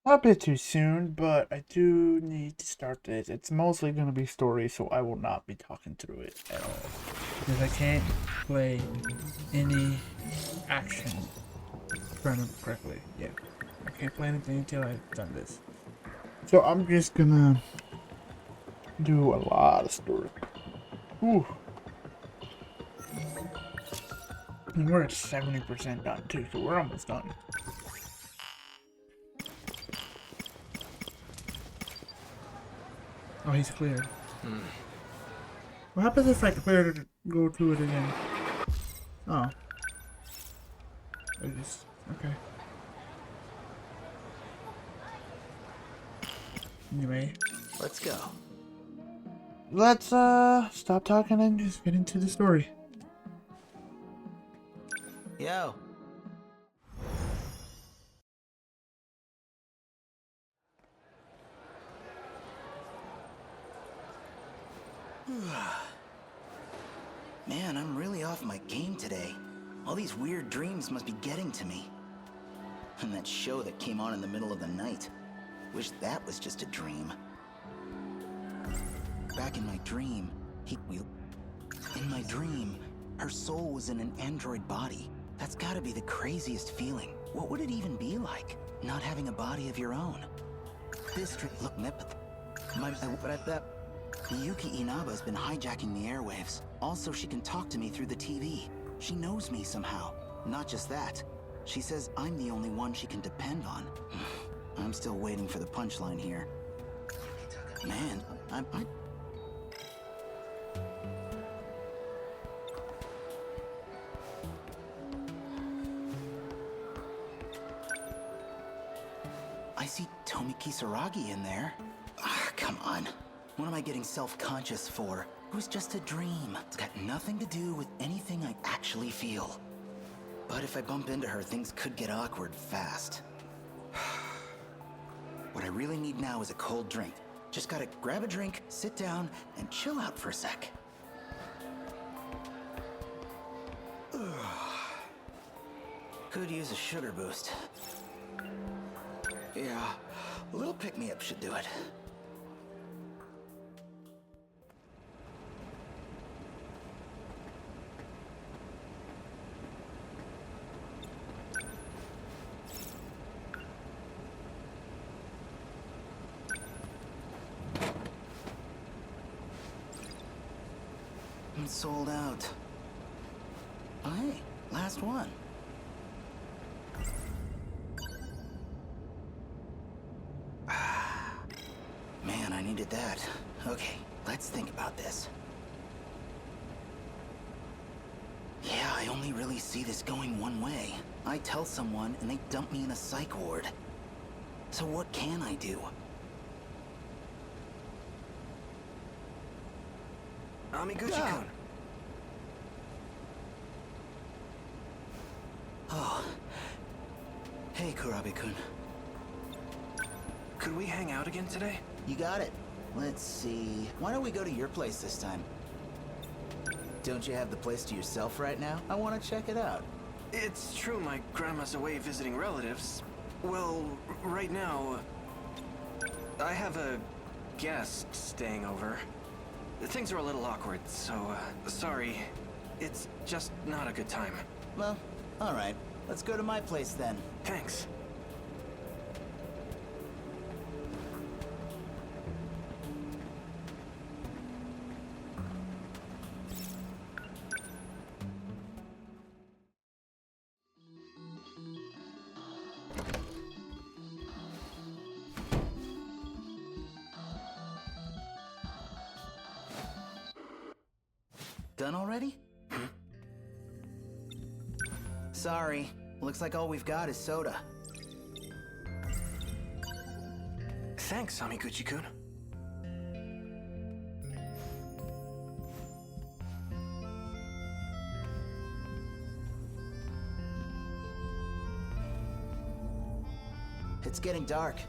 A bit too soon, but I do need to start this. It's mostly going to be story, so I will not be talking through it at all. Because I can't play any action, if I remember correctly. Yeah. I can't play anything until I've done this. So I'm just gonna do a lot of story. Ooh. And we're at 70% done too, so we're almost done. Oh, he's cleared. What happens if I clear to go to it again? Oh. I just... Okay. Anyway. Let's go. Let's, stop talking and just get into the story. Yo. Man, I'm really off my game today. All these weird dreams must be getting to me. And that show that came on in the middle of the night. Wish that was just a dream. Back in my dream, in my dream, her soul was in an android body. That's gotta be the craziest feeling. What would it even be like, not having a body of your own? This dream, look, Yuki Inaba's been hijacking the airwaves. Also, she can talk to me through the TV. She knows me somehow. Not just that. She says I'm the only one she can depend on. I'm still waiting for the punchline here. Man, I see Tomi Kisaragi in there. Ah, come on. What am I getting self-conscious for? It was just a dream. It's got nothing to do with anything I actually feel. But if I bump into her, things could get awkward fast. What I really need now is a cold drink. Just gotta grab a drink, sit down, and chill out for a sec. Could use a sugar boost. Yeah, a little pick-me-up should do it. I'm sold out. Oh, hey, last one. Man, I needed that. Okay, let's think about this. Yeah, I only really see this going one way. I tell someone and they dump me in a psych ward. So what can I do? Amiguchi-kun. Oh. Hey, Kurabe-kun. Could we hang out again today? You got it. Let's see. Why don't we go to your place this time? Don't you have the place to yourself right now? I want to check it out. It's true my grandma's away visiting relatives. Well, right now, I have a guest staying over. Things are a little awkward, so, sorry. It's just not a good time. Well, alright. Let's go to my place then. Thanks. Done already? Sorry. Looks like all we've got is soda. Thanks, Amiguchi-kun. It's getting dark.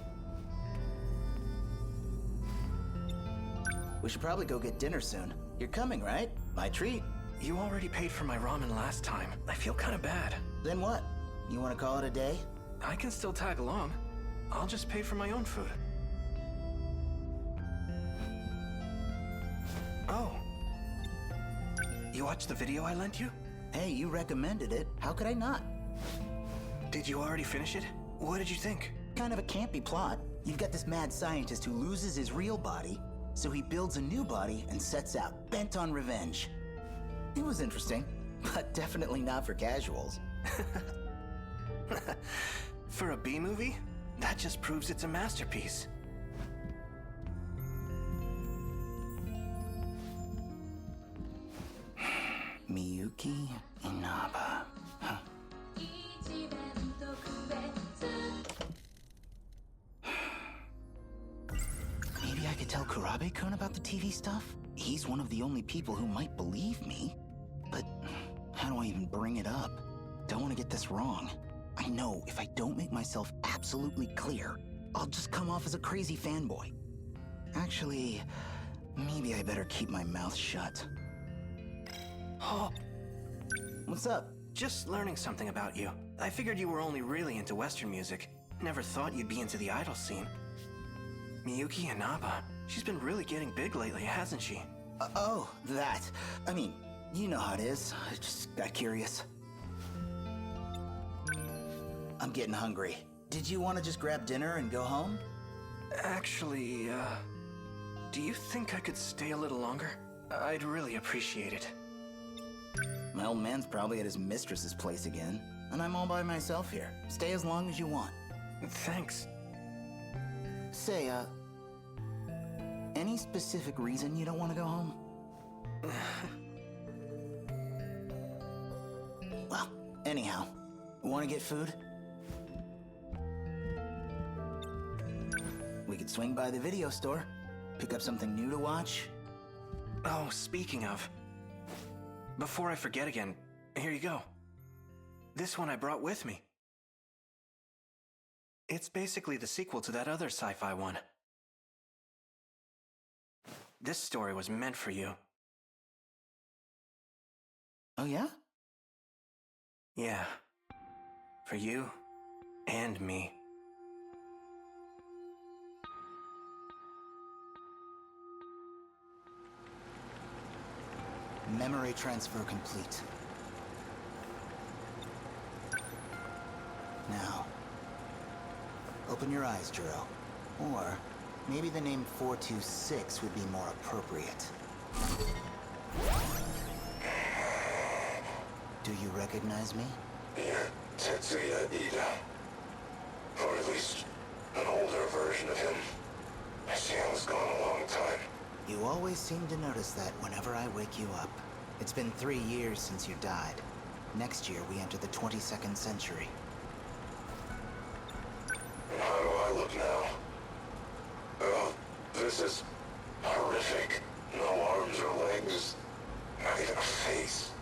We should probably go get dinner soon. You're coming, right? My treat. You already paid for my ramen last time. I feel kinda bad. Then what? You want to call it a day? I can still tag along. I'll just pay for my own food. Oh. You watched the video I lent you? Hey, you recommended it. How could I not? Did you already finish it? What did you think? Kind of a campy plot. You've got this mad scientist who loses his real body, so he builds a new body and sets out, bent on revenge. It was interesting, but definitely not for casuals. For a B-movie? That just proves it's a masterpiece. Miyuki Inaba. Huh. Maybe I could tell Kurabe-kun about the TV stuff? He's one of the only people who might believe me. But how do I even bring it up? Don't want to get this wrong. I know if I don't make myself absolutely clear, I'll just come off as a crazy fanboy. Actually, maybe I better keep my mouth shut. Oh, What's up? just learning something about you. I figured you were only really into Western music. Never thought you'd be into the idol scene. Miyuki Inaba. She's been really getting big lately, hasn't she? Oh, that. I mean, you know how it is. I just got curious. I'm getting hungry. Did you want to just grab dinner and go home? Actually, do you think I could stay a little longer? I'd really appreciate it. My old man's probably at his mistress's place again, and I'm all by myself here. Stay as long as you want. Thanks. Say, any specific reason you don't want to go home? Well, anyhow, want to get food? We could swing by the video store, pick up something new to watch. Oh, speaking of... Before I forget again, here you go. This one I brought with me. It's basically the sequel to that other sci-fi one. This story was meant for you. Oh yeah? Yeah. For you and me. Memory transfer complete. Now, open your eyes, Jiro. Or maybe the name 426 would be more appropriate. Do you recognize me? You're Tetsuya Ida. Or at least an older version of him. I see I was gone a long time. You always seem to notice that whenever I wake you up. It's been 3 years since you died. Next year, we enter the 22nd century. And how do I look now? Oh, this is horrific. No arms or legs. Not even a face.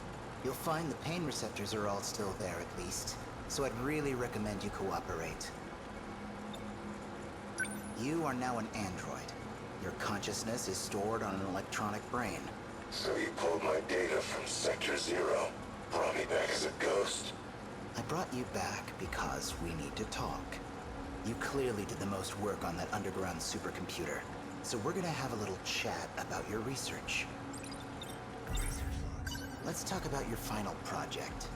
You'll find the pain receptors are all still there at least, so I'd really recommend you cooperate. You are now an android. Your consciousness is stored on an electronic brain. So you pulled my data from Sector Zero. Brought me back as a ghost. I brought you back because we need to talk. You clearly did the most work on that underground supercomputer, so we're gonna have a little chat about your research. Let's talk about your final project.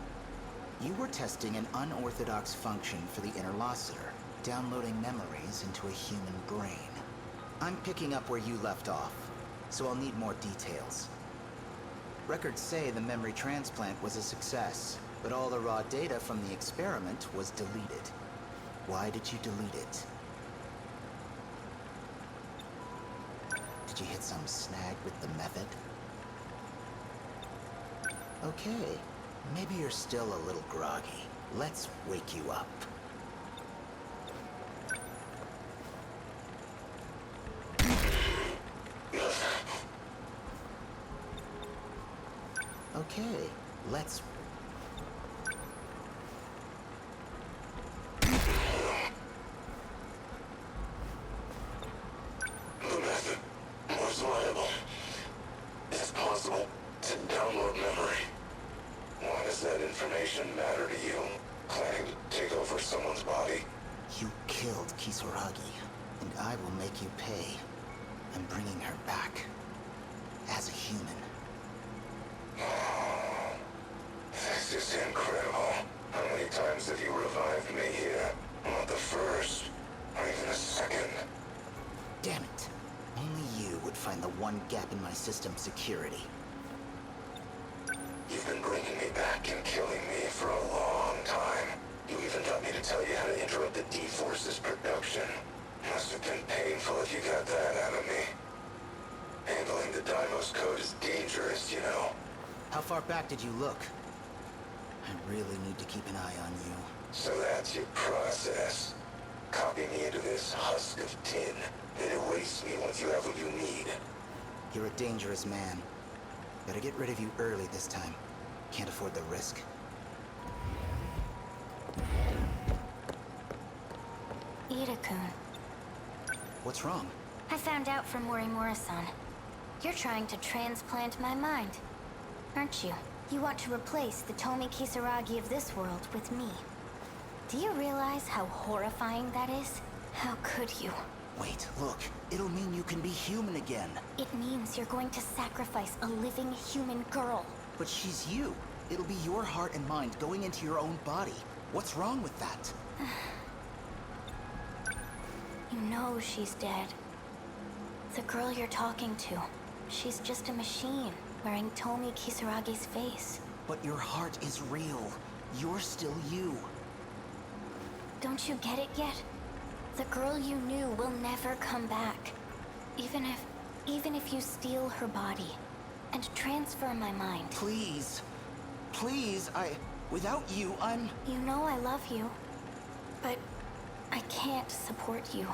You were testing an unorthodox function for the interlocutor, downloading memories into a human brain. I'm picking up where you left off, so I'll need more details. Records say the memory transplant was a success, but all the raw data from the experiment was deleted. Why did you delete it? Did you hit some snag with the method? Okay, maybe you're still a little groggy. Let's wake you up. Okay, let's... The method was liable. It's possible to download memory. Why does that information matter to you? Planning to take over someone's body? You killed Kisaragi, and I will make you pay. I'm bringing her back. As a human. This is incredible. How many times have you revived me here? Not the first, or even a second. Damn it. Only you would find the one gap in my system's security. You've been bringing me back and killing me for a long time. You even got me to tell you how to interrupt the D-Force's production. Must have been painful if you got that out of me. Handling the Deimos code is dangerous, you know. How far back did you look? I really need to keep an eye on you. So that's your process. Copy me into this husk of tin, then erase me once you have what you need. You're a dangerous man. Better get rid of you early this time. Can't afford the risk. Ida-kun, What's wrong? I found out from Morimura-san. You're trying to transplant my mind, aren't you? You want to replace the Tomi Kisaragi of this world with me. Do you realize how horrifying that is? How could you? Wait, look. It'll mean you can be human again. It means you're going to sacrifice a living human girl. But she's you. It'll be your heart and mind going into your own body. What's wrong with that? You know she's dead. The girl you're talking to, she's just a machine wearing Tomi Kisaragi's face. But your heart is real. You're still you. Don't you get it yet? The girl you knew will never come back. Even if you steal her body and transfer my mind. Please. Please, without you, You know I love you, but I can't support you.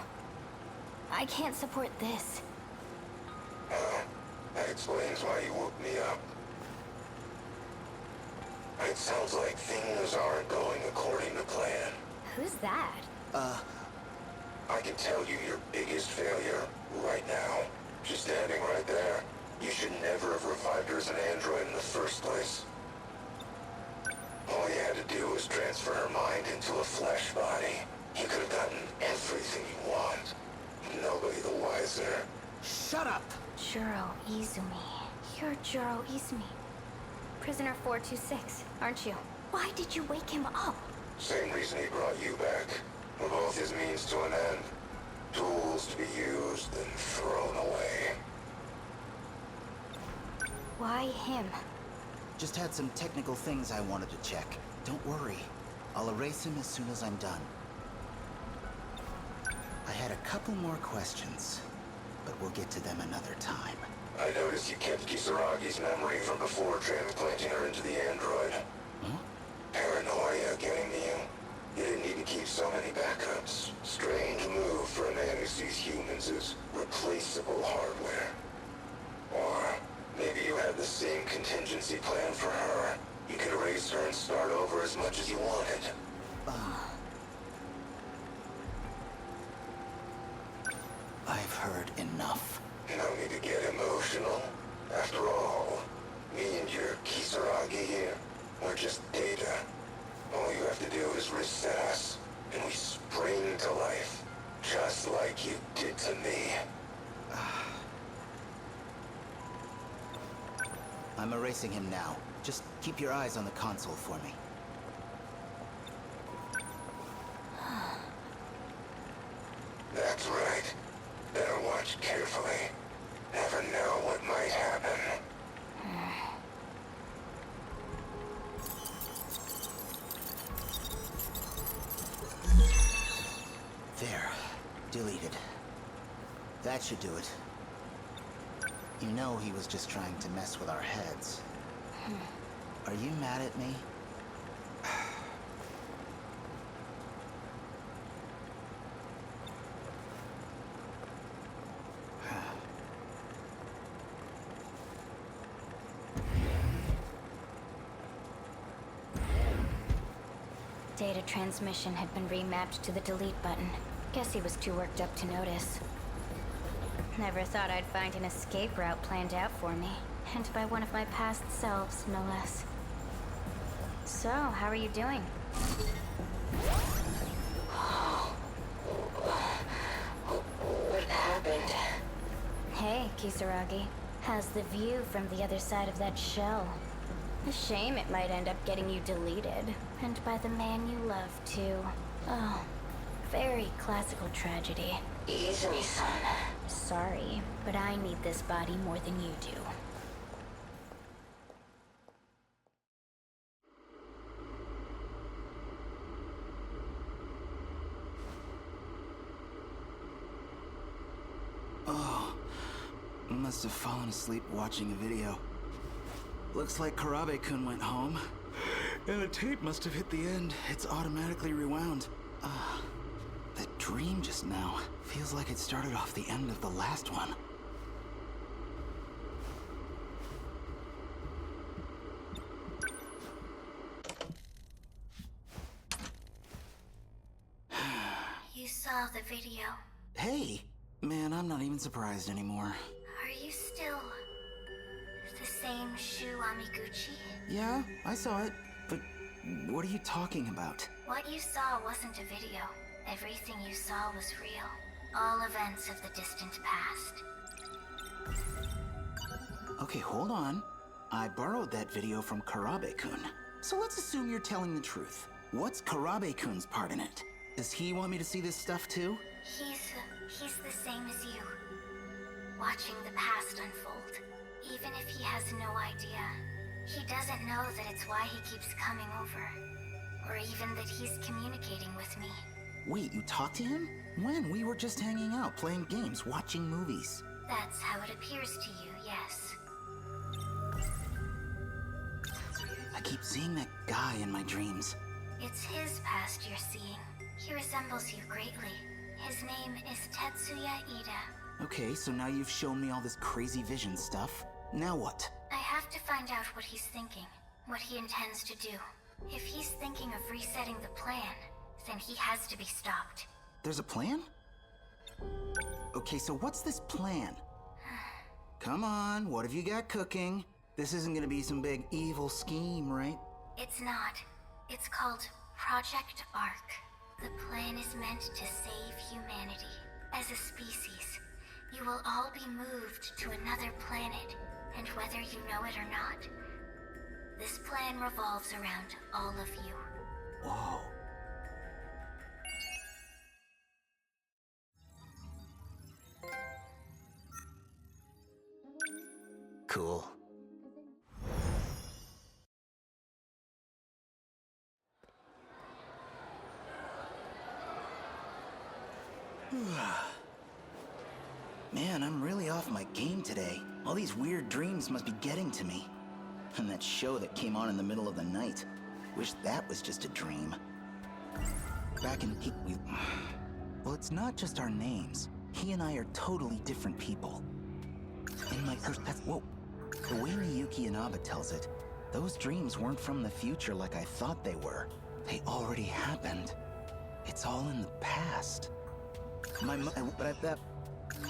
I can't support this. That explains why you woke me up. It sounds like things aren't going according to plan. Who's that? I can tell you your biggest failure right now. She's standing right there. You should never have revived her as an android in the first place. All you had to do was transfer her mind into a flesh body. You could have gotten everything you want. Nobody the wiser. Shut up! Juro Izumi. You're Juro Izumi. Prisoner 426, aren't you? Why did you wake him up? Same reason he brought you back. We're both his means to an end. Tools to be used and thrown away. Why him? Just had some technical things I wanted to check. Don't worry. I'll erase him as soon as I'm done. I had a couple more questions, but we'll get to them another time. I noticed you kept Kisaragi's memory from before transplanting her into the android. Huh? Paranoia getting to you? You didn't need to keep so many backups. Strange move for a man who sees humans as replaceable hardware. Or maybe you had the same contingency plan for her. You could erase her and start over as much as you wanted. I've heard enough. No need to get emotional. After all, me and your Kisaragi here, we're just data. All you have to do is reset us, and we spring to life. Just like you did to me. I'm erasing him now. Just keep your eyes on the console for me. That's right. Better watch carefully. Never know what might happen. There. Deleted. That should do it. You know he was just trying to mess with our heads. Are you mad at me? Data transmission had been remapped to the delete button. Guess he was too worked up to notice. Never thought I'd find an escape route planned out for me. And by one of my past selves, no less. So, how are you doing? happened. Hey, Kisaragi. How's the view from the other side of that shell? A shame it might end up getting you deleted. And by the man you love, too. Oh, very classical tragedy. Easily, son. Sorry, but I need this body more than you do. Must have fallen asleep watching a video. Looks like Karabe-kun went home. And the tape must have hit the end. It's automatically rewound. That dream just now feels like it started off the end of the last one. You saw the video. Hey! Man, I'm not even surprised anymore. Are you still the same Shu Amiguchi? Yeah, I saw it. But what are you talking about? What you saw wasn't a video. Everything you saw was real. All events of the distant past. Okay, hold on. I borrowed that video from Karabe-kun. So let's assume you're telling the truth. What's Karabe-kun's part in it? Does he want me to see this stuff too? He's the same as you. Watching the past unfold. Even if he has no idea. He doesn't know that it's why he keeps coming over. Or even that he's communicating with me. Wait, you talked to him? When? We were just hanging out, playing games, watching movies. That's how it appears to you, yes. I keep seeing that guy in my dreams. It's his past you're seeing. He resembles you greatly. His name is Tetsuya Ida. Okay, so now you've shown me all this crazy vision stuff. Now what? I have to find out what he's thinking, what he intends to do. If he's thinking of resetting the plan, then he has to be stopped. There's a plan? Okay, so what's this plan? Come on, what have you got cooking? This isn't gonna be some big evil scheme, right? It's not. It's called Project Ark. The plan is meant to save humanity. As a species, you will all be moved to another planet, and whether you know it or not, this plan revolves around all of you. Whoa. Cool. Man, I'm really off my game today. All these weird dreams must be getting to me. And that show that came on in the middle of the night. Wish that was just a dream. Back in well, it's not just our names. He and I are totally different people. In my whoa. The way Miyuki Inaba tells it, those dreams weren't from the future like I thought they were. They already happened. It's all in the past.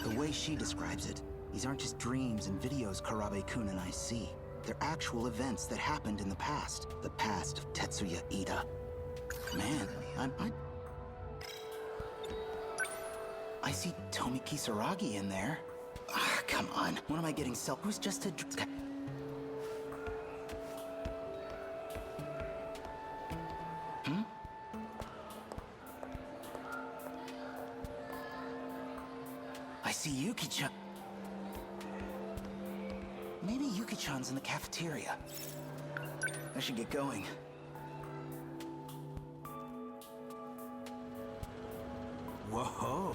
The way she describes it, these aren't just dreams and videos Karabe-kun and I see. They're actual events that happened in the past. The past of Tetsuya Ida. Man, I see Tomi Kisaragi in there. Ah, come on. What am I getting self? Who's just a... I see Yuki-chan. Maybe Yuki-chan's in the cafeteria. I should get going. Whoa.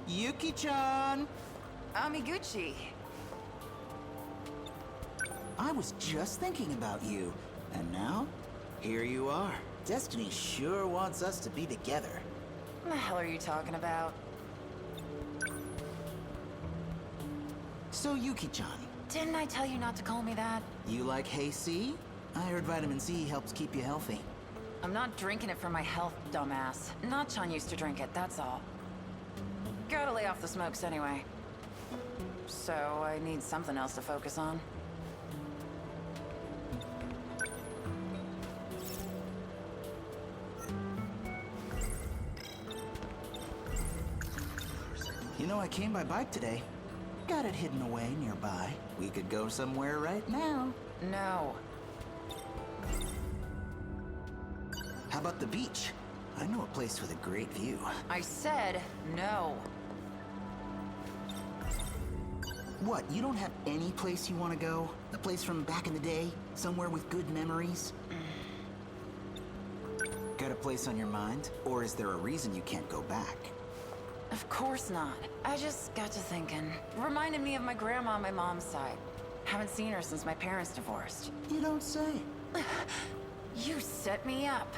Yuki-chan! Amiguchi. I was just thinking about you. And now, here you are. Destiny sure wants us to be together. What the hell are you talking about? So, Yuki-chan, Didn't I tell you not to call me that? you like Hey C? I heard vitamin C helps keep you healthy. I'm not drinking it for my health, dumbass. Nachan used to drink it, that's all. Gotta lay off the smokes anyway. So I need something else to focus on. came by bike today. Got it hidden away nearby. We could go somewhere right now. No. How about the beach? I know a place with a great view. I said no. What, you don't have any place you want to go? A place from back in the day? Somewhere with good memories? Got a place on your mind? Or is there a reason you can't go back? Of course not. I just got to thinking. Reminded me of my grandma on my mom's side. Haven't seen her since my parents divorced. You don't say. You set me up.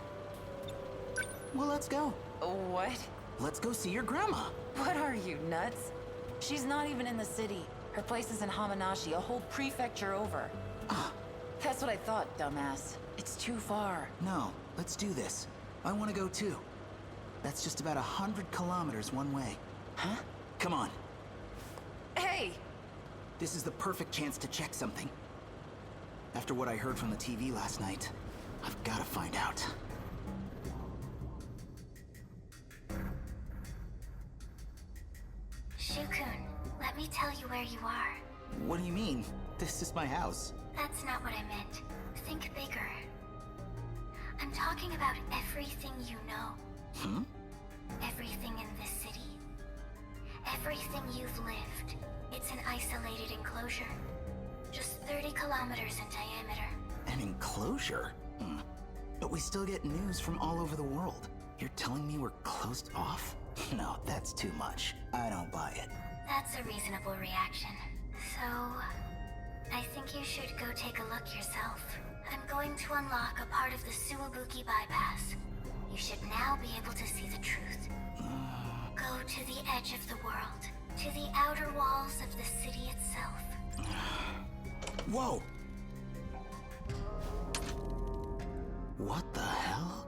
Well, let's go. What? Let's go see your grandma. What are you, nuts? She's not even in the city. Her place is in Hamanashi, a whole prefecture over. That's what I thought, dumbass. It's too far. No, let's do this. I want to go too. That's just about 100 kilometers one way. Huh? Come on. Hey! This is the perfect chance to check something. After what I heard from the TV last night, I've got to find out. Shukun, let me tell you where you are. What do you mean? This is my house. That's not what I meant. Think bigger. I'm talking about everything you know. Everything in this city. Everything you've lived. It's an isolated enclosure. Just 30 kilometers in diameter. An enclosure? But we still get news from all over the world. You're telling me we're closed off? No, that's too much. I don't buy it. That's a reasonable reaction. So, I think you should go take a look yourself. I'm going to unlock a part of the Suwabuki bypass. You should now be able to see the truth. Go to the edge of the world, to the outer walls of the city itself. Whoa! What the hell?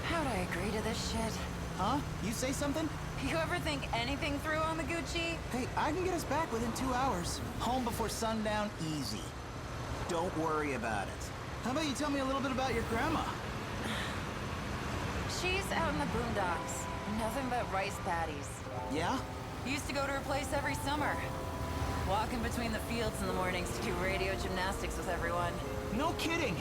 How'd I agree to this shit? Huh? You say something? You ever think anything through on the Gucci? Hey, I can get us back within 2 hours. Home before sundown, easy. Don't worry about it. How about you tell me a little bit about your grandma? She's out in the boondocks. Nothing but rice paddies. Yeah? Used to go to her place every summer. Walking between the fields in the mornings to do radio gymnastics with everyone. No kidding!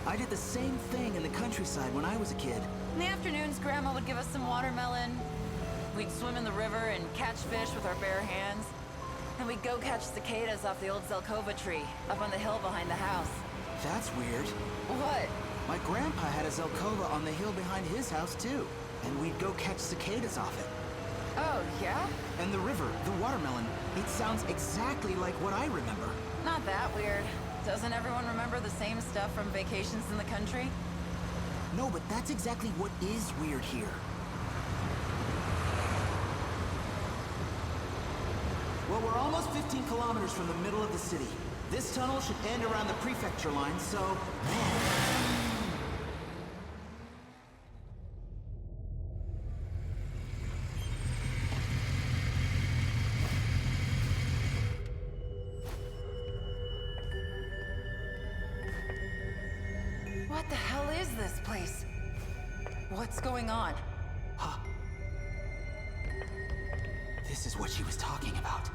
I did the same thing in the countryside when I was a kid. In the afternoons, Grandma would give us some watermelon. We'd swim in the river and catch fish with our bare hands. And we'd go catch cicadas off the old Zelkova tree, up on the hill behind the house. That's weird. What? My grandpa had a Zelkova on the hill behind his house too. And we'd go catch cicadas off it. Oh, yeah? And the river, the watermelon, it sounds exactly like what I remember. Not that weird. Doesn't everyone remember the same stuff from vacations in the country? No, but that's exactly what is weird here. Well, we're almost 15 kilometers from the middle of the city. This tunnel should end around the prefecture line, so... What the hell is this place? What's going on? Huh. This is what she was talking about.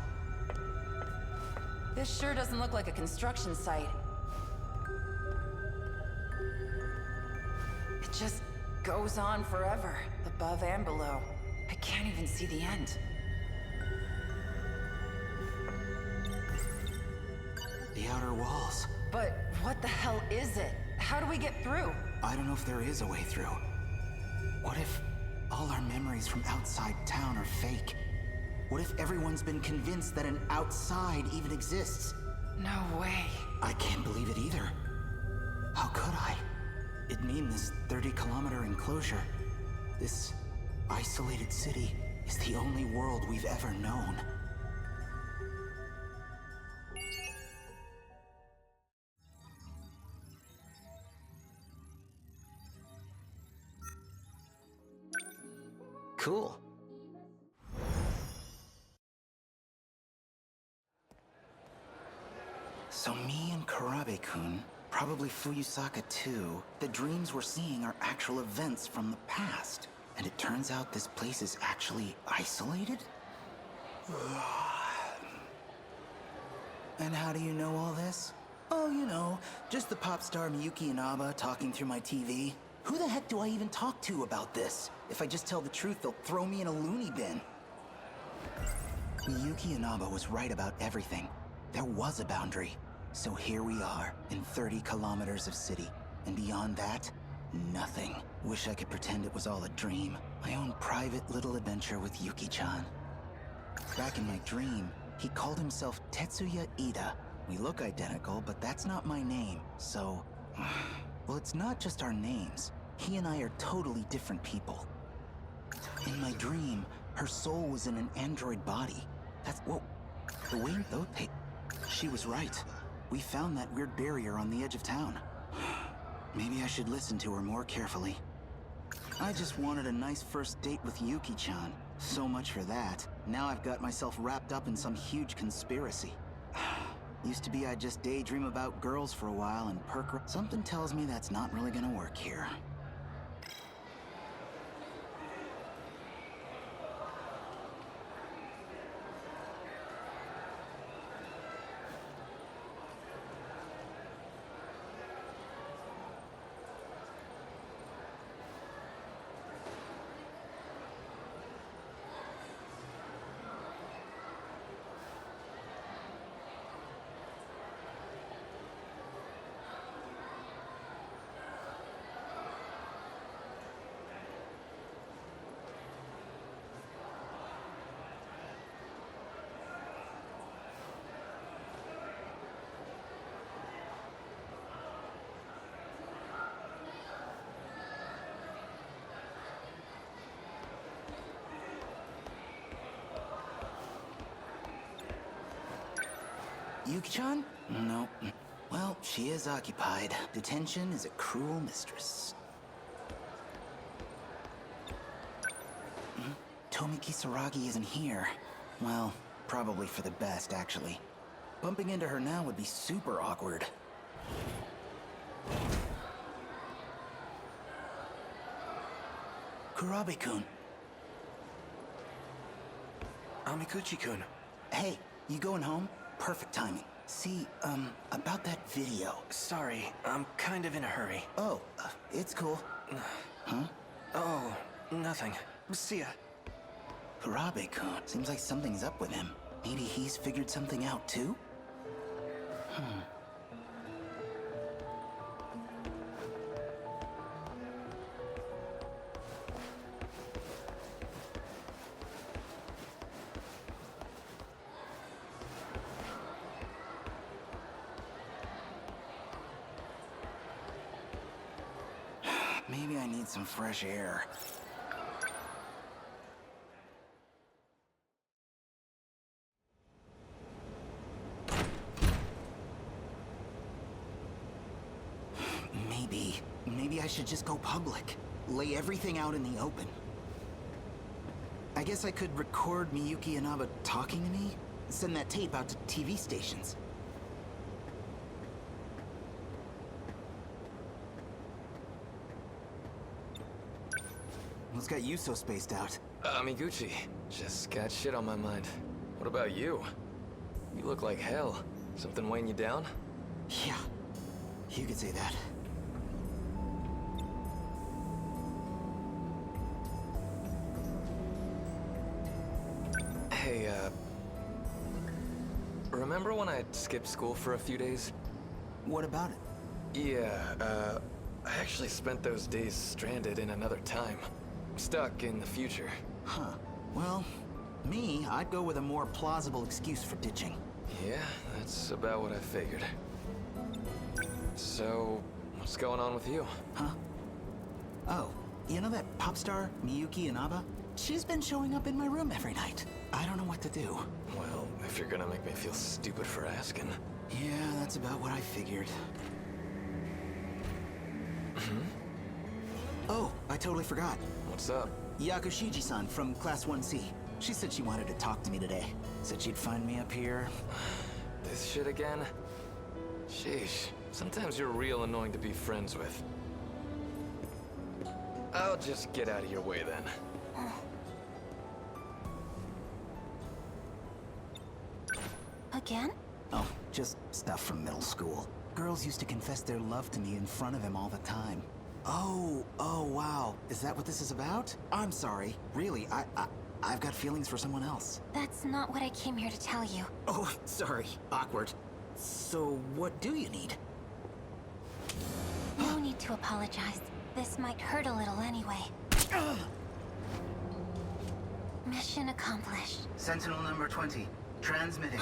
This sure doesn't look like a construction site. It just goes on forever, above and below. I can't even see the end. The outer walls. But what the hell is it? How do we get through? I don't know if there is a way through. What if all our memories from outside town are fake? What if everyone's been convinced that an outside even exists? No way. I can't believe it either. How could I? It'd mean this 30-kilometer enclosure, this isolated city, is the only world we've ever known. Cool. So me and Karabe-kun Probably Fuyusaka too. The dreams we're seeing are actual events from the past. And it turns out this place is actually isolated? And how do you know all this? Oh, you know, just the pop star Miyuki Inaba talking through my TV. Who the heck do I even talk to about this? If I just tell the truth, they'll throw me in a loony bin. Miyuki Inaba was right about everything. There was a boundary. So here we are, in 30 kilometers of city. And beyond that, nothing. Wish I could pretend it was all a dream. My own private little adventure with Yuki-chan. Back in my dream, he called himself Tetsuya Ida. We look identical, but that's not my name, so... Well, it's not just our names. He and I are totally different people. In my dream, her soul was in an android body. That's... Whoa. The way... Though, hey, she was right. We found that weird barrier on the edge of town. Maybe I should listen to her more carefully. I just wanted a nice first date with Yuki-chan. So much for that. Now I've got myself wrapped up in some huge conspiracy. Used to be I'd just daydream about girls for a while and perk... Something tells me that's not really gonna work here. Yuki-chan? No. Well, she is occupied. Detention is a cruel mistress. Tomi Kisaragi isn't here. Well, probably for the best, actually. Bumping into her now would be super awkward. Kurabe-kun. Amikuchi-kun. Hey, you going home? Perfect timing. See, about that video. Sorry, I'm kind of in a hurry. Oh, it's cool. Huh? Oh, nothing. See ya. Kurabe-kun. Seems like something's up with him. Maybe he's figured something out too? Maybe I need some fresh air. Maybe I should just go public. Lay everything out in the open. I guess I could record Miyuki Inaba talking to me? Send that tape out to TV stations. What's got you so spaced out? Amiguchi, just got shit on my mind. What about you? You look like hell. Something weighing you down? Yeah, you could say that. Hey, remember when I skipped school for a few days? What about it? Yeah, I actually spent those days stranded in another time. Stuck in the future. Huh. Well, me, I'd go with a more plausible excuse for ditching. Yeah, that's about what I figured. So, what's going on with you? Huh? Oh, you know that pop star, Miyuki Inaba? She's been showing up in my room every night. I don't know what to do. Well, if you're gonna make me feel stupid for asking. Yeah, that's about what I figured. Oh, I totally forgot. What's up? Yakushiji-san from Class 1C. She said she wanted to talk to me today. Said she'd find me up here. This shit again? Sheesh. Sometimes you're real annoying to be friends with. I'll just get out of your way then. Again? Oh, just stuff from middle school. Girls used to confess their love to me in front of him all the time. Oh, wow. Is that what this is about? I'm sorry. Really, I've got feelings for someone else. That's not what I came here to tell you. Oh, sorry. Awkward. So, what do you need? No need to apologize. This might hurt a little anyway. Mission accomplished. Sentinel number 20. Transmitting.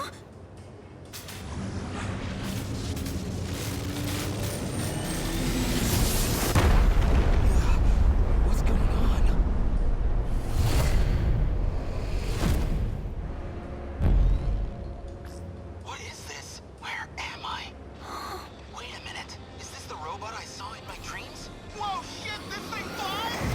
What's going on? What is this? Where am I? Wait a minute. Is this the robot I saw in my dreams? Whoa, shit! This thing flies!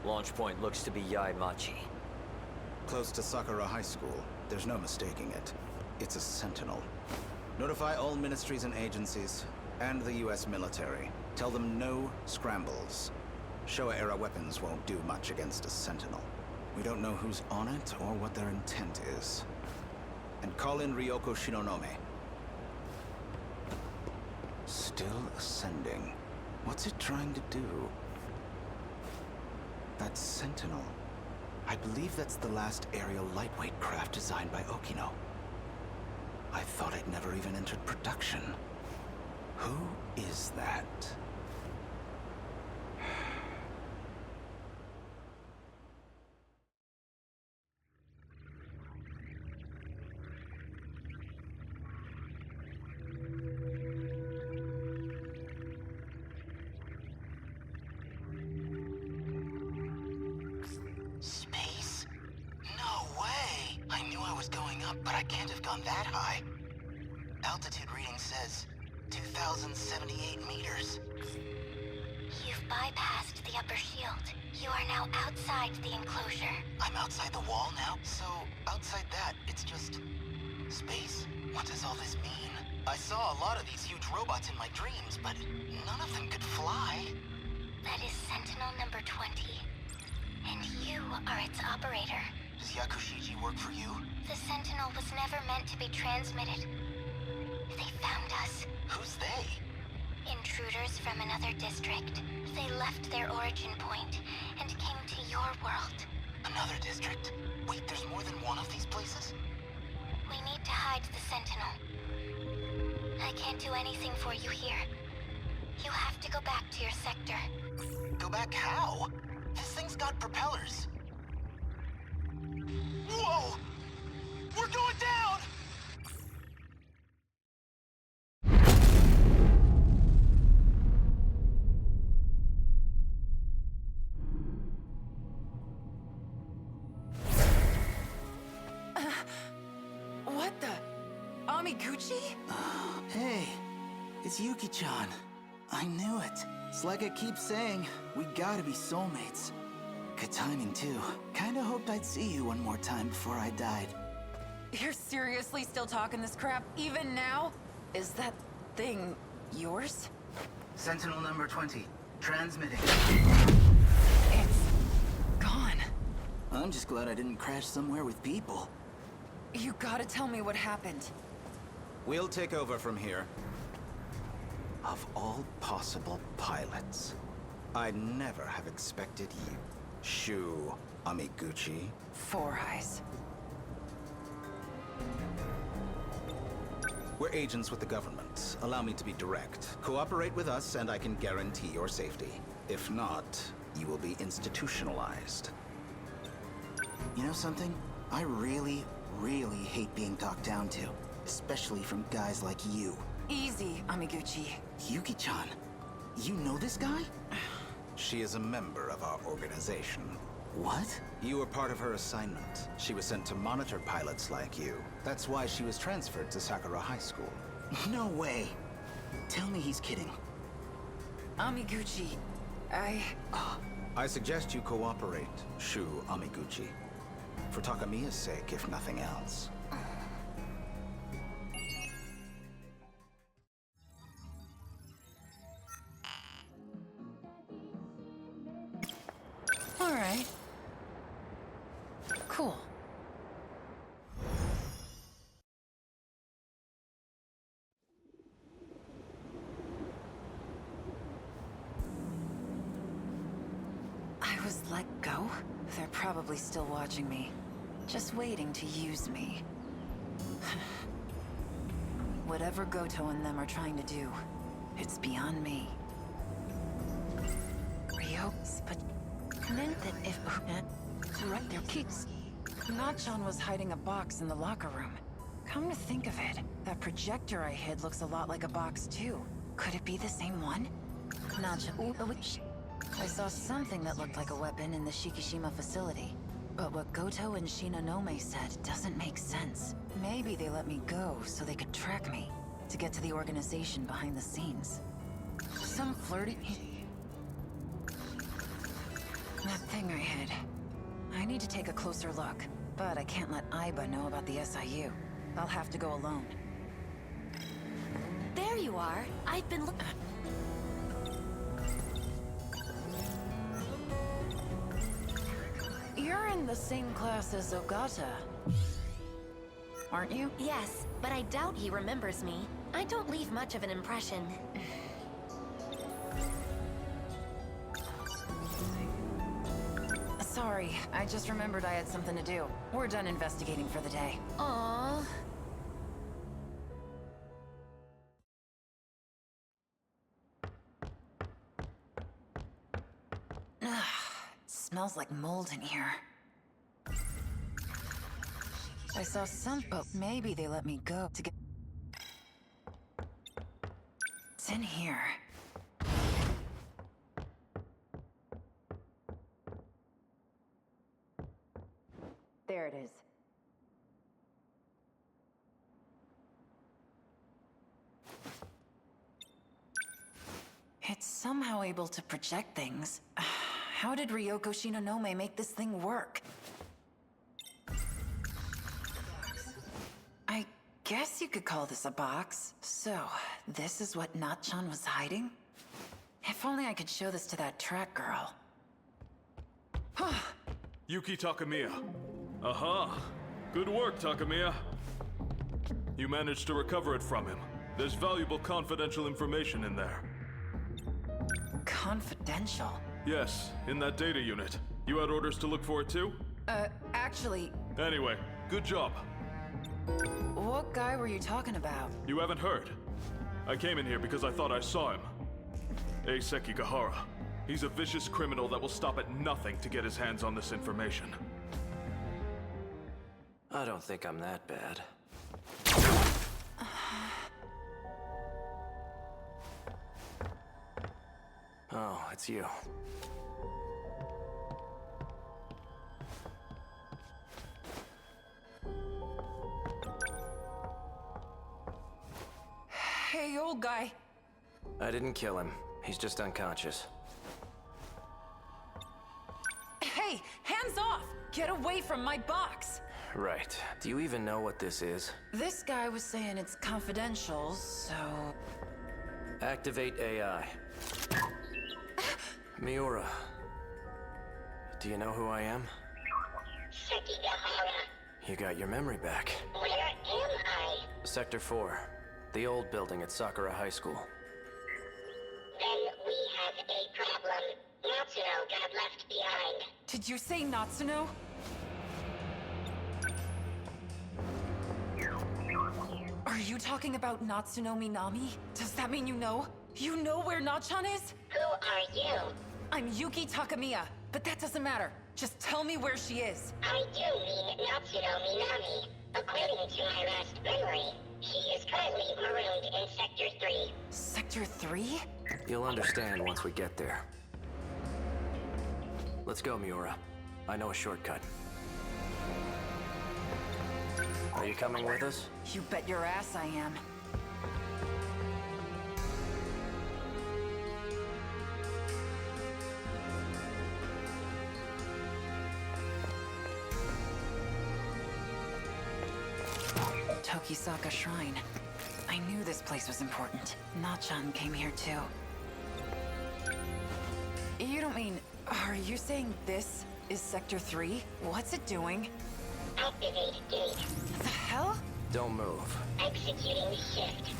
Launch point looks to be Yaimachi. Close to Sakura High School. There's no mistaking it. It's a Sentinel. Notify all ministries and agencies, and the US military. Tell them no scrambles. Showa-era weapons won't do much against a Sentinel. We don't know who's on it or what their intent is. And call in Ryoko Shinonome. Still ascending. What's it trying to do? That Sentinel. I believe that's the last aerial lightweight craft designed by Okino. I thought it never even entered production. Who is that? Space? No way! I knew I was going up, but I can't have gone that high. Altitude reading says 2,078 meters. You've bypassed the upper shield. You are now outside the enclosure. I'm outside the wall now? So, outside that, it's just... space? What does all this mean? I saw a lot of these huge robots in my dreams, but none of them could fly. That is Sentinel number 20. And you are its operator. Does Yakushiji work for you? The Sentinel was never meant to be transmitted. They found us. Who's they? Intruders from another district. They left their origin point and came to your world. Another district? Wait, there's more than one of these places? We need to hide the Sentinel. I can't do anything for you here. You have to go back to your sector. Go back how? This thing's got propellers. Whoa! We're going down! What the? Amiguchi? Hey, it's Yuki-chan. I knew it. It's like I keep saying, we gotta be soulmates. Good timing, too. Kinda hoped I'd see you one more time before I died. You're seriously still talking this crap even now? Is that thing yours? Sentinel number 20, transmitting. It's gone. I'm just glad I didn't crash somewhere with people. You gotta tell me what happened. We'll take over from here. Of all possible pilots, I'd never have expected you. Shu Amiguchi. Four Eyes. We're agents with the government. Allow me to be direct. Cooperate with us and I can guarantee your safety. If not, you will be institutionalized. You know something? I really hate being talked down to. Especially from guys like you. Easy, Amiguchi. Yuki-chan, you know this guy? She is a member of our organization. What? You were part of her assignment. She was sent to monitor pilots like you. That's why she was transferred to Sakura High School. No way. Tell me he's kidding. Amiguchi, I suggest you cooperate, Shu Amiguchi. For Takamiya's sake, if nothing else. all right. Cool. I was let go? They're probably still watching me. Just waiting to use me. Whatever Goto and them are trying to do, it's beyond me. Ryo's but meant that if right their kids. Nachan was hiding a box in the locker room. Come to think of it, that projector I hid looks a lot like a box too. Could it be the same one? Nachan. I saw something that looked like a weapon in the Shikishima facility. But what Goto and Shinonome said doesn't make sense. Maybe they let me go so they could track me, to get to the organization behind the scenes. Some flirty... That thing I hid. I need to take a closer look, but I can't let Aiba know about the SIU. I'll have to go alone. There you are. I've been looking. You're in the same class as Ogata, aren't you? Yes, but I doubt he remembers me. I don't leave much of an impression. Sorry, I just remembered I had something to do. We're done investigating for the day. Aww. Smells like mold in here. I saw some, but maybe they let me go to get... It's in here. There it is. It's somehow able to project things. How did Ryoko Shinonome make this thing work? I guess you could call this a box. So, this is what Nachan was hiding? If only I could show this to that track girl. Yuki Takamiya. Aha! Good work, Takamiya. You managed to recover it from him. There's valuable confidential information in there. Confidential? Yes, in that data unit. You had orders to look for it too? Actually... Anyway, good job. What guy were you talking about? You haven't heard. I came in here because I thought I saw him. Eiseki Gahara. He's a vicious criminal that will stop at nothing to get his hands on this information. I don't think I'm that bad. Oh, it's you. Hey, old guy. I didn't kill him. He's just unconscious. Hey, hands off! Get away from my box! Right. Do you even know what this is? This guy was saying it's confidential, so... Activate AI. Miura. Do you know who I am? You got your memory back. Where am I? Sector 4. The old building at Sakura High School. Then we have a problem. Natsuno got left behind. Did you say Natsuno? Are you talking about Natsuno Minami? Does that mean you know? You know where Nachan is? Who are you? I'm Yuki Takamiya, but that doesn't matter. Just tell me where she is. I do mean Natsuno Minami. According to my last memory, she is currently marooned in Sector 3. Sector 3? You'll understand once we get there. Let's go, Miura. I know a shortcut. Are you coming with us? You bet your ass I am. Tokisaka Shrine. I knew this place was important. Nachan came here too. You don't mean... Are you saying this is Sector 3? What's it doing? Activate gate. The hell? Don't move. Executing shift.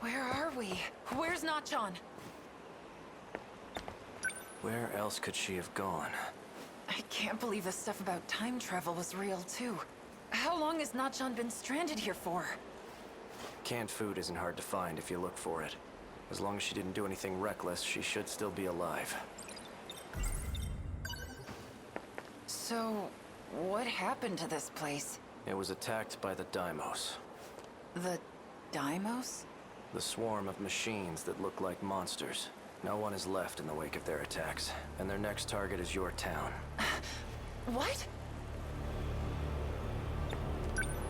Where are we? Where's Nachan? Where else could she have gone? I can't believe the stuff about time travel was real too. How long has Nachan been stranded here for? Canned food isn't hard to find if you look for it. As long as she didn't do anything reckless, she should still be alive. So, what happened to this place? It was attacked by the Daimos. The Daimos? The swarm of machines that look like monsters. No one is left in the wake of their attacks, and their next target is your town. What?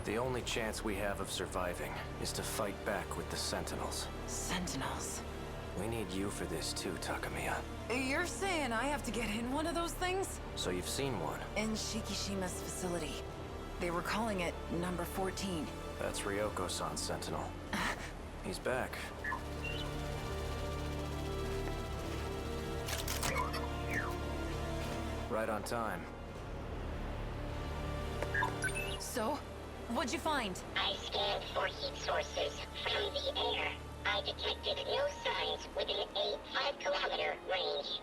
The only chance we have of surviving is to fight back with the Sentinels. Sentinels. We need you for this too, Takamiya. You're saying I have to get in one of those things? So you've seen one. In Shikishima's facility. They were calling it number 14. That's Ryoko-san's Sentinel. He's back. Right on time. So, what'd you find? I scanned for heat sources from the air. I detected no signs within a 5-kilometer range.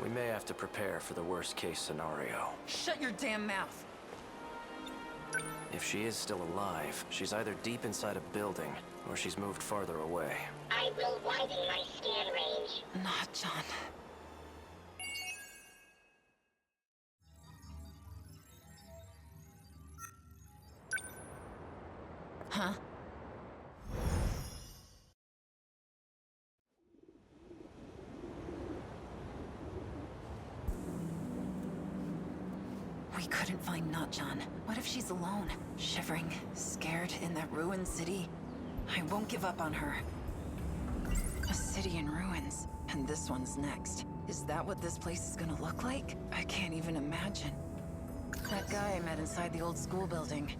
We may have to prepare for the worst case scenario. Shut your damn mouth. If she is still alive, she's either deep inside a building, or she's moved farther away. I will widen my scan range. Nachan. Huh? We couldn't find Nachan. What if she's alone, shivering, scared in that ruined city? I won't give up on her. A city in ruins, and this one's next. Is that what this place is gonna look like? I can't even imagine. That guy I met inside the old school building.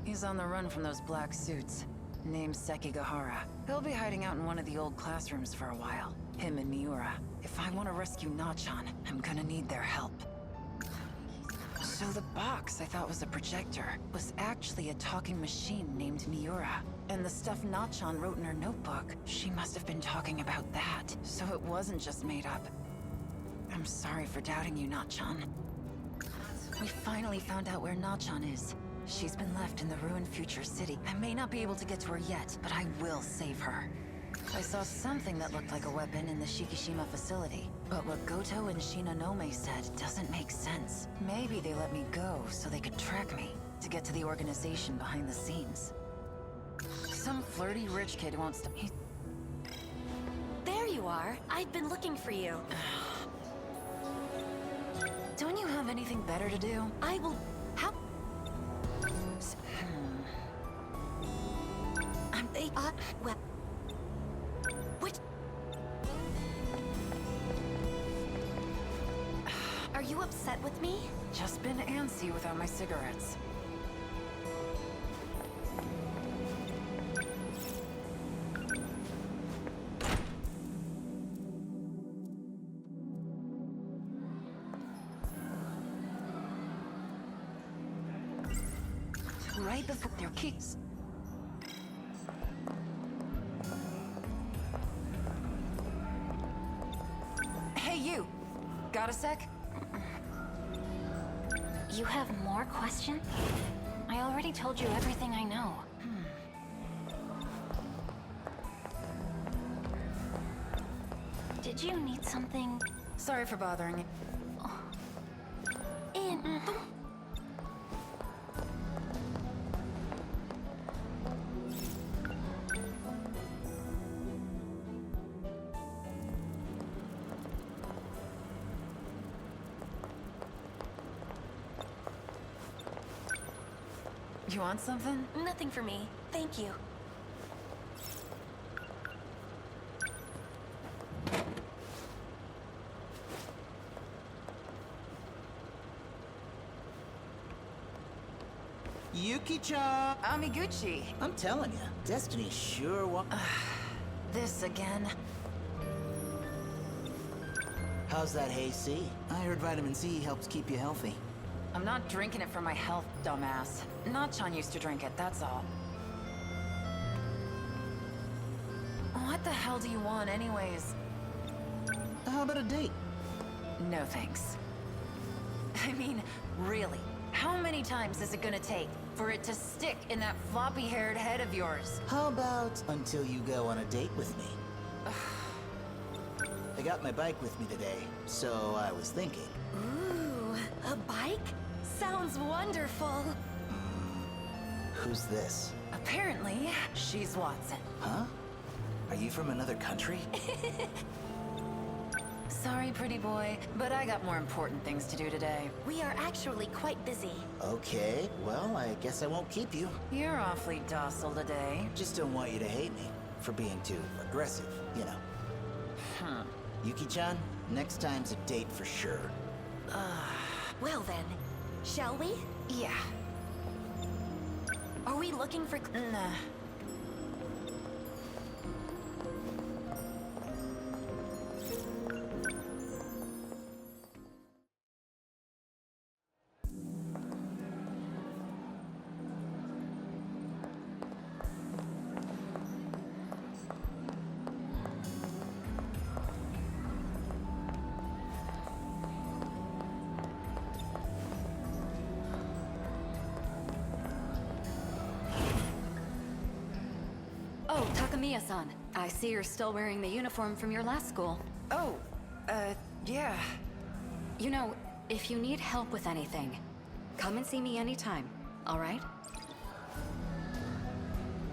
He's on the run from those black suits. Named Sekigahara. He'll be hiding out in one of the old classrooms for a while. Him and Miura. If I want to rescue Nachan, I'm gonna need their help. So the box I thought was a projector was actually a talking machine named Miura. And the stuff Nachan wrote in her notebook, she must have been talking about that. So it wasn't just made up. I'm sorry for doubting you, Nachan. We finally found out where Nachan is. She's been left in the ruined future city. I may not be able to get to her yet, but I will save her. I saw something that looked like a weapon in the Shikishima facility. But what Goto and Shinonome said doesn't make sense. Maybe they let me go so they could track me to get to the organization behind the scenes. Some flirty rich kid wants to... There you are. I've been looking for you. Don't you have anything better to do? I will... How... well... What... Are you upset with me? Just been antsy without my cigarettes. Right before their keys. Hey, you! Got a sec? You have more questions? I already told you everything I know. Did you need something? Sorry for bothering you. You want something? Nothing for me. Thank you. Yuki-chan! Amiguchi. I'm telling you, Destiny sure This again. How's that hay C? I heard vitamin C helps keep you healthy. I'm not drinking it for my health, dumbass. Nachan used to drink it, that's all. What the hell do you want anyways? How about a date? No thanks. I mean, really, how many times is it gonna take for it to stick in that floppy-haired head of yours? How about until you go on a date with me? I got my bike with me today, so I was thinking. Ooh, a bike? Sounds wonderful. Who's this? Apparently, she's Watson. Huh? Are you from another country? Sorry, pretty boy, but I got more important things to do today. We are actually quite busy. Okay, well, I guess I won't keep you. You're awfully docile today. Just don't want you to hate me for being too aggressive, you know. Yuki-chan, next time's a date for sure. Well then, shall we? Yeah. Are we looking for... Nah. Oh, Takamiya-san. I see you're still wearing the uniform from your last school. Oh, yeah. You know, if you need help with anything, come and see me anytime, all right?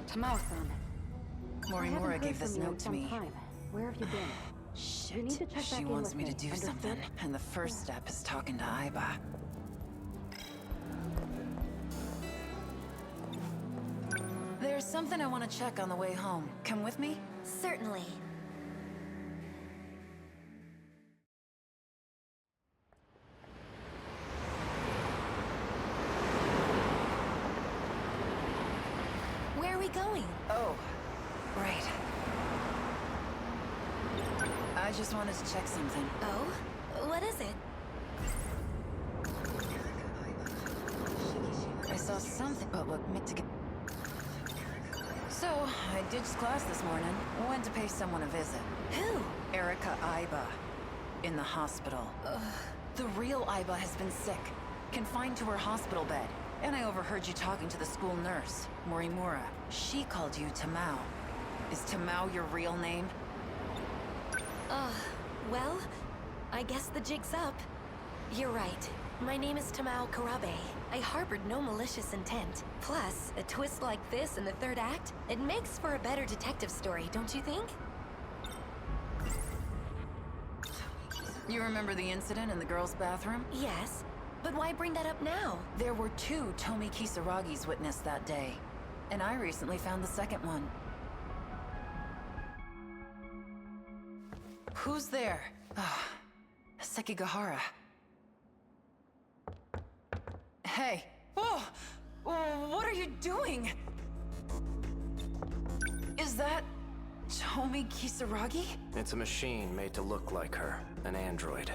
Tamao-san. Morimura gave this note to me. Where have you been? Shit. You need to check back She in wants with me to me, do understood? something, and the first step is talking to Aiba. There's something I want to check on the way home. Come with me? Certainly. Where are we going? Oh, right. I just wanted to check something. Oh? What is it? I saw something, but what meant to get... So, I ditched class this morning. Went to pay someone a visit. Who? Erika Aiba. In the hospital. The real Aiba has been sick. Confined to her hospital bed. And I overheard you talking to the school nurse, Morimura. She called you Tamao. Is Tamao your real name? Well, I guess the jig's up. You're right. My name is Tamao Karabe. I harbored no malicious intent. Plus, a twist like this in the third act, it makes for a better detective story, don't you think? You remember the incident in the girls' bathroom? Yes. But why bring that up now? There were 2 Tomi Kisaragis witnessed that day. And I recently found the second one. Who's there? Sekigahara. Hey! Oh! What are you doing? Is that... Tomi Kisaragi? It's a machine made to look like her. An android.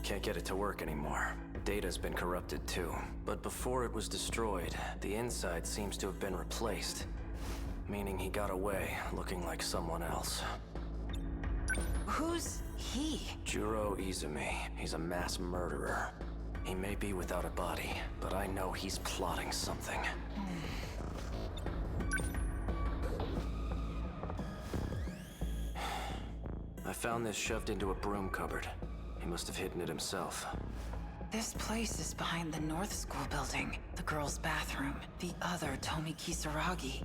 Can't get it to work anymore. Data's been corrupted too. But before it was destroyed, the inside seems to have been replaced. Meaning he got away, looking like someone else. Who's he? Juro Izumi. He's a mass murderer. He may be without a body, but I know he's plotting something. I found this shoved into a broom cupboard. He must have hidden it himself. This place is behind the North School building. The girls' bathroom. The other Tomi Kisaragi.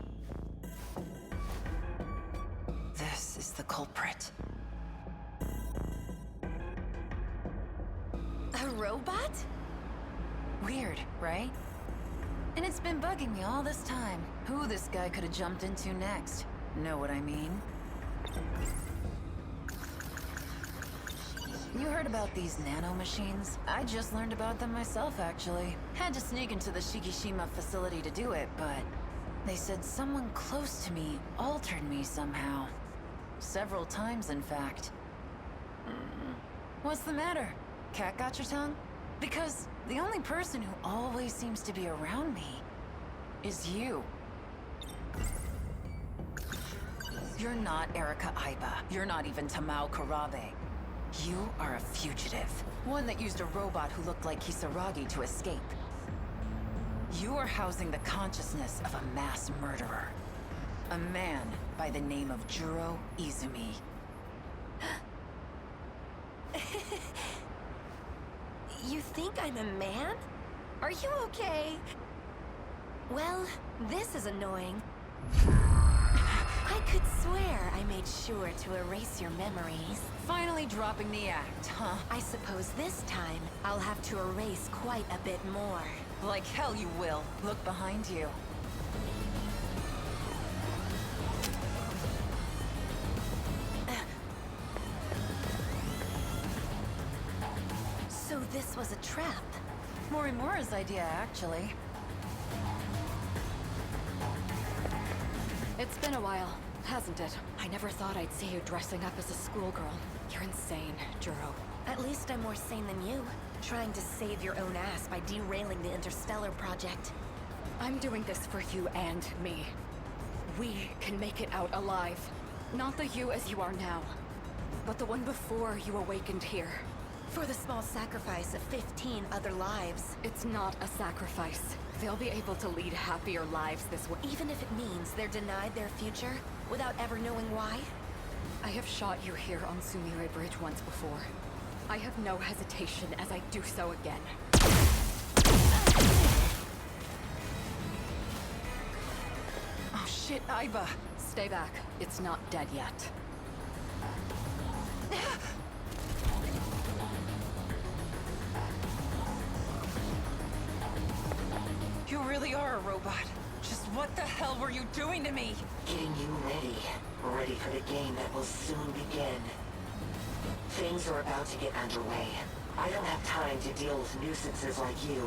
This is the culprit. robot? Weird, right? And it's been bugging me all this time. Who this guy could have jumped into next. Know what I mean? You heard about these nano machines? I just learned about them myself, actually. Had to sneak into the Shikishima facility to do it, but they said someone close to me altered me somehow. Several times, in fact. What's the matter? Cat got your tongue? Because the only person who always seems to be around me is you. You're not Erika Aiba. You're not even Tamao Karabe. You are a fugitive. One that used a robot who looked like Kisaragi to escape. You are housing the consciousness of a mass murderer. A man by the name of Juro Izumi. You think I'm a man? Are you okay? Well, this is annoying. I could swear I made sure to erase your memories. Finally dropping the act, huh? I suppose this time I'll have to erase quite a bit more. Like hell you will. Look behind you. So this was a trap. Morimura's idea, actually. It's been a while, hasn't it? I never thought I'd see you dressing up as a schoolgirl. You're insane, Juro. At least I'm more sane than you, trying to save your own ass by derailing the Interstellar project. I'm doing this for you and me. We can make it out alive. Not the you as you are now, but the one before you awakened here. For the small sacrifice of 15 other lives. It's not a sacrifice. They'll be able to lead happier lives this way. Even if it means they're denied their future, without ever knowing why? I have shot you here on Sumire Bridge once before. I have no hesitation as I do so again. Oh shit, Aiba! Stay back. It's not dead yet. You really are a robot. Just what the hell were you doing to me? Getting you ready. Ready for the game that will soon begin. Things are about to get underway. I don't have time to deal with nuisances like you.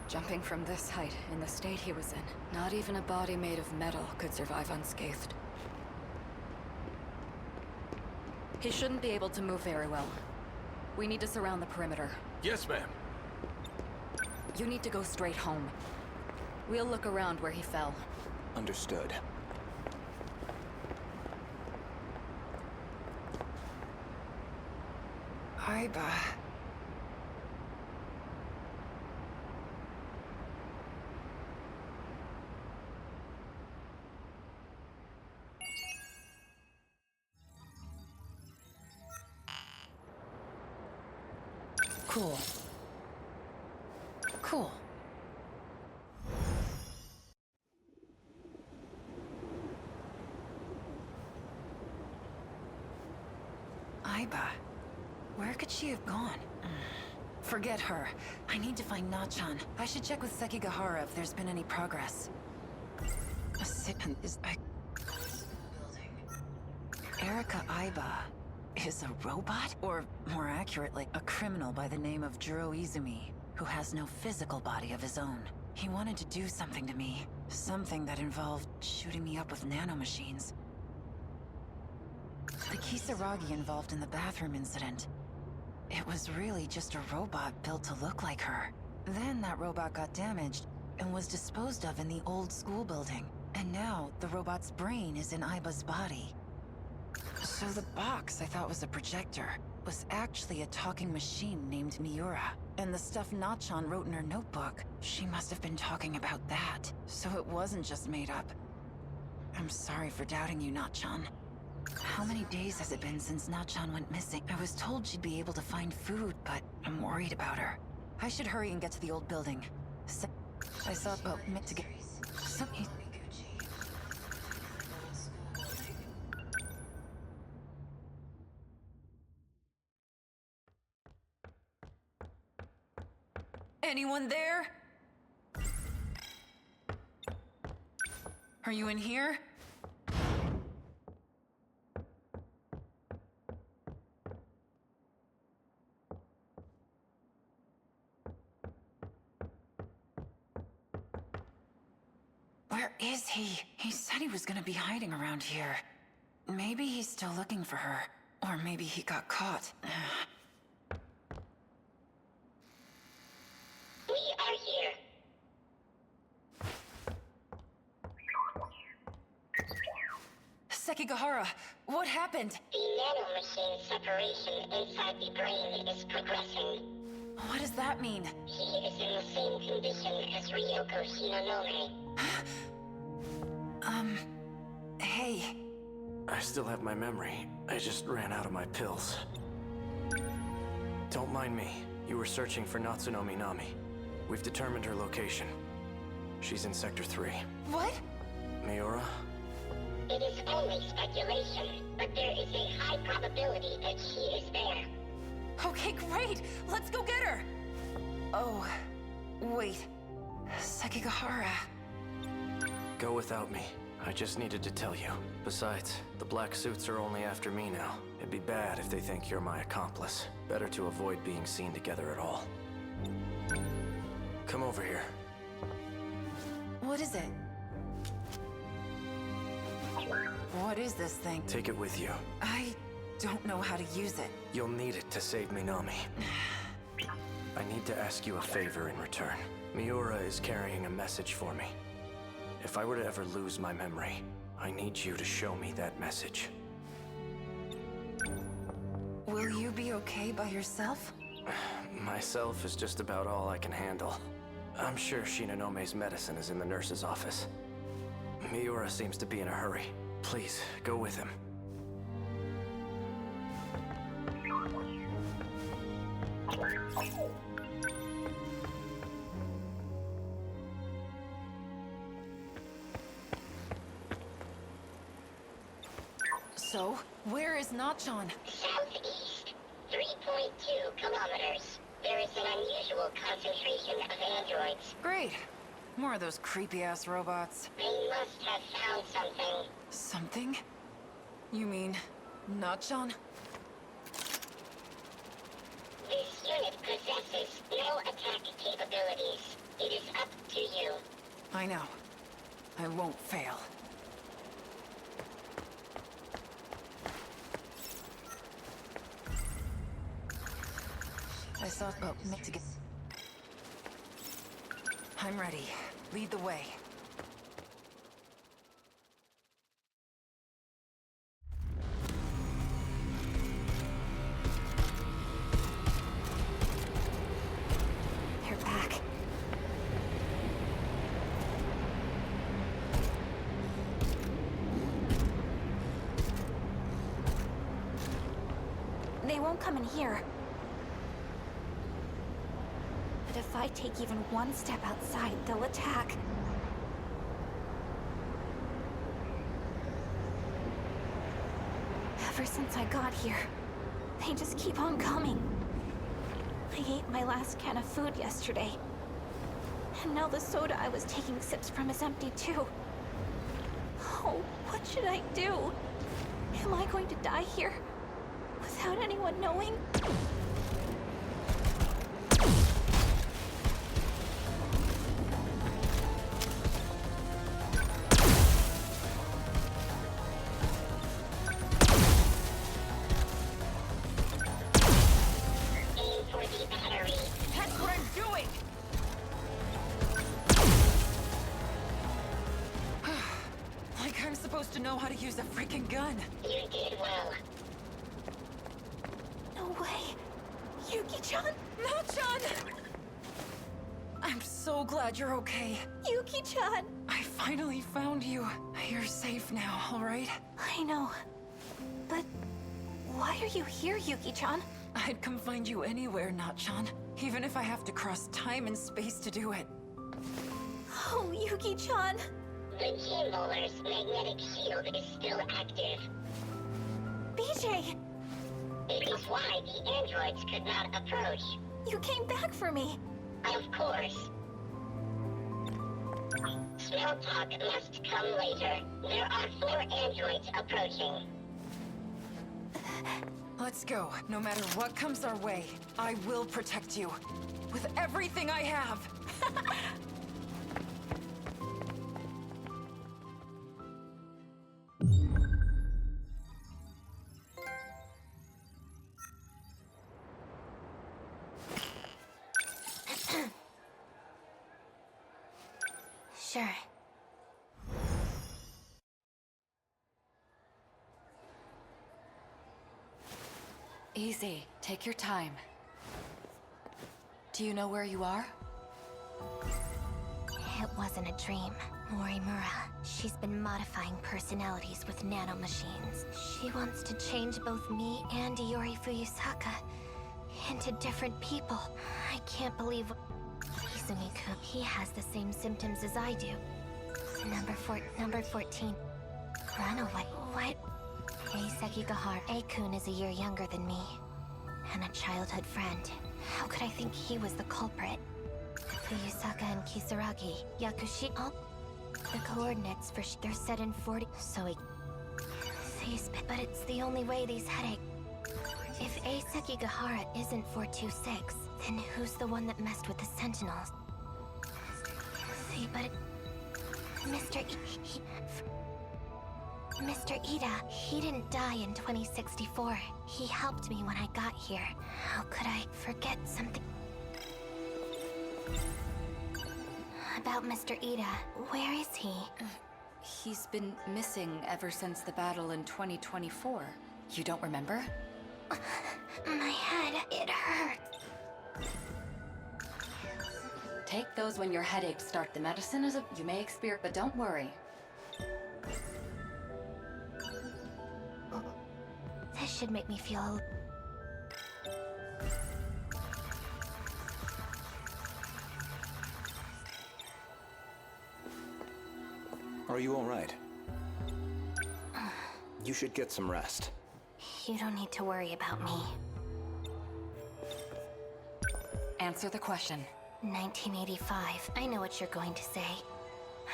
Jumping from this height, in the state he was in, not even a body made of metal could survive unscathed. He shouldn't be able to move very well. We need to surround the perimeter. Yes, ma'am. You need to go straight home. We'll look around where he fell. Understood. Aiba. Cool. Cool. Aiba. Where could she have gone? Forget her. I need to find Nachan. I should check with Sekigahara if there's been any progress. A Sentinel is building. Erika Aiba is a robot? Or, more accurately, a criminal by the name of Juro Izumi, who has no physical body of his own. He wanted to do something to me. Something that involved shooting me up with nanomachines. The Kisaragi involved in the bathroom incident. It was really just a robot built to look like her. Then that robot got damaged and was disposed of in the old school building. And now, the robot's brain is in Aiba's body. So the box I thought was a projector was actually a talking machine named Miura. And the stuff Nachan wrote in her notebook, she must have been talking about that. So it wasn't just made up. I'm sorry for doubting you, Nachan. How many days has it been since Nachan went missing? I was told she'd be able to find food, but I'm worried about her. I should hurry and get to the old building. I saw about meant to get something. Anyone there? Are you in here? Where is he? He said he was gonna be hiding around here. Maybe he's still looking for her. Or maybe he got caught. We are here. Sekigahara, what happened? The nanomachine separation inside the brain is progressing. What does that mean? He is in the same condition as Ryoko Shinonome. Hey. I still have my memory. I just ran out of my pills. Don't mind me. You were searching for Natsuno Minami. We've determined her location. She's in Sector 3. What? Miura? It is only speculation, but there is a high probability that she is there. Okay, great! Let's go get her! Oh, wait. Sekigahara. Go without me. I just needed to tell you. Besides, the black suits are only after me now. It'd be bad if they think you're my accomplice. Better to avoid being seen together at all. Come over here. What is it? What is this thing? Take it with you. I don't know how to use it. You'll need it to save Minami. I need to ask you a favor in return. Miura is carrying a message for me. If I were to ever lose my memory, I need you to show me that message. Will you be okay by yourself? Myself is just about all I can handle. I'm sure Shinanome's medicine is in the nurse's office. Miura seems to be in a hurry. Please, go with him. So, where is Nachan? Southeast, 3.2 kilometers. There is an unusual concentration of androids. Great. More of those creepy-ass robots. They must have found something. Something? You mean Nachan? This unit possesses no attack capabilities. It is up to you. I know. I won't fail. I saw about meant to get. I'm ready. Lead the way. They're back. They won't come in here. But if I take even one step outside, they'll attack. Ever since I got here, they just keep on coming. I ate my last can of food yesterday. And now the soda I was taking sips from is empty too. Oh, what should I do? Am I going to die here? Without anyone knowing? Aim for the battery. That's what I'm doing! Like I'm supposed to know how to use a freaking gun. You did well. No way. Yuki-chan? Nachan! I'm so glad you're okay. Yuki-chan! I finally found you. You're safe now, all right? I know. But why are you here, Yuki-chan? I'd come find you anywhere, Nachan. Even if I have to cross time and space to do it. No, Yuki-chan! The Gene Bowler's magnetic shield is still active. BJ! It is why the androids could not approach. You came back for me! Of course. Small talk must come later. There are 4 androids approaching. Let's go. No matter what comes our way, I will protect you. With everything I have! Sure. Easy. Take your time. Do you know where you are? It wasn't a dream. Morimura. She's been modifying personalities with nanomachines. She wants to change both me and Iori Fuyusaka into different people. I can't believe Izumi-kun. He has the same symptoms as I do. Number 14. Runaway. What? Ei Sekigahara. Ei-kun is a year younger than me. And a childhood friend. How could I think he was the culprit? Fuyusaka and Kisaragi. Yakushi. Oh. The coordinates for they're set in 40. So but it's the only way these headaches. If Ei Sekigahara isn't 426, then who's the one that messed with the Sentinels? See, but Mr. Ida, he didn't die in 2064. He helped me when I got here. How could I forget something? About Mr. Ida, where is he? He's been missing ever since the battle in 2024. You don't remember? My head, it hurts. Take those when your headaches start. The medicine is you may experience, but don't worry. This should make me feel Are you all right? You should get some rest. You don't need to worry about me. Answer the question. 1985. I know what you're going to say.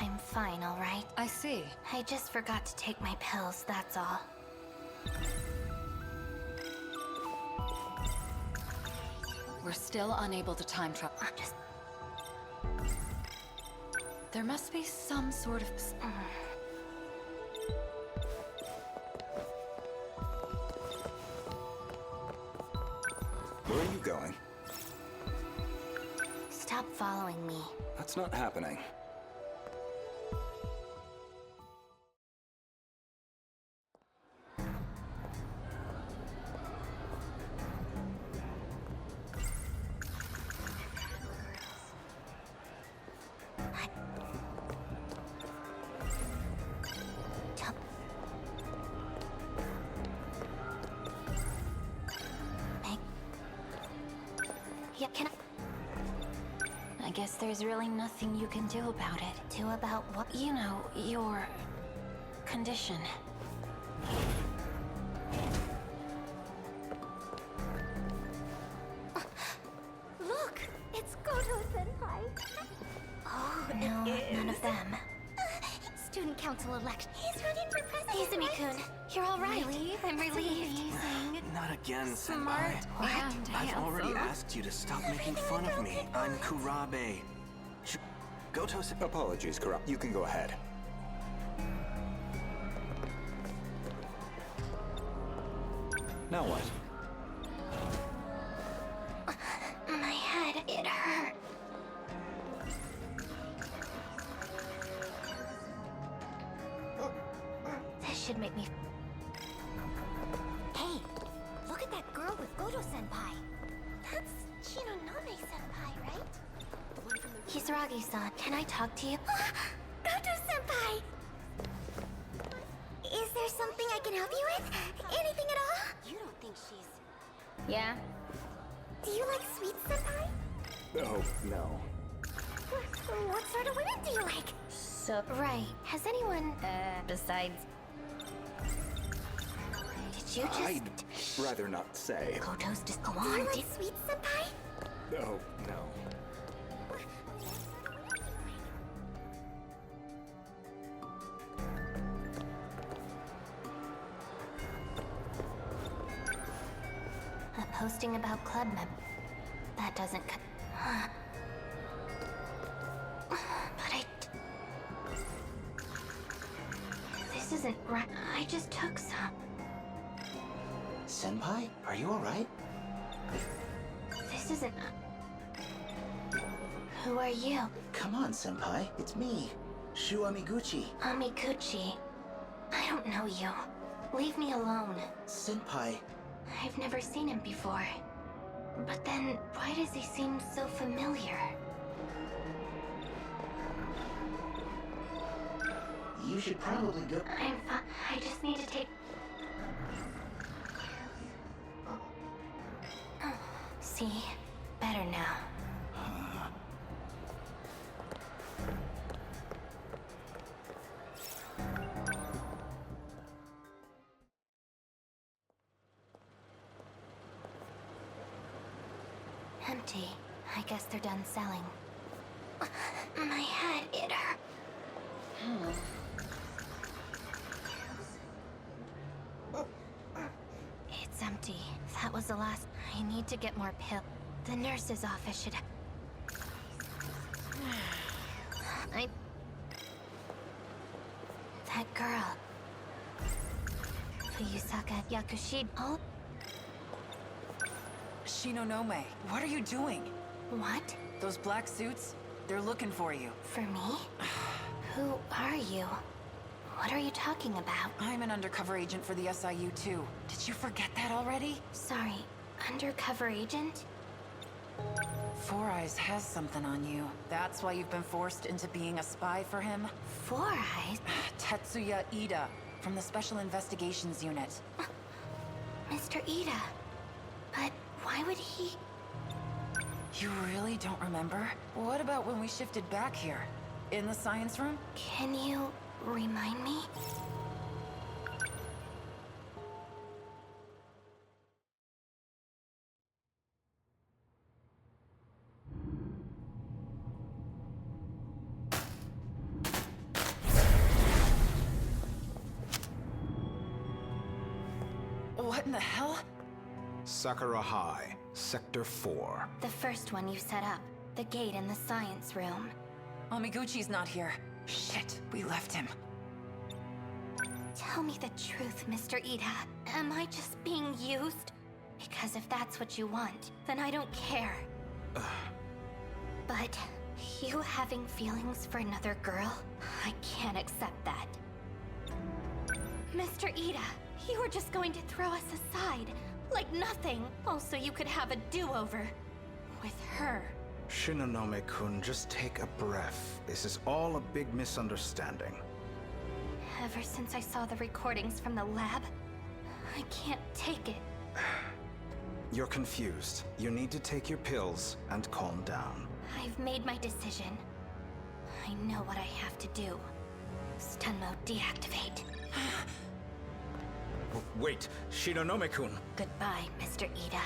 I'm fine, all right? I see. I just forgot to take my pills, that's all. We're still unable to time travel. There must be some sort of... Where are you going? Stop following me. That's not happening. Yeah, can I guess there's really nothing you can do about it. Do about what? You know, your condition. Look! It's Goto-senpai! Oh, no, none of them. Student council election. He's running for president. Izumi-kun, you're all right. Really? I'm relieved. Not again, Smart Senpai. and I've already handsome. asked you to stop making fun of me. I'm Kurabe. Goto. Apologies, Kura. You can go ahead. Now what? My head, it hurt. This should make me... Hey, look at that girl with Goto-senpai. That's Shinonome-senpai, right? The one from the... Kisaragi-san, can I talk to you? Goto-senpai! Is there something I can help you with? Anything at all? You don't think she's... Yeah? Do you like sweets, senpai? Oh, no. What sort of women do you like? So, right. Has anyone, besides... Did you just... I'd rather not say. Koto's just go on. Do you like sweet, senpai? Oh, no. Posting about club that doesn't but this isn't right. I just took some. Senpai, are you alright? This isn't... Who are you? Come on, Senpai. It's me, Shu Amiguchi. Amiguchi. I don't know you. Leave me alone. Senpai. I've never seen him before. But then, why does he seem so familiar? You should probably go... I'm fine. I just need to take... See? Better now. Empty. I guess they're done selling. My head, it hurt. It's empty. That was the last. I need to get more pill. The nurse's office should... That girl. Fuyusaka Yakushi. Oh? Shinonome, what are you doing? What? Those black suits? They're looking for you. For me? Who are you? What are you talking about? I'm an undercover agent for the SIU too. Did you forget that already? Sorry, undercover agent? Four Eyes has something on you. That's why you've been forced into being a spy for him. Four Eyes? Tetsuya Ida, from the Special Investigations Unit. Mr. Ida. But why would he... You really don't remember? What about when we shifted back here? In the science room? Can you remind me? What in the hell? Sakura High, Sector 4. The first one you set up. The gate in the science room. Amiguchi's not here. Shit, we left him. Tell me the truth, Mr. Ida. Am I just being used? Because if that's what you want, then I don't care. But you having feelings for another girl? I can't accept that. Mr. Ida, you were just going to throw us aside. Like nothing. Also, you could have a do-over. With her. Shinonome-kun, just take a breath. This is all a big misunderstanding. Ever since I saw the recordings from the lab, I can't take it. You're confused. You need to take your pills and calm down. I've made my decision. I know what I have to do. Stun mode deactivate. Wait, Shinonome-kun. Goodbye, Mr. Ida.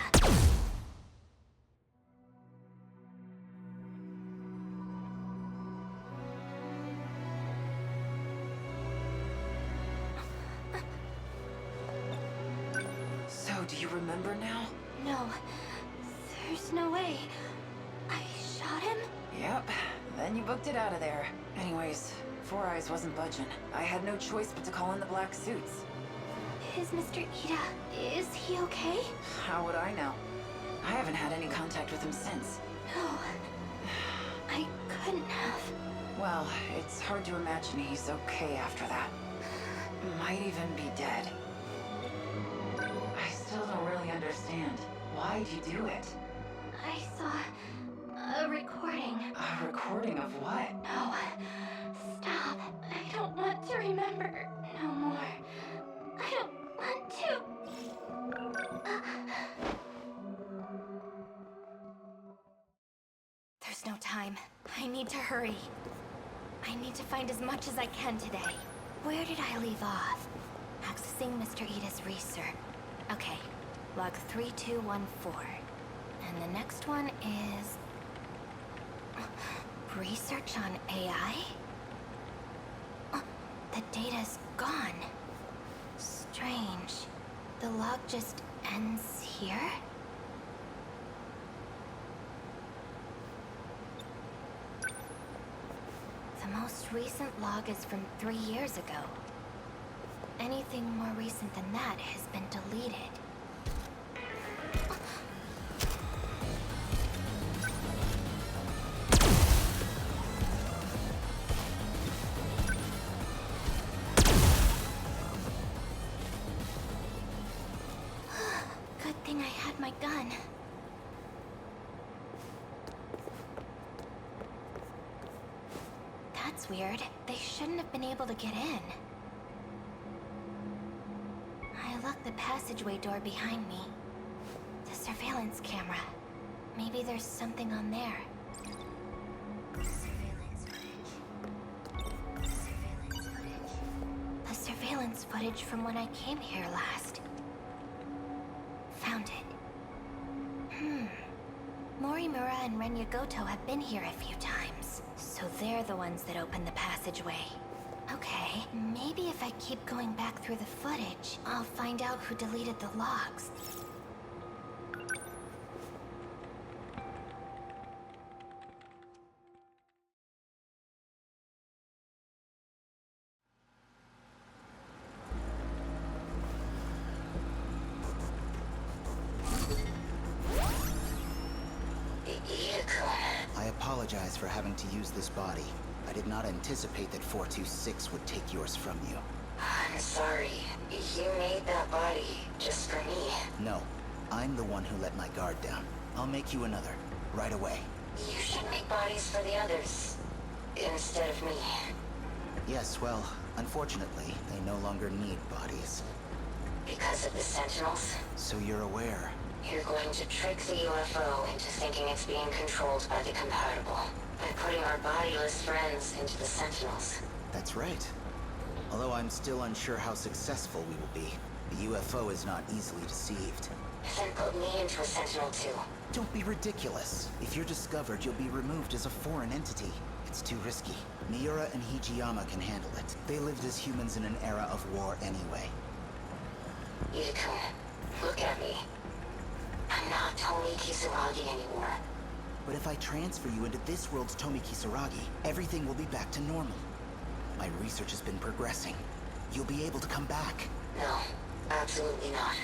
So, do you remember now? No. There's no way. I shot him? Yep. Then you booked it out of there. Anyways, Four Eyes wasn't budging. I had no choice but to call in the black suits. Is Mr. Ida... is he okay? How would I know? I haven't had any contact with him since. No. I couldn't have. Well, it's hard to imagine he's okay after that. Might even be dead. I still don't really understand. Why'd you do it? I saw... a recording. A recording of what? No. Stop. I don't want to remember no more. I don't want to. There's no time. I need need to hurry. I need to find as much as I can today. Where did I leave off? Accessing Mr. Ida's research. Okay, log 3214. And the next one is... research on AI? The data's gone. Strange. The log just ends here? The most recent log is from 3 years ago. Anything more recent than that has been deleted. Good thing I had my gun. That's weird. They shouldn't have been able to get in. I locked the passageway door behind me. The surveillance camera. Maybe there's something on there. The surveillance footage from when I came here last. Found it. Morimura and Renyagoto have been here a few times. So they're the ones that opened the passageway. Okay, maybe if I keep going back through the footage, I'll find out who deleted the logs. I apologize for having to use this body. I did not anticipate that 426 would take yours from you. I'm sorry. You made that body just for me. No, I'm the one who let my guard down. I'll make you another, right away. You should make bodies for the others, instead of me. Yes, well, unfortunately, they no longer need bodies. Because of the Sentinels? So you're aware. You're going to trick the UFO into thinking it's being controlled by the compatible. By putting our bodiless friends into the Sentinels. That's right. Although I'm still unsure how successful we will be. The UFO is not easily deceived. Then put me into a Sentinel too. Don't be ridiculous. If you're discovered, you'll be removed as a foreign entity. It's too risky. Miura and Hijiyama can handle it. They lived as humans in an era of war anyway. Ida-kun, look at me. I'm not Tomi Kisaragi anymore. But if I transfer you into this world's Tomi Kisaragi, everything will be back to normal. My research has been progressing. You'll be able to come back. No, absolutely not.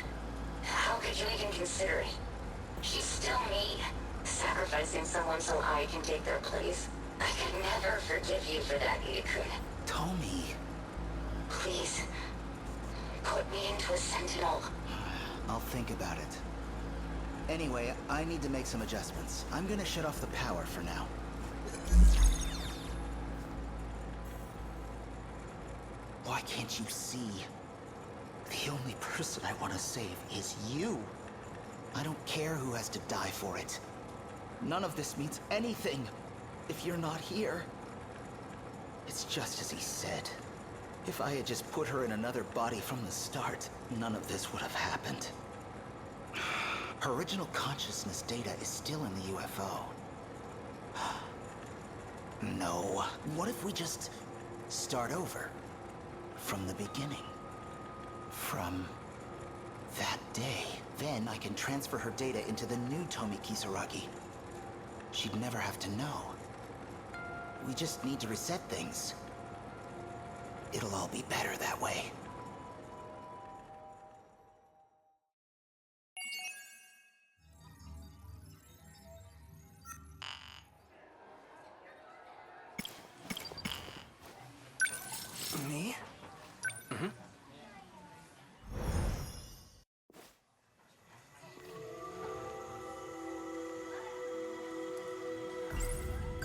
How could you even consider it? She's still me. Sacrificing someone so I can take their place. I could never forgive you for that, Ida-kun. Tomi. Please, put me into a Sentinel. I'll think about it. Anyway, I need to make some adjustments. I'm gonna shut off the power for now. Why can't you see? The only person I want to save is you. I don't care who has to die for it. None of this means anything if you're not here. It's just as he said. If I had just put her in another body from the start, none of this would have happened. Her original consciousness data is still in the UFO. No. What if we just start over? From the beginning. From that day. Then I can transfer her data into the new Tomi Kisaragi. She'd never have to know. We just need to reset things. It'll all be better that way. Me?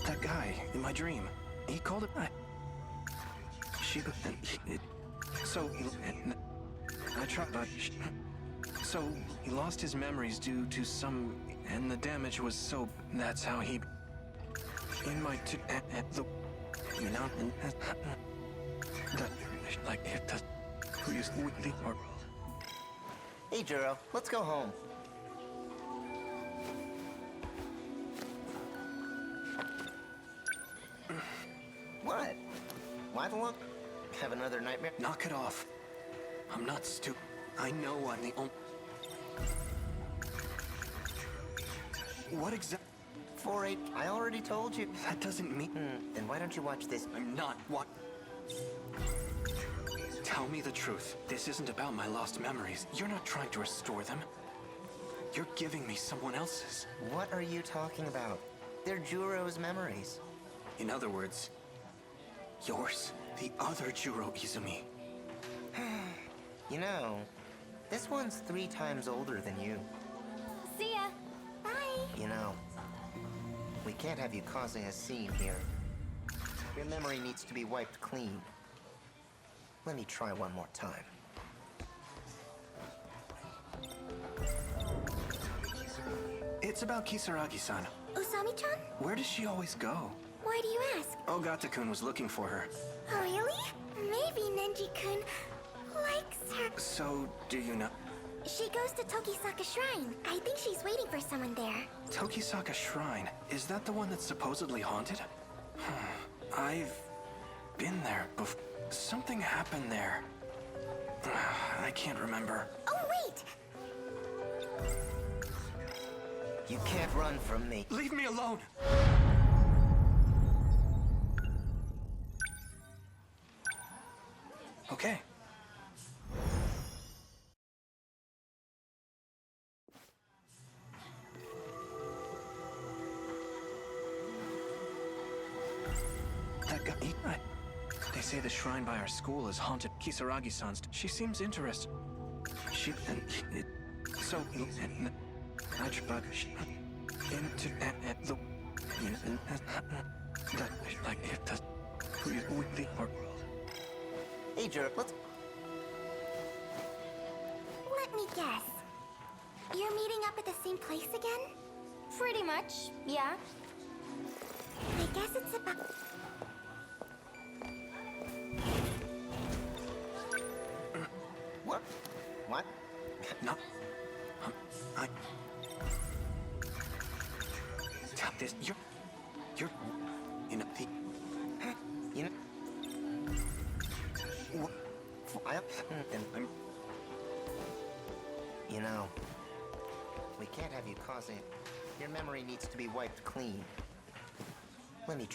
That guy in my dream, he called it. I tried, but so he lost his memories due to some, and the damage was so. That's how he. in my the you know the like if the who used weekly or Hey, Juro, let's go home. What? Why the look? Have another nightmare? knock it off. I'm not stupid. I know I'm the only. What exactly? 4-8, I already told you. That doesn't mean. Then why don't you watch this? I'm not what. Tell me the truth. This isn't about my lost memories. You're not trying to restore them. You're giving me someone else's. What are you talking about? They're Juro's memories. In other words, yours. The other Juro Izumi. You know, this one's 3 times older than you. See ya. Bye. You know, we can't have you causing a scene here. Your memory needs to be wiped clean. Let me try one more time. It's about Kisaragi-san. Usami-chan? Where does she always go? Why do you ask? Ogata-kun was looking for her. Oh, really? Maybe Nenji-kun likes her. So, do you know? She goes to Tokisaka Shrine. I think she's waiting for someone there. Tokisaka Shrine. Is that the one that's supposedly haunted? I've been there before. Something happened there. I can't remember. Oh, wait! You can't run from me. Leave me alone! Okay. That guy, they say the shrine by our school is haunted. Kisaragi-san's. She seems interested. She and it. So and I tried into the that like if the with the or. Hey, Juro, let's... Let me guess. You're meeting up at the same place again? Pretty much, yeah. I guess it's about... What? What? No. I... Tap this. You're... You know, the... You know... What? And I'm... You know... We can't have you causing... Your memory needs to be wiped clean. Let me...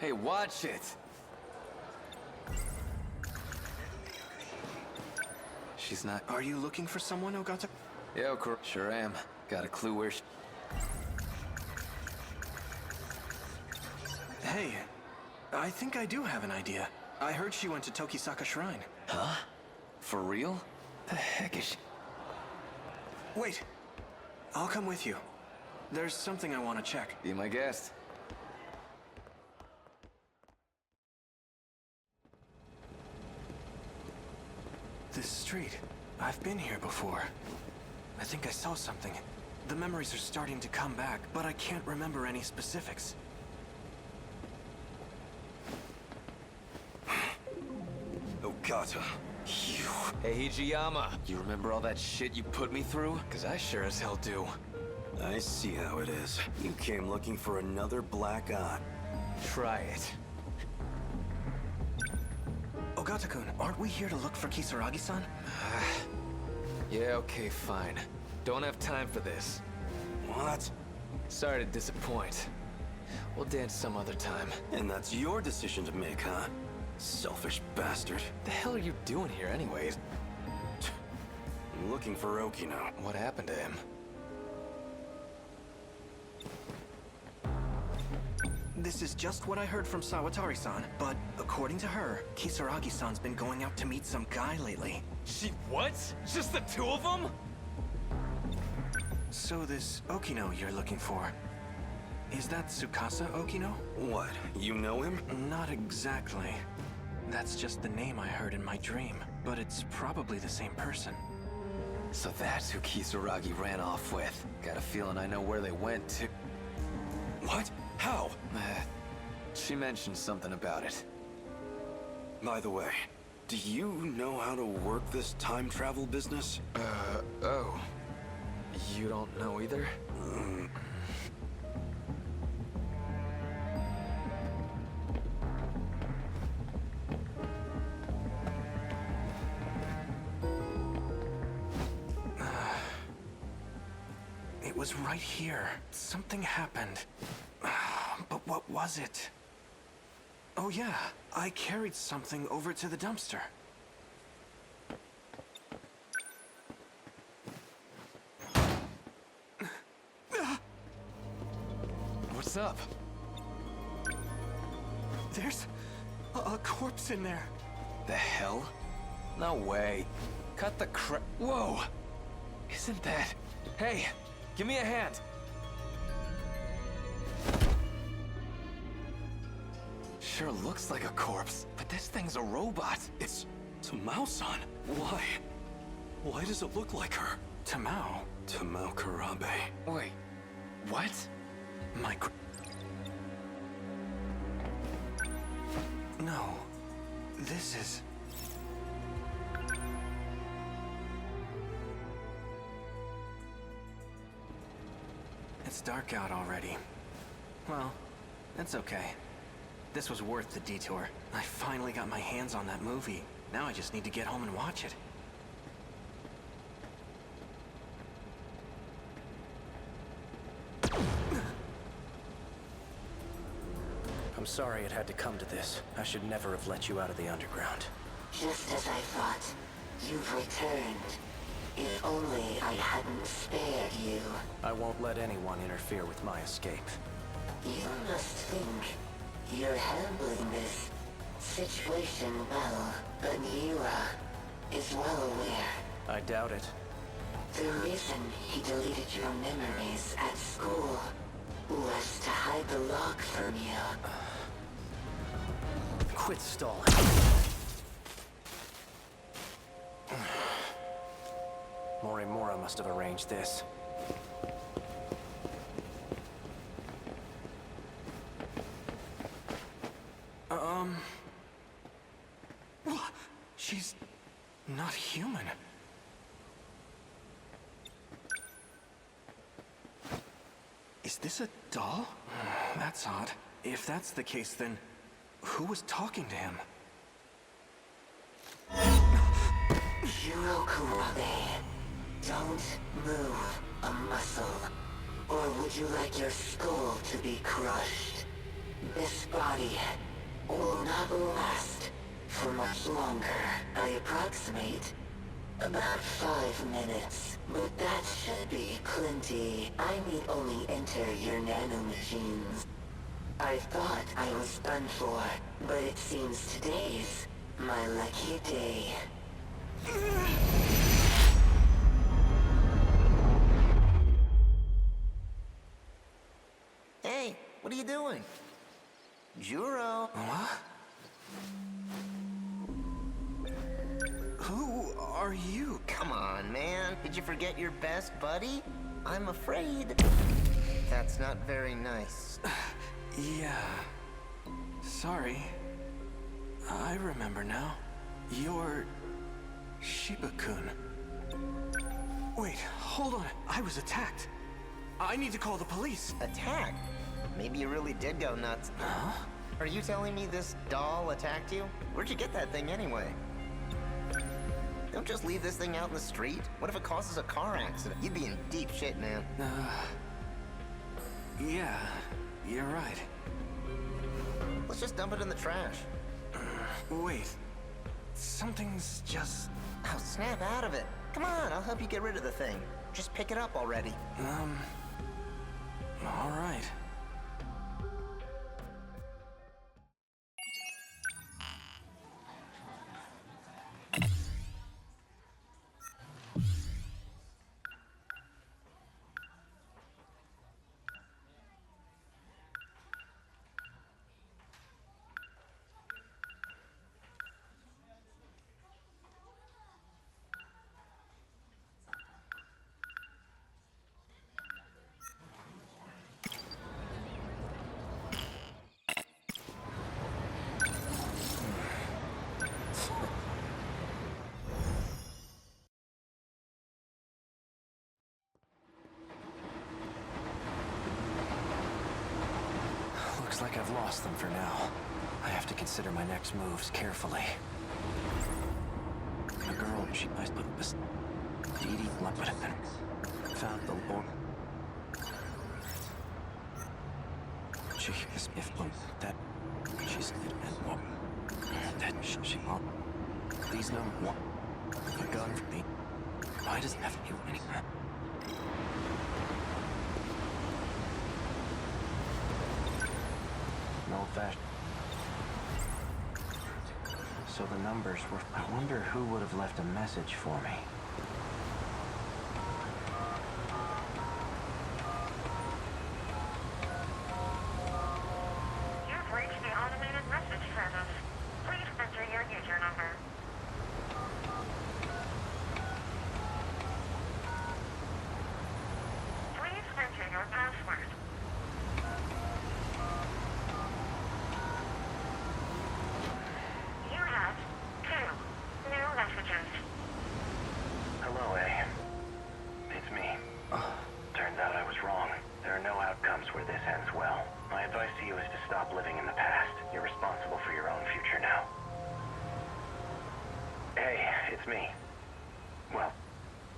Hey, watch it! She's not... Are you looking for someone, Ogata? Yeah, sure am. Got a clue where she... Hey, I think I do have an idea. I heard she went to Tokisaka Shrine. Huh? For real? The heck is she... Wait. I'll come with you. There's something I want to check. Be my guest. This street. I've been here before. I think I saw something. The memories are starting to come back, but I can't remember any specifics. Ogata. You... Hey, Hijiyama. You remember all that shit you put me through? Cause I sure as hell do. I see how it is. You came looking for another black eye. Try it. Ogata-kun, aren't we here to look for Kisaragi-san? Yeah, okay, fine. Don't have time for this. What? Sorry to disappoint. We'll dance some other time. And that's your decision to make, huh? Selfish bastard. The hell are you doing here anyways? I'm looking for Okino. What happened to him? This is just what I heard from Sawatari-san, but according to her, Kisaragi-san's been going out to meet some guy lately. She what? Just the two of them? So this Okino you're looking for, Is that Tsukasa Okino? What? You know him? Not exactly. That's just the name I heard in my dream, but it's probably the same person. So that's who Kisaragi ran off with. Got a feeling I know where they went to. What? How? She mentioned something about it. By the way, do you know how to work this time travel business? Oh. You don't know either? It was right here. Something happened. But what was it? Oh yeah, I carried something over to the dumpster. What's up? There's a corpse in there. The hell? No way. Cut the crap. Whoa! Isn't that... Hey, give me a hand. Sure looks like a corpse, but this thing's a robot. It's Tamao-san. Why? Why does it look like her? Tamao? Tamao Karabe. Wait, what? No. This is... It's dark out already. Well, that's okay. This was worth the detour. I finally got my hands on that movie. Now I just need to get home and watch it. I'm sorry it had to come to this. I should never have let you out of the underground. Just as I thought, you've returned. If only I hadn't spared you. I won't let anyone interfere with my escape. You must think you're handling this situation well, but Yura is well aware. I doubt it. The reason he deleted your memories at school was to hide the lock from you. Quit stalling. Morimura must have arranged this. What? She's not human. Is this a doll? That's odd. If that's the case, then who was talking to him? Kurabe, don't move a muscle. Or would you like your skull to be crushed? This body will not last for much longer. I approximate about 5 minutes. But that should be plenty. I need only enter your nanomachines. I thought I was done for, but it seems today's my lucky day. Hey, what are you doing? Juro. What? Who are you? Come on, man. Did you forget your best buddy? I'm afraid. That's not very nice. Yeah. Sorry. I remember now. You're... Shiba-kun. Wait, hold on. I was attacked. I need to call the police. Attacked? Maybe you really did go nuts. Huh? Are you telling me this doll attacked you? Where'd you get that thing anyway? Don't just leave this thing out in the street. What if it causes a car accident? You'd be in deep shit, man. Yeah, you're right. Let's just dump it in the trash. Wait. Something's just... Oh, snap out of it. Come on, I'll help you get rid of the thing. Just pick it up already. All right. Looks like I've lost them for now. I have to consider my next moves carefully. A girl, she must put this Dee Dee found the Lord. She is if that she's and what that she won't. These no what a gun for me. Why does it have to be any? No fashion. So the numbers were. I wonder who would have left a message for me. You've reached the automated message service. Please enter your user number. Please enter your password. You have 2 new messages. Hello, A. It's me. Turns out I was wrong. There are no outcomes where this ends well. My advice to you is to stop living in the past. You're responsible for your own future now. Hey, it's me. Well,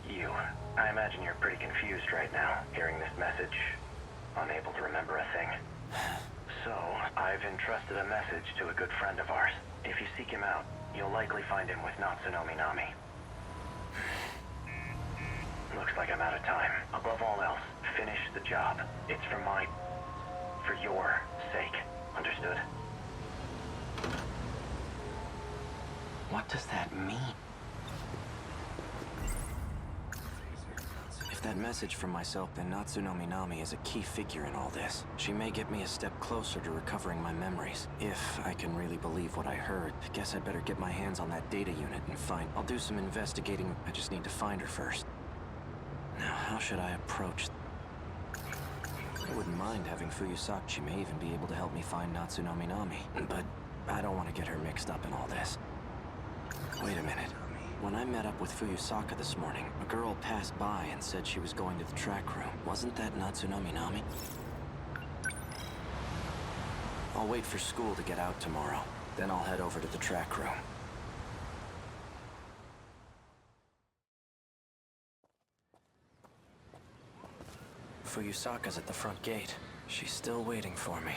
you. I imagine you're pretty confused right now, hearing this message. Unable to remember a thing. So, I've entrusted a message to a good friend of ours. If you seek him out, you'll likely find him with Natsunomi Nami. Looks like I'm out of time. Above all else, finish the job. It's for your sake. Understood? What does that mean? If that message from myself, then Natsunomi Nami is a key figure in all this. She may get me a step closer to recovering my memories. If I can really believe what I heard, I guess I'd better get my hands on that data unit and find... I'll do some investigating. I just need to find her first. Now, how should I approach... I wouldn't mind having Fuyusaka. She may even be able to help me find Natsunomi Nami. But I don't want to get her mixed up in all this. Wait a minute. When I met up with Fuyusaka this morning, a girl passed by and said she was going to the track room. Wasn't that Natsunomi Nami? I'll wait for school to get out tomorrow. Then I'll head over to the track room. Fuyusaka's at the front gate. She's still waiting for me.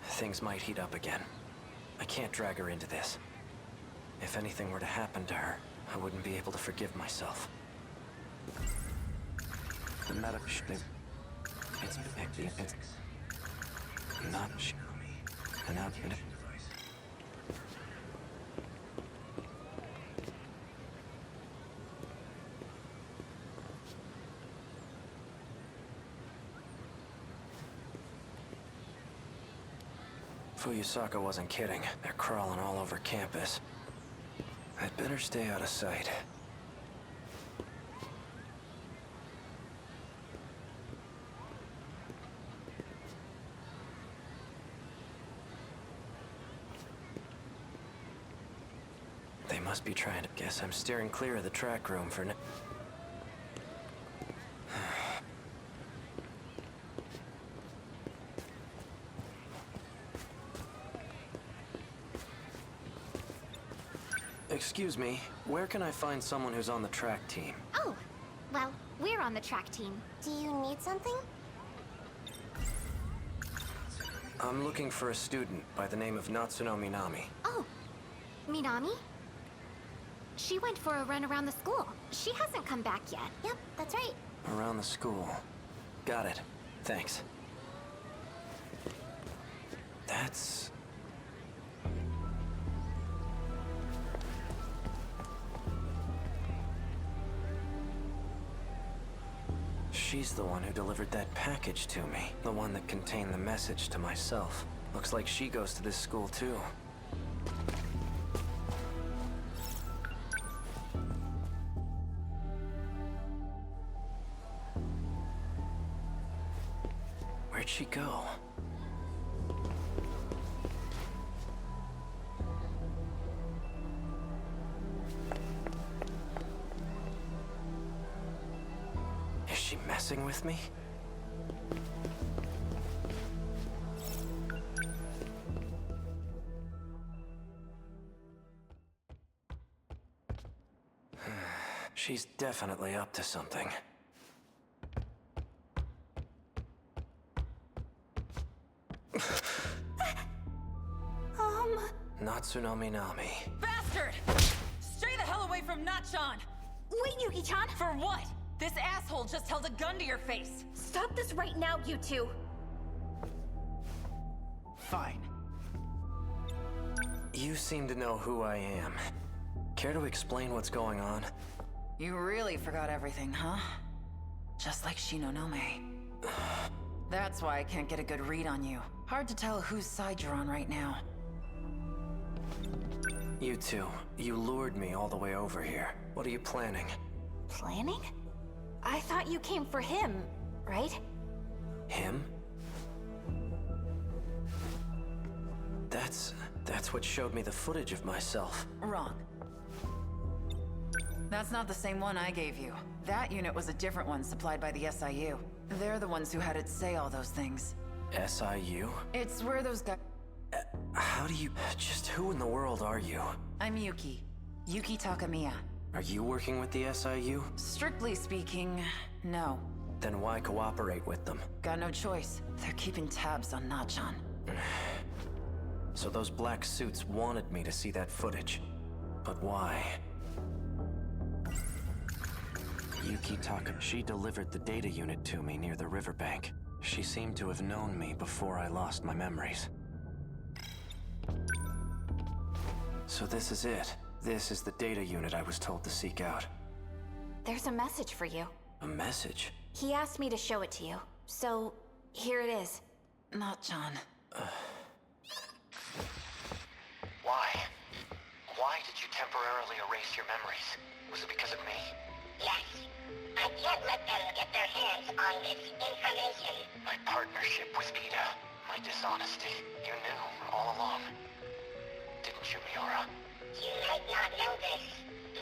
Things might heat up again. I can't drag her into this. If anything were to happen to her, I wouldn't be able to forgive myself. The matter it's not an outfit. Fuyusaka wasn't kidding. They're crawling all over campus. I'd better stay out of sight. They must be trying to... Guess I'm steering clear of the track room for now. Excuse me, where can I find someone who's on the track team? Oh, well, we're on the track team. Do you need something? I'm looking for a student by the name of Natsunomi Nami. Oh, Minami? She went for a run around the school. She hasn't come back yet. Yep, that's right. Around the school. Got it. Thanks. That's... She's the one who delivered that package to me. The one that contained the message to myself. Looks like she goes to this school too. Where'd she go? Is she messing with me? She's definitely up to something. Natsunami Nami. Bastard! Stay the hell away from Nachan! Wait, Yuki-chan! For what? This asshole just held a gun to your face! Stop this right now, you two! Fine. You seem to know who I am. Care to explain what's going on? You really forgot everything, huh? Just like Shinonome. That's why I can't get a good read on you. Hard to tell whose side you're on right now. You two, you lured me all the way over here. What are you planning? Planning? I thought you came for him, right? Him? That's what showed me the footage of myself. Wrong. That's not the same one I gave you. That unit was a different one supplied by the SIU. They're the ones who had it say all those things. SIU? It's where those guys... How do you... Just who in the world are you? I'm Yuki. Yuki Takamiya. Are you working with the SIU? Strictly speaking, no. Then why cooperate with them? Got no choice. They're keeping tabs on Nachan. So those black suits wanted me to see that footage. But why? Yuki Taka, she delivered the data unit to me near the riverbank. She seemed to have known me before I lost my memories. So this is it. This is the data unit I was told to seek out. There's a message for you. A message? He asked me to show it to you, so here it is. Nachan. Why? Why did you temporarily erase your memories? Was it because of me? Yes. I can't let them get their hands on this information. My partnership with Ida. My dishonesty. You knew all along. Didn't you, Miura? You might not know this,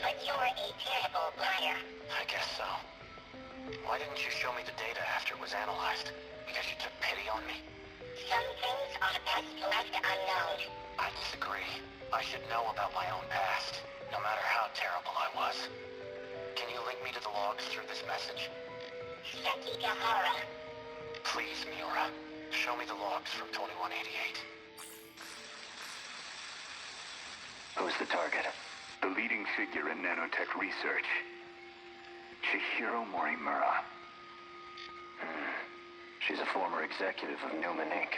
but you're a terrible liar. I guess so. Why didn't you show me the data after it was analyzed? Because you took pity on me? Some things are best left unknown. I disagree. I should know about my own past, no matter how terrible I was. Can you link me to the logs through this message? Sekigahara. Please, Miura. Show me the logs from 2188. Who's the target? The leading figure in nanotech research. Chihiro Morimura. She's a former executive of Newman Inc.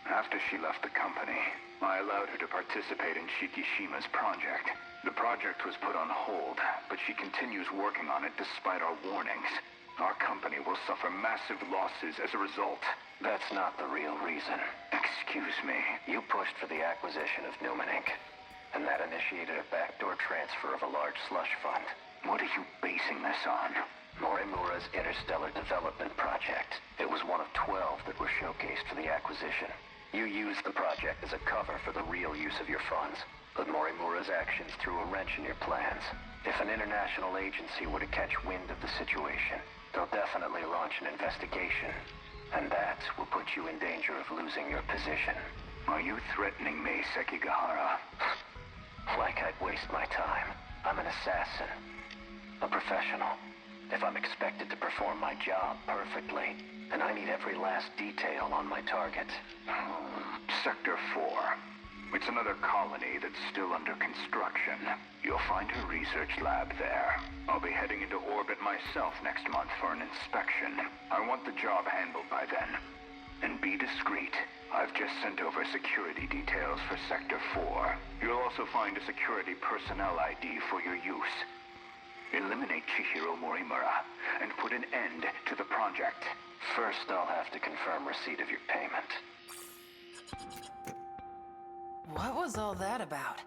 After she left the company, I allowed her to participate in Shikishima's project. The project was put on hold, but she continues working on it despite our warnings. Our company will suffer massive losses as a result. That's not the real reason. Excuse me. You pushed for the acquisition of Newman Inc. And that initiated a backdoor transfer of a large slush fund. What are you basing this on? Morimura's Interstellar Development Project. It was one of 12 that were showcased for the acquisition. You used the project as a cover for the real use of your funds, but Morimura's actions threw a wrench in your plans. If an international agency were to catch wind of the situation, they'll definitely launch an investigation. And that will put you in danger of losing your position. Are you threatening me, Sekigahara? Like I'd waste my time. I'm an assassin. A professional. If I'm expected to perform my job perfectly, then I need every last detail on my target. Sector 4. It's another colony that's still under construction. You'll find her research lab there. I'll be heading into orbit myself next month for an inspection. I want the job handled by then. And be discreet. I've just sent over security details for Sector 4. You'll also find a security personnel ID for your use. Eliminate Chihiro Morimura and put an end to the project. First, I'll have to confirm receipt of your payment. What was all that about?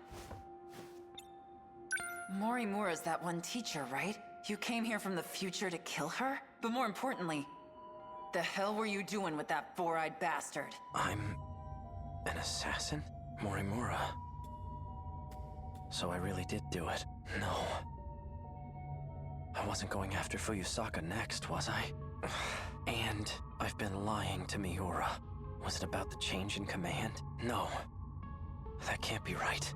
Morimura's that one teacher, right? You came here from the future to kill her? But more importantly, the hell were you doing with that four-eyed bastard? I'm... an assassin? Morimura. So I really did do it. No. I wasn't going after Fuyusaka next, was I? And I've been lying to Miura. Was it about the change in command? No. That can't be right.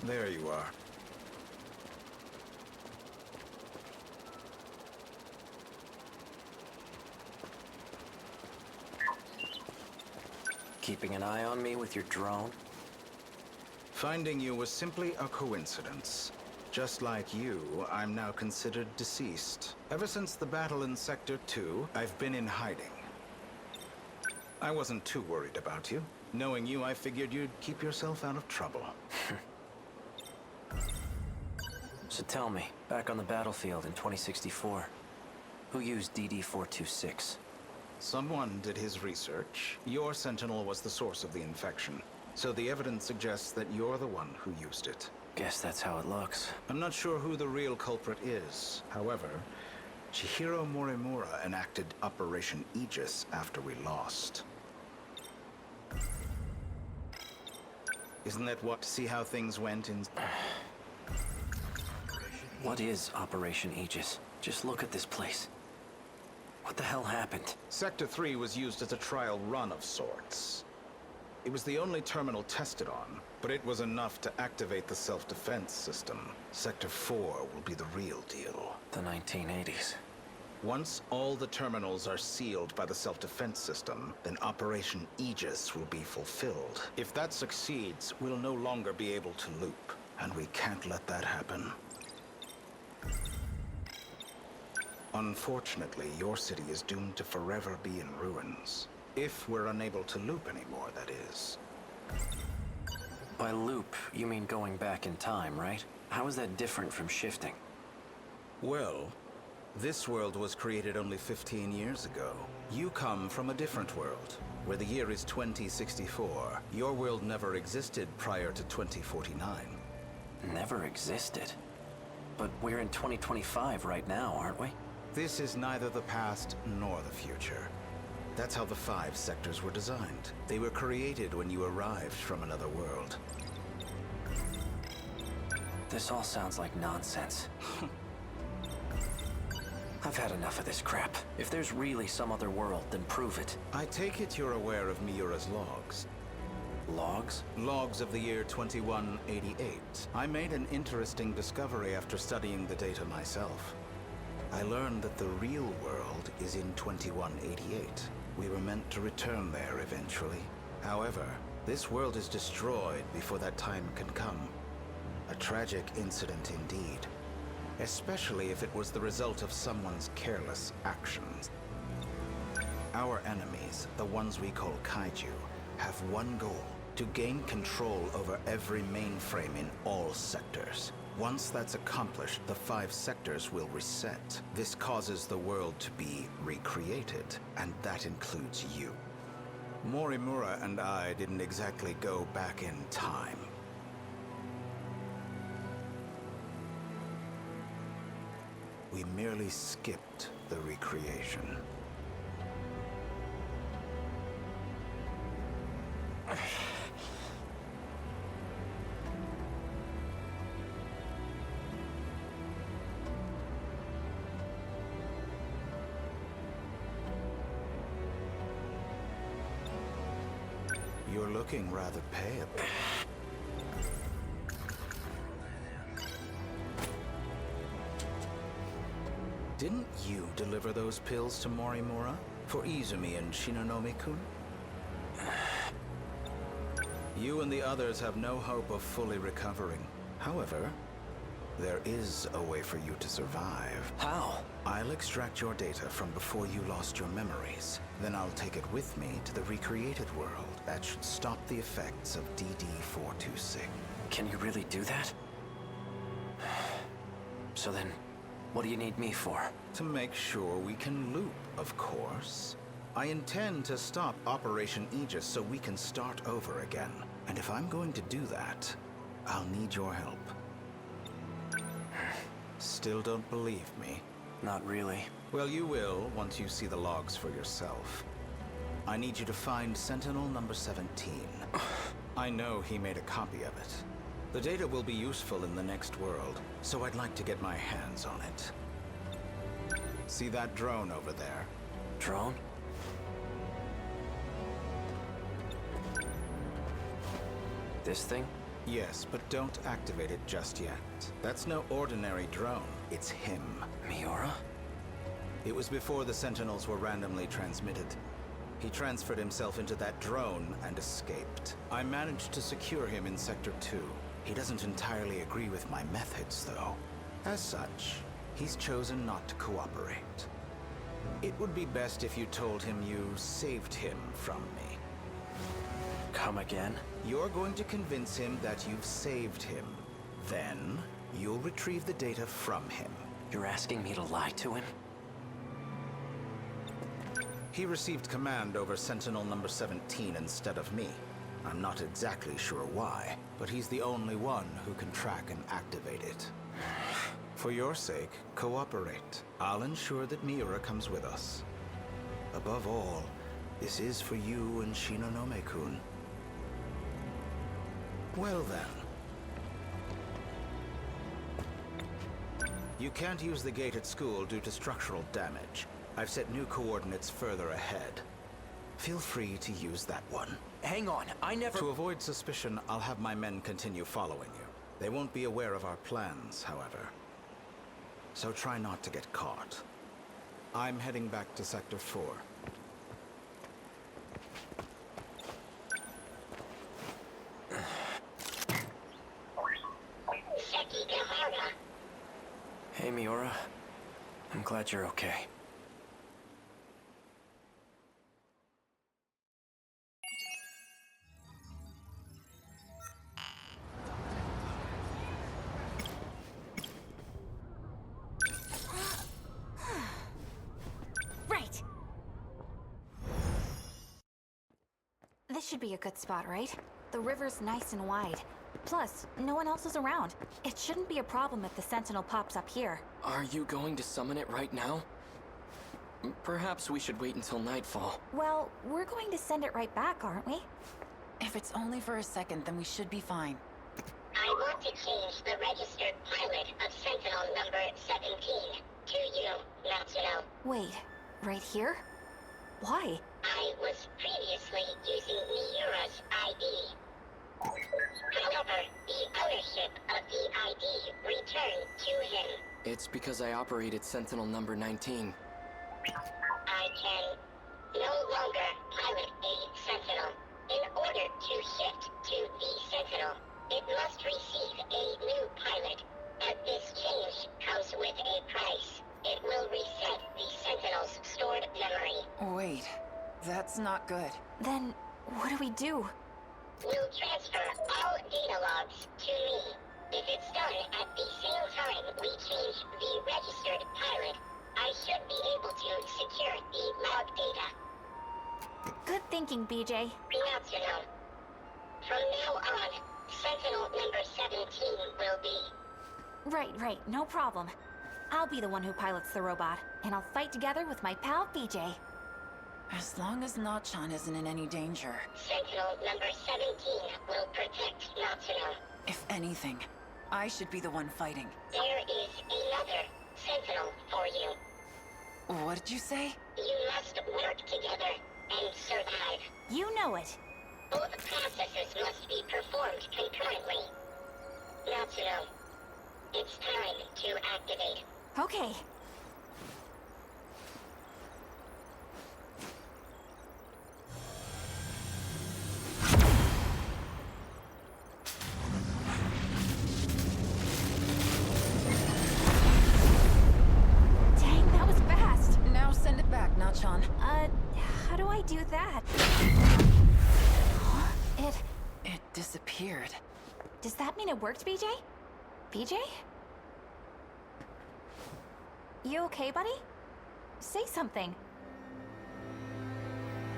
There you are. Keeping an eye on me with your drone? Finding you was simply a coincidence. Just like you, I'm now considered deceased. Ever since the battle in Sector 2, I've been in hiding. I wasn't too worried about you. Knowing you, I figured you'd keep yourself out of trouble. So tell me, back on the battlefield in 2064, who used DD-426? Someone did his research. Your Sentinel was the source of the infection. So the evidence suggests that you're the one who used it. Guess that's how it looks. I'm not sure who the real culprit is. However, Chihiro Morimura enacted Operation Aegis after we lost. Isn't that what? See how things went in... What is Operation Aegis? Just look at this place. What the hell happened? Sector 3 was used as a trial run of sorts. It was the only terminal tested on, but it was enough to activate the self-defense system. Sector 4 will be the real deal. The 1980s. Once all the terminals are sealed by the self-defense system, then Operation Aegis will be fulfilled. If that succeeds, we'll no longer be able to loop, and we can't let that happen. Unfortunately, your city is doomed to forever be in ruins. If we're unable to loop anymore, that is. By loop, you mean going back in time, right? How is that different from shifting? Well, this world was created only 15 years ago. You come from a different world, where the year is 2064. Your world never existed prior to 2049. Never existed? But we're in 2025 right now, aren't we? This is neither the past nor the future. That's how the 5 sectors were designed. They were created when you arrived from another world. This all sounds like nonsense. I've had enough of this crap. If there's really some other world, then prove it. I take it you're aware of Miura's logs. Logs? Logs of the year 2188. I made an interesting discovery after studying the data myself. I learned that the real world is in 2188. We were meant to return there eventually. However, this world is destroyed before that time can come. A tragic incident indeed. Especially if it was the result of someone's careless actions. Our enemies, the ones we call kaiju, have one goal: to gain control over every mainframe in all sectors. Once that's accomplished, the 5 sectors will reset. This causes the world to be recreated, and that includes you. Morimura and I didn't exactly go back in time. We merely skipped the recreation. You're looking rather pale. Didn't you deliver those pills to Morimura? For Izumi and Shinonome-kun? You and the others have no hope of fully recovering. However, there is a way for you to survive. How? I'll extract your data from before you lost your memories. Then I'll take it with me to the recreated world. That should stop the effects of DD-426. Can you really do that? So then, what do you need me for? To make sure we can loop, of course. I intend to stop Operation Aegis so we can start over again. And if I'm going to do that, I'll need your help. Still don't believe me? Not really. Well, you will once you see the logs for yourself. I need you to find Sentinel number 17. I know he made a copy of it. The data will be useful in the next world, so I'd like to get my hands on it. See that drone over there? Drone? This thing? Yes, but don't activate it just yet. That's no ordinary drone. It's him. Miura? It was before the Sentinels were randomly transmitted. He transferred himself into that drone and escaped. I managed to secure him in Sector 2. He doesn't entirely agree with my methods, though. As such, he's chosen not to cooperate. It would be best if you told him you saved him from me. Come again? You're going to convince him that you've saved him. Then, you'll retrieve the data from him. You're asking me to lie to him? He received command over Sentinel number 17 instead of me. I'm not exactly sure why, but he's the only one who can track and activate it. For your sake, cooperate. I'll ensure that Miura comes with us. Above all, this is for you and Shinonome-kun. Well then. You can't use the gate at school due to structural damage. I've set new coordinates further ahead. Feel free to use that one. Hang on, I never— To avoid suspicion, I'll have my men continue following you. They won't be aware of our plans, however. So try not to get caught. I'm heading back to Sector 4. Hey, Miura. I'm glad you're okay. Right. This should be a good spot, right? The river's nice and wide. Plus, no one else is around. It shouldn't be a problem if the Sentinel pops up here. Are you going to summon it right now? Perhaps we should wait until nightfall. Well, we're going to send it right back, aren't we? If it's only for a second, then we should be fine. I want to change the registered pilot of Sentinel number 17 to you, Natsuno. Wait, right here? Why? I was previously using Miura's ID. However, the ownership of the ID returned to him. It's because I operated Sentinel number 19. I can no longer pilot a Sentinel. In order to shift to the Sentinel, it must receive a new pilot. But this change comes with a price. It will reset the Sentinel's stored memory. Wait, that's not good. Then, what do we do? We'll transfer all data logs to me. If it's done at the same time we change the registered pilot, I should be able to secure the log data. Good thinking, BJ. Natsuno. From now on, Sentinel number 17 will be... Right, no problem. I'll be the one who pilots the robot, and I'll fight together with my pal BJ. As long as Nachan isn't in any danger. Sentinel number 17 will protect Natsuno. If anything, I should be the one fighting. There is another Sentinel for you. What did you say? You must work together and survive. You know it. Both processes must be performed concurrently. Natsuno, it's time to activate. Okay. Dang, that was fast. Now send it back, Nachan. How do I do that? Huh? It disappeared. Does that mean it worked, BJ? BJ? You okay, buddy? Say something.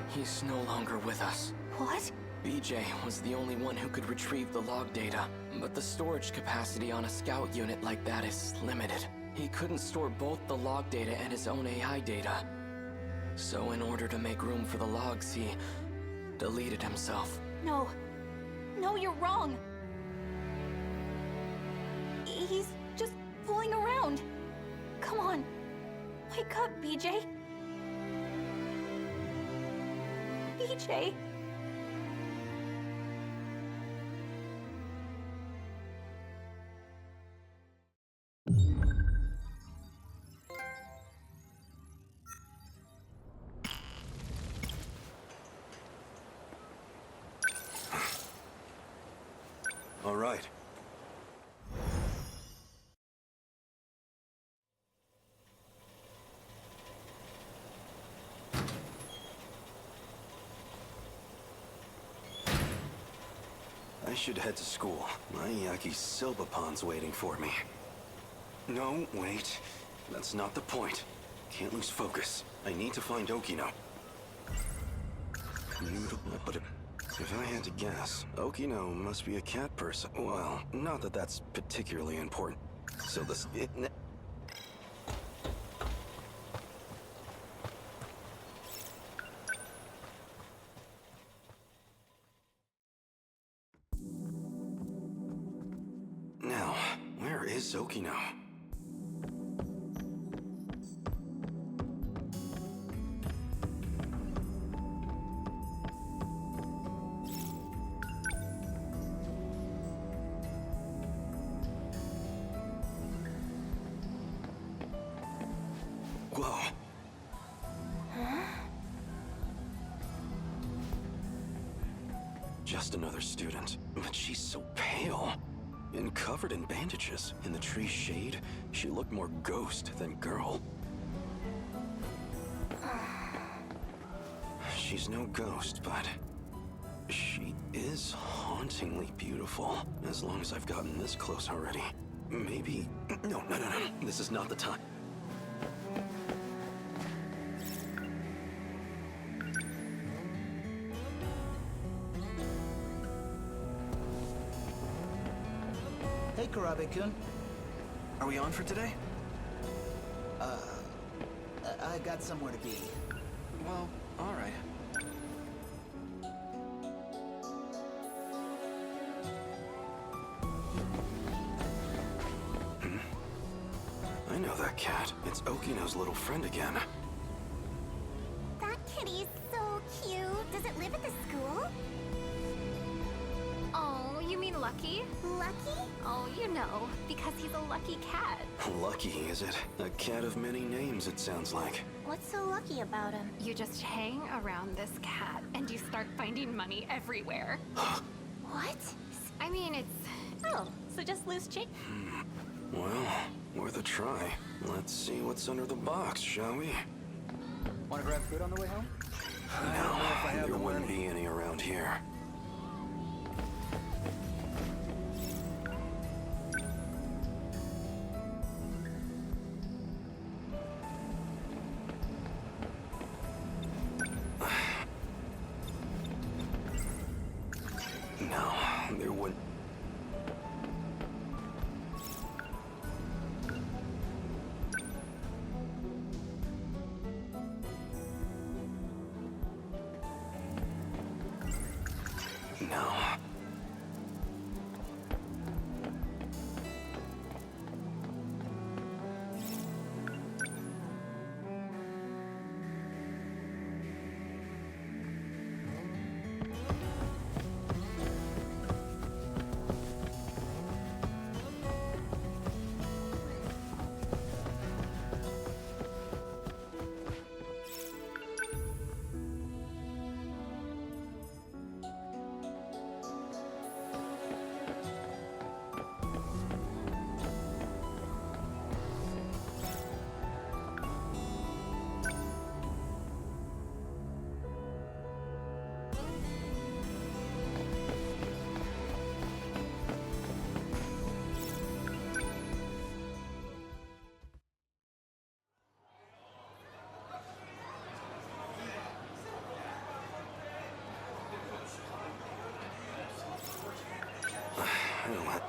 He's no longer with us. What? BJ was the only one who could retrieve the log data, but the storage capacity on a scout unit like that is limited. He couldn't store both the log data and his own AI data. So in order to make room for the logs, he deleted himself. No. No, you're wrong. He's just fooling around. Come on. Wake up, BJ. BJ. right. I should head to school. My Yaki Silbapon's waiting for me. No, wait. That's not the point. Can't lose focus. I need to find Okino. But if I had to guess, Okino must be a cat person. Well, not that that's particularly important. So this... Now, where is Okino? Whoa. Just another student, but she's so pale. And covered in bandages. In the tree's shade, she looked more ghost than girl. She's no ghost, but she is hauntingly beautiful. As long as I've gotten this close already. Maybe... No. This is not the time. Hey, Karabe-kun. Are we on for today? I got somewhere to be. Well, alright. I know that cat. It's Okino's little friend again. That kitty is so cute. Does it live at the school? Oh, you mean Lucky? Lucky? Oh, you know, because he's a lucky cat. Lucky, is it? A cat of many names, it sounds like. What's so lucky about him? You just hang around this cat and you start finding money everywhere. What? I mean, it's... Oh, so just loose change. Well, worth a try. Let's see what's under the box, shall we? Want to grab food on the way home? No, there wouldn't be any around here. No, there wouldn't. No. I don't want...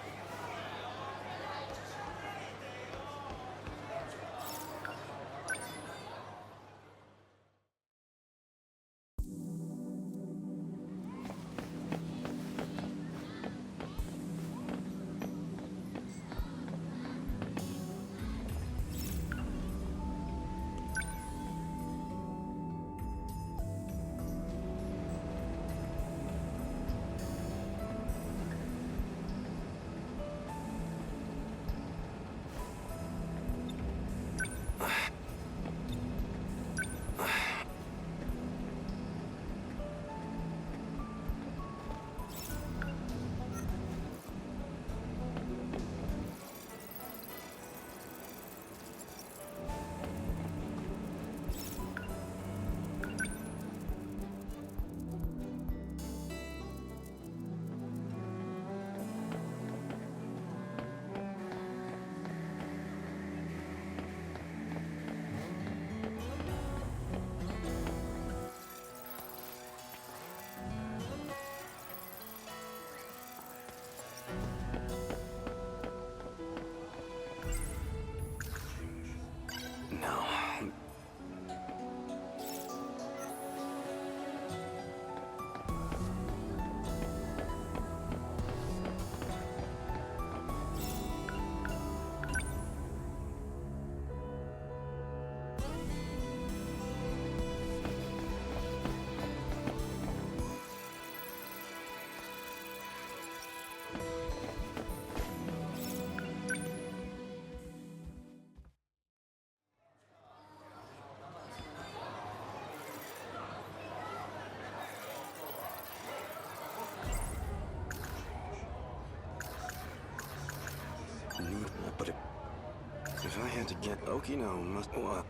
If I had to get Okino must what?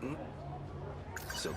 So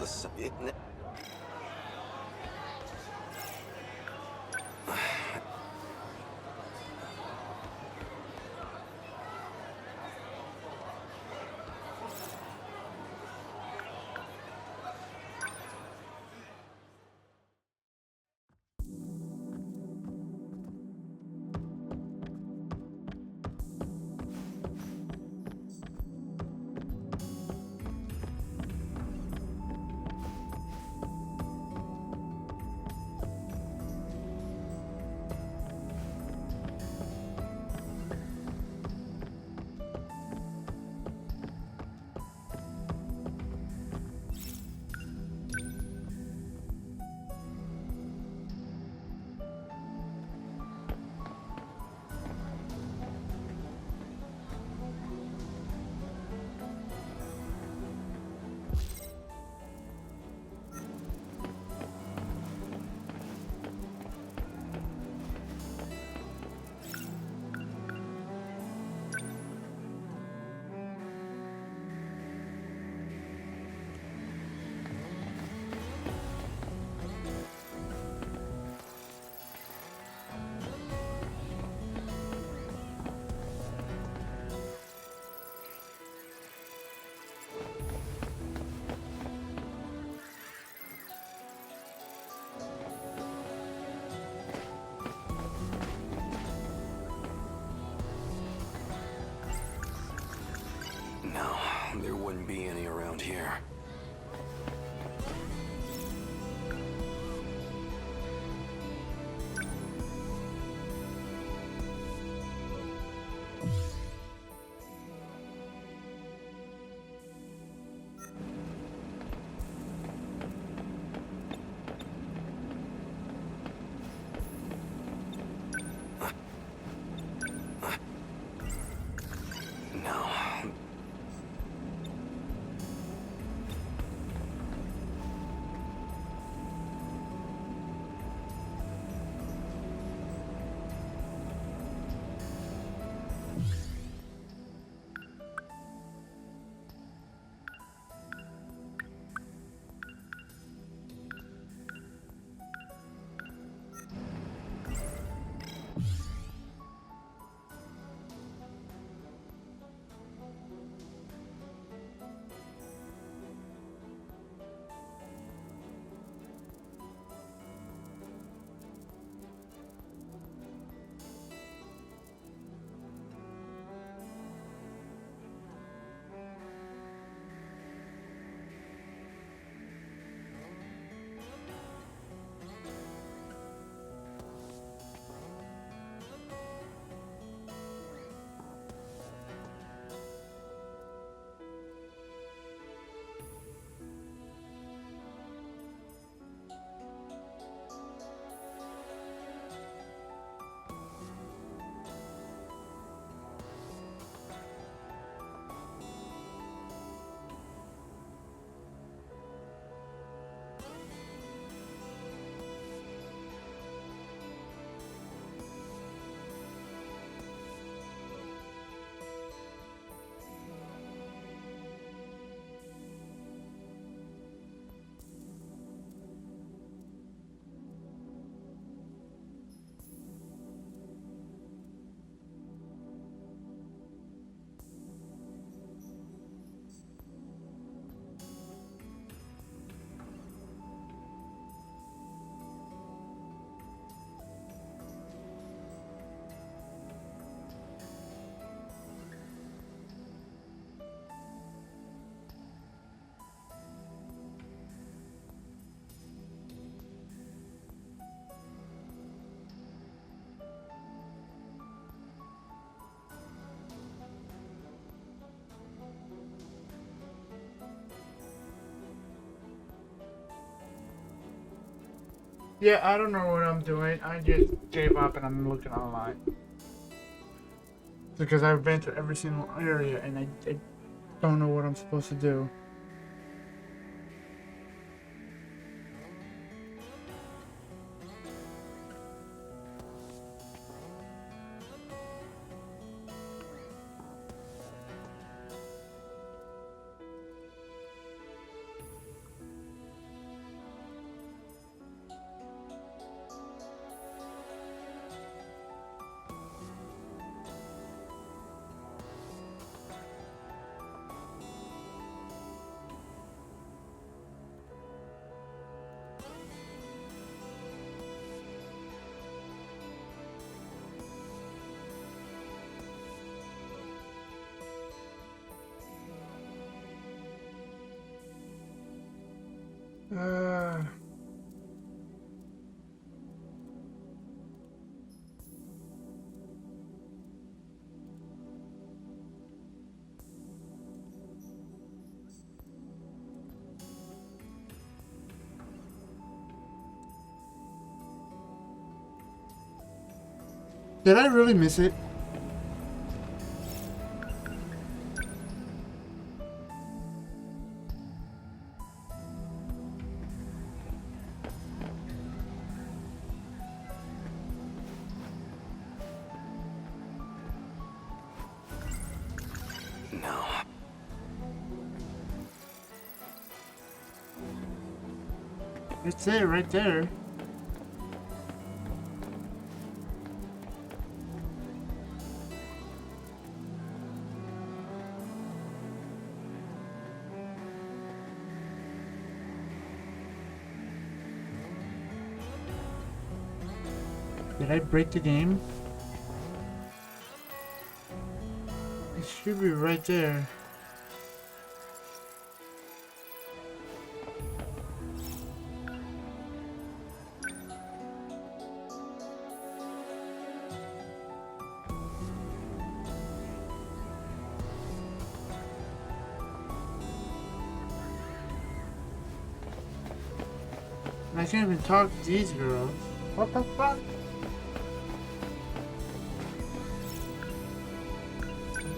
no, there wouldn't be any around here. No. Yeah, I don't know what I'm doing. I just gave up and I'm looking online. Because I've been to every single area and I don't know what I'm supposed to do. Did I really miss it? No. It's it right there. Did I break the game? It should be right there. And I can't even talk to these girls. What the fuck?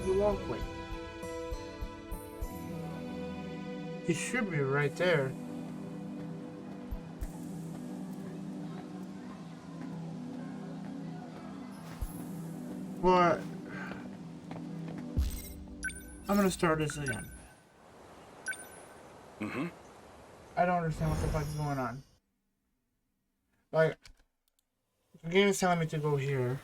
The walkway. He should be right there. But I'm gonna start this again. I don't understand what the fuck is going on. Like, the game is telling me to go here.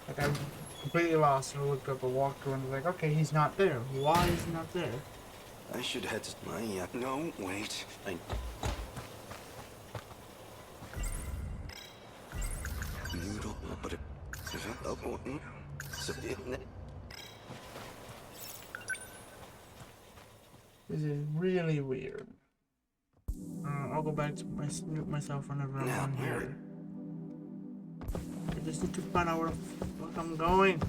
Like, I'm completely lost. And I looked up a walkthrough and was like, okay, he's not there. Why is he not there? I should head to my... no, wait. Noodle, but it... This is really weird. I'll go back to mute myself whenever I'm on here. I just need to find out where the fuck I'm going.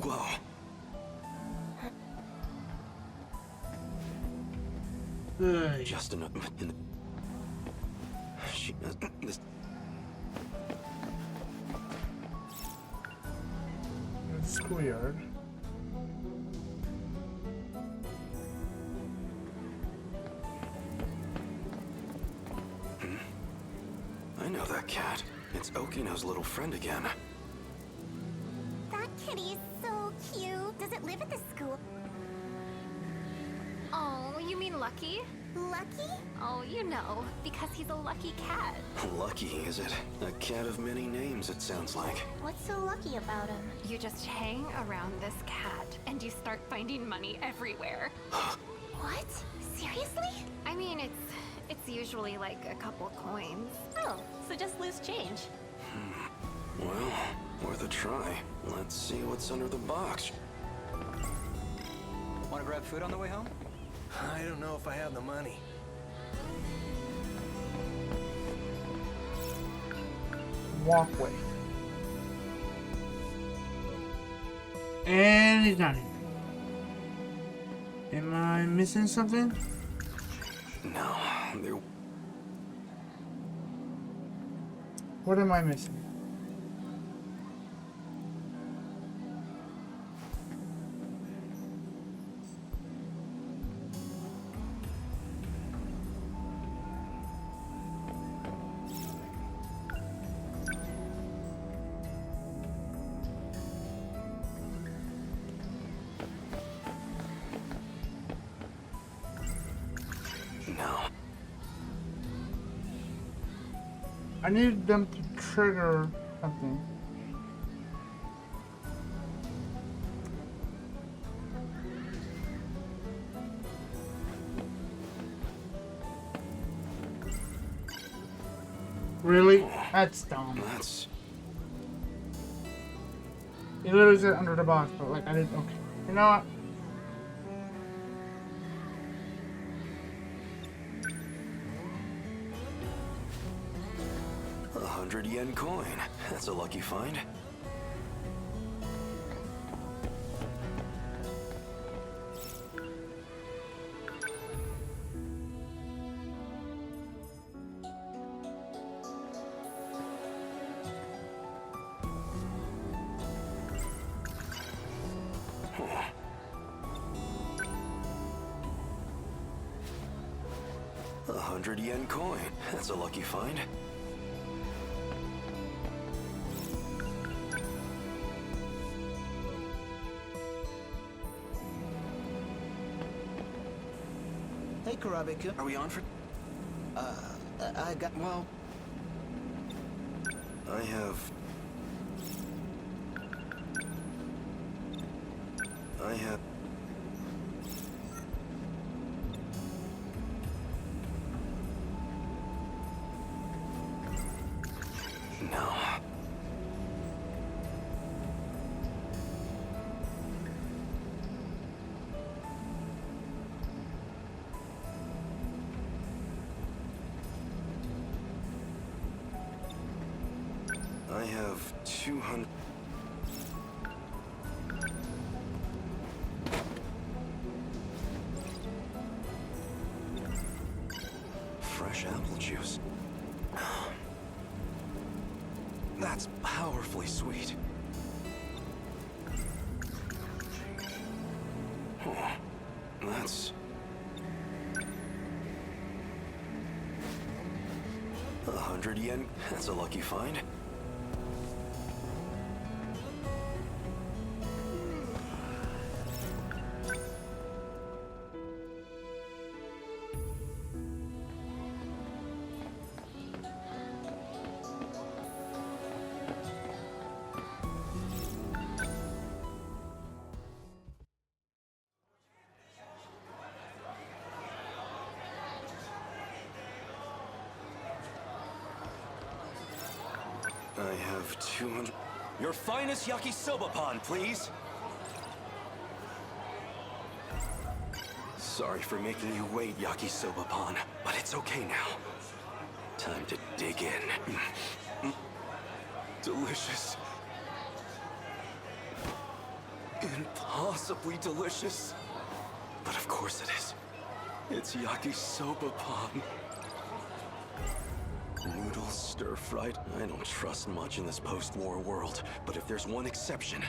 Whoa. Just enough. She this. Schoolyard. I know that cat. It's Okino's little friend again. That kitty is so cute. Does it live at the school? Oh, you mean Lucky? Lucky? Oh, you know, because he's a lucky cat. Lucky, is it? A cat of many names, it sounds like. What's so lucky about him? You just hang around this cat, and you start finding money everywhere. What? Seriously? I mean, it's usually like a couple coins. Oh, so just loose change. Well, worth a try. Let's see what's under the box. Want to grab food on the way home? I don't know if I have the money. Walkway. And he's not here. Am I missing something? No, there... What am I missing? No. I need them to trigger something. Really? That's dumb. That's... He literally said under the box, but like I didn't. Okay. You know what? a 100 yen coin. That's a lucky find. A 100 yen coin. That's a lucky find. Hey, Karabe-kun. Are we on for... I got... Well... I have... No. I have 200... Fresh apple juice. That's powerfully sweet. Oh, that's... 100 yen. That's a lucky find. I have 200... Your finest yakisoba pan, please! Sorry for making you wait, yakisoba pan, but it's okay now. Time to dig in. Delicious. Impossibly delicious. But of course it is. It's yakisoba pan. Noodles stir-fried. I don't trust much in this post-war world, but if there's one exception,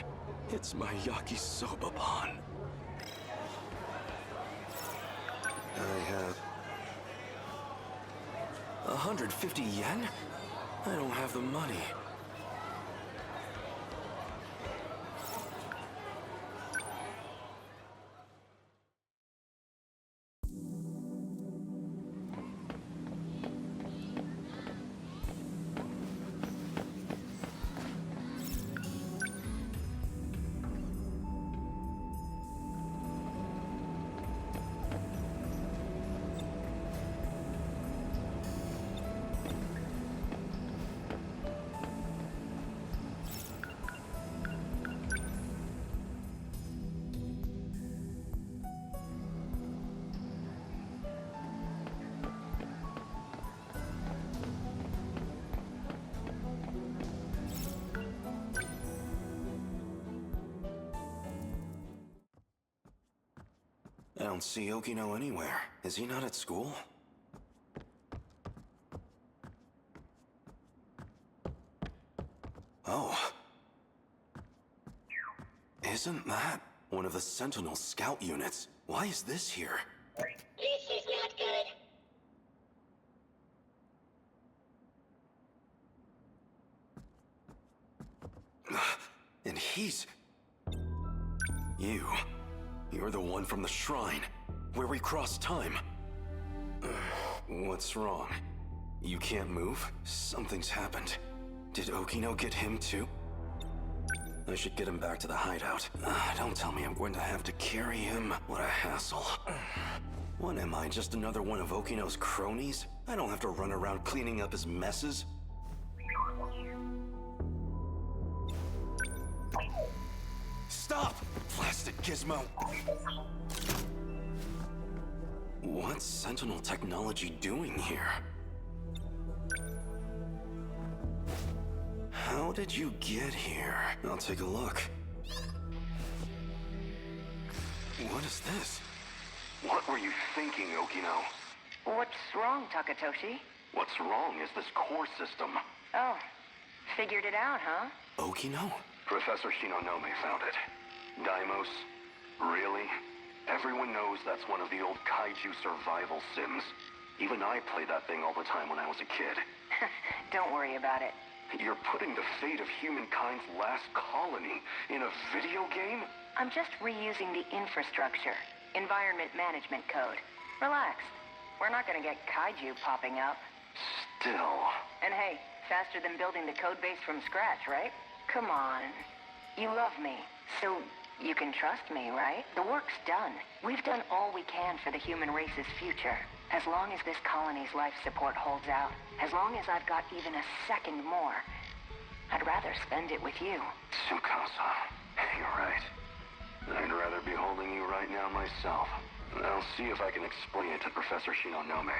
it's my yakisoba pan. I have... 150 yen? I don't have the money. I don't see Okino anywhere. Is he not at school? Oh. Isn't that one of the Sentinel scout units? Why is this here? This is not good. And he's... You're the one from the shrine, where we crossed time. What's wrong? You can't move? Something's happened. Did Okino get him too? I should get him back to the hideout. Don't tell me I'm going to have to carry him. What a hassle. What am I, just another one of Okino's cronies? I don't have to run around cleaning up his messes. Stop! Plastic gizmo! What's Sentinel technology doing here? How did you get here? I'll take a look. What is this? What were you thinking, Okino? What's wrong, Takatoshi? What's wrong is this core system. Oh, figured it out, huh? Okino? Professor Shinonome found it. Daimos? Really? Everyone knows that's one of the old kaiju survival sims. Even I played that thing all the time when I was a kid. Don't worry about it. You're putting the fate of humankind's last colony in a video game? I'm just reusing the infrastructure. Environment management code. Relax. We're not gonna get kaiju popping up. Still. And hey, faster than building the code base from scratch, right? Come on. You love me, so you can trust me, right? The work's done. We've done all we can for the human race's future. As long as this colony's life support holds out, as long as I've got even a second more, I'd rather spend it with you. Tsukasa, you're right. I'd rather be holding you right now myself. I'll see if I can explain it to Professor Shinonome.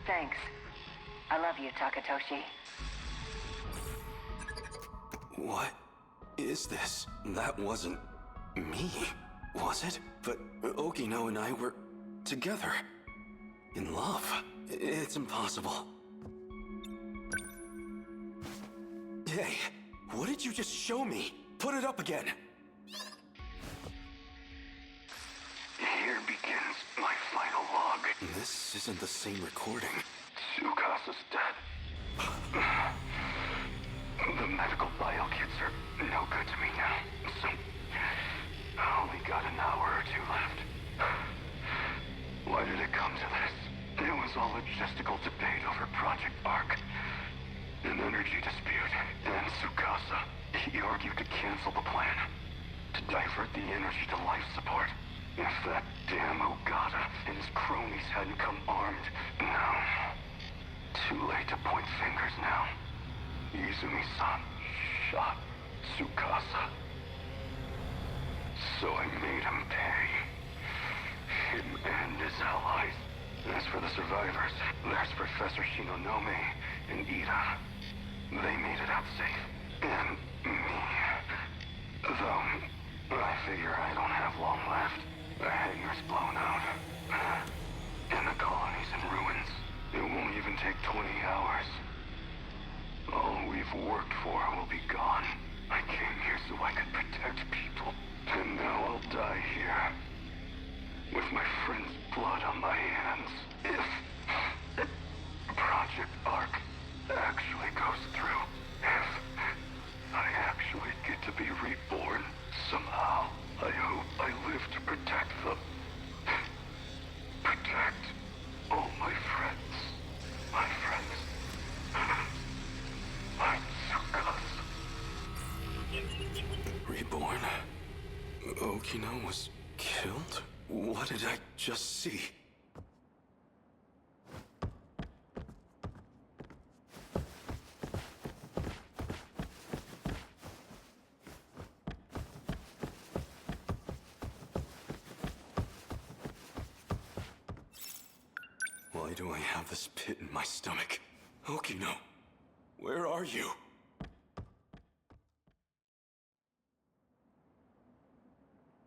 Thanks. I love you, Takatoshi. What is this? That wasn't me, was it? But Okino and I were together. In love. It's impossible. Hey, what did you just show me? Put it up again. Here begins my final log. This isn't the same recording. Tsukasa's dead. The medical bio kits are no good to me now, so I only got an hour or two left. Why did it come to this? It was all logistical debate over Project Ark. An energy dispute. And Tsukasa, he argued to cancel the plan. To divert the energy to life support. If that damn Ogata and his cronies hadn't come armed, no. Too late to point fingers now. Izumi-san shot Tsukasa. So I made him pay. Him and his allies. As for the survivors, there's Professor Shinonome and Ida. They made it out safe. And me. Though, I figure I don't have long left. The hangar's blown out. And the colony's in ruins. It won't even take 20 hours. All we've worked for will be gone. I came here so I could protect people. And now I'll die here. With my friend's blood on my hands. If Project Ark actually goes through. If I actually get to be reborn somehow. I hope I live to protect them. Protect all my friends. My friends. My Tsukasa. Reborn? Okino was killed? What did I just see? Why do I have this pit in my stomach? Okino, where are you?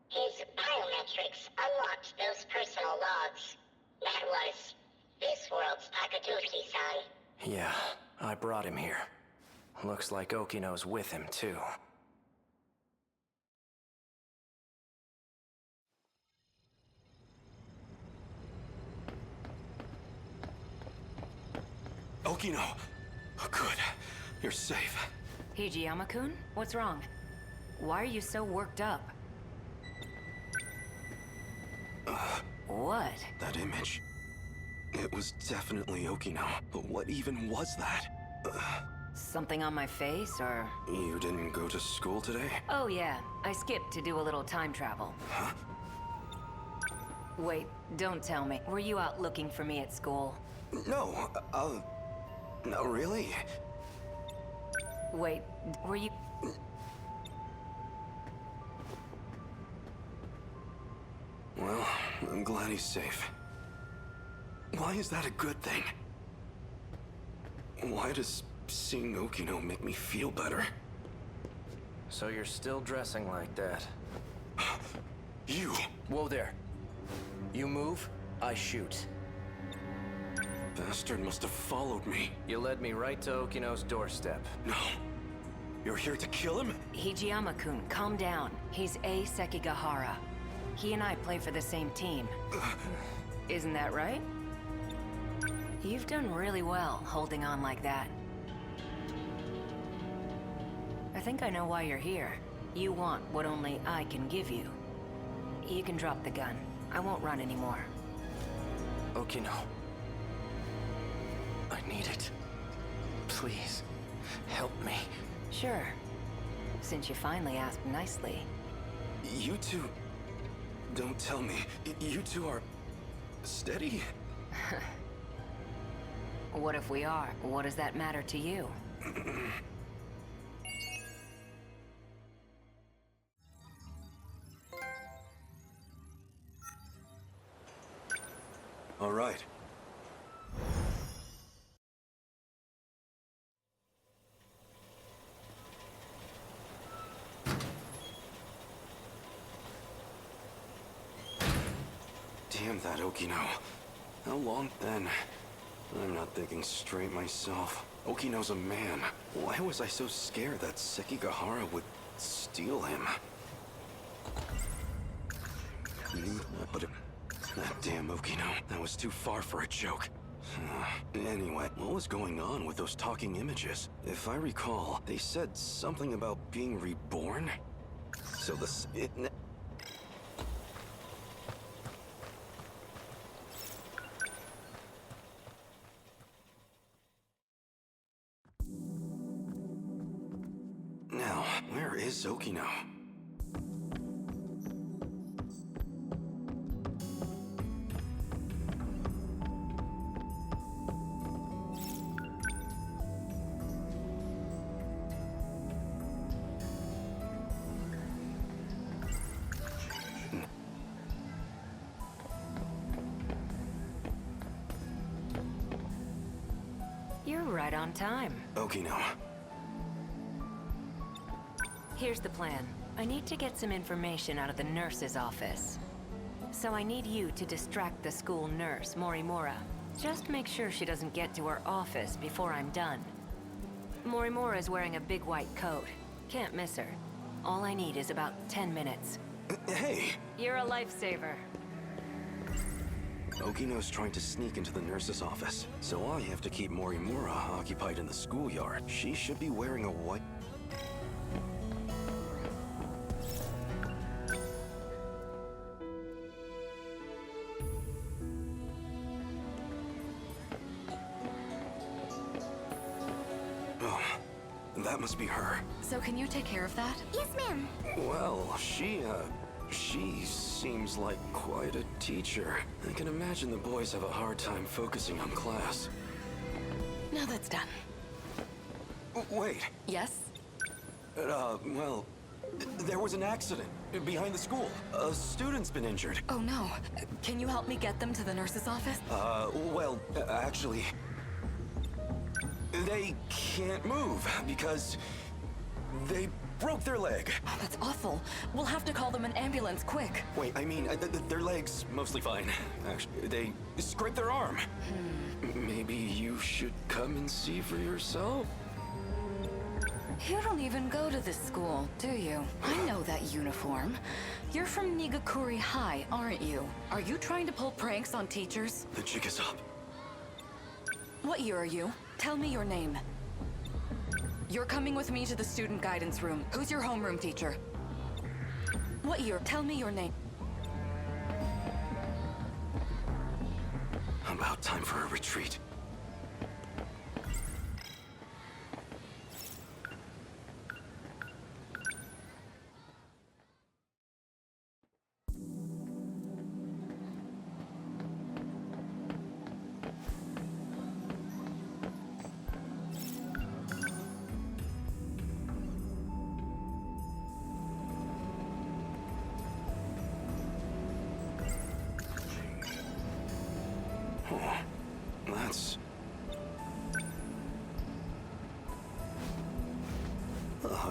His biometrics unlocked those personal logs. That was this world's Takatoshi-san. Yeah, I brought him here. Looks like Okino's with him, too. Okino! Oh, good. You're safe. Hijiyama-kun? What's wrong? Why are you so worked up? What? That image. It was definitely Okino. But what even was that? Something on my face, or...? You didn't go to school today? Oh yeah, I skipped to do a little time travel. Huh? Wait, don't tell me. Were you out looking for me at school? No, not really. Wait, were you... Well, I'm glad he's safe. Why is that a good thing? Why does seeing Okino make me feel better? So you're still dressing like that? You! Whoa there. You move, I shoot. Bastard must have followed me. You led me right to Okino's doorstep. No. You're here to kill him? Hijiyama-kun, calm down. He's A. Sekigahara. He and I play for the same team. Isn't that right? You've done really well holding on like that. I think I know why you're here. You want what only I can give you. You can drop the gun. I won't run anymore. Okino. I need it. Please, help me. Sure. Since you finally asked nicely. You two... Don't tell me. You two are... steady? What if we are? What does that matter to you? All right. Damn that Okino. How long then? I'm not thinking straight myself. Okino's a man. Why was I so scared that Sekigahara would steal him? But that damn Okino, that was too far for a joke. Anyway, what was going on with those talking images? If I recall, they said something about being reborn? So Now, where is Okino? You're right on time. Okino. Here's the plan. I need to get some information out of the nurse's office. So I need you to distract the school nurse, Morimura. Just make sure she doesn't get to her office before I'm done. Morimura is wearing a big white coat. Can't miss her. All I need is about 10 minutes. Hey! You're a lifesaver. Okino's trying to sneak into the nurse's office, so I have to keep Morimura occupied in the schoolyard. She should be wearing a white... Oh, that must be her. So can you take care of that? Yes, ma'am. Well, she seems like quite a teacher. I can imagine the boys have a hard time focusing on class. Now that's done. Wait. Yes? Well, there was an accident behind the school. A student's been injured. Oh no. Can you help me get them to the nurse's office? Well, actually... They can't move because they broke their leg. Oh, that's awful. We'll have to call them an ambulance, quick. Wait, I mean, their leg's mostly fine. Actually, they scraped their arm. Maybe you should come and see for yourself? You don't even go to this school, do you? I know that uniform. You're from Nigakuri High, aren't you? Are you trying to pull pranks on teachers? The jig is up. What year are you? Tell me your name. You're coming with me to the student guidance room. Who's your homeroom teacher? What year? Tell me your name. About time for a retreat.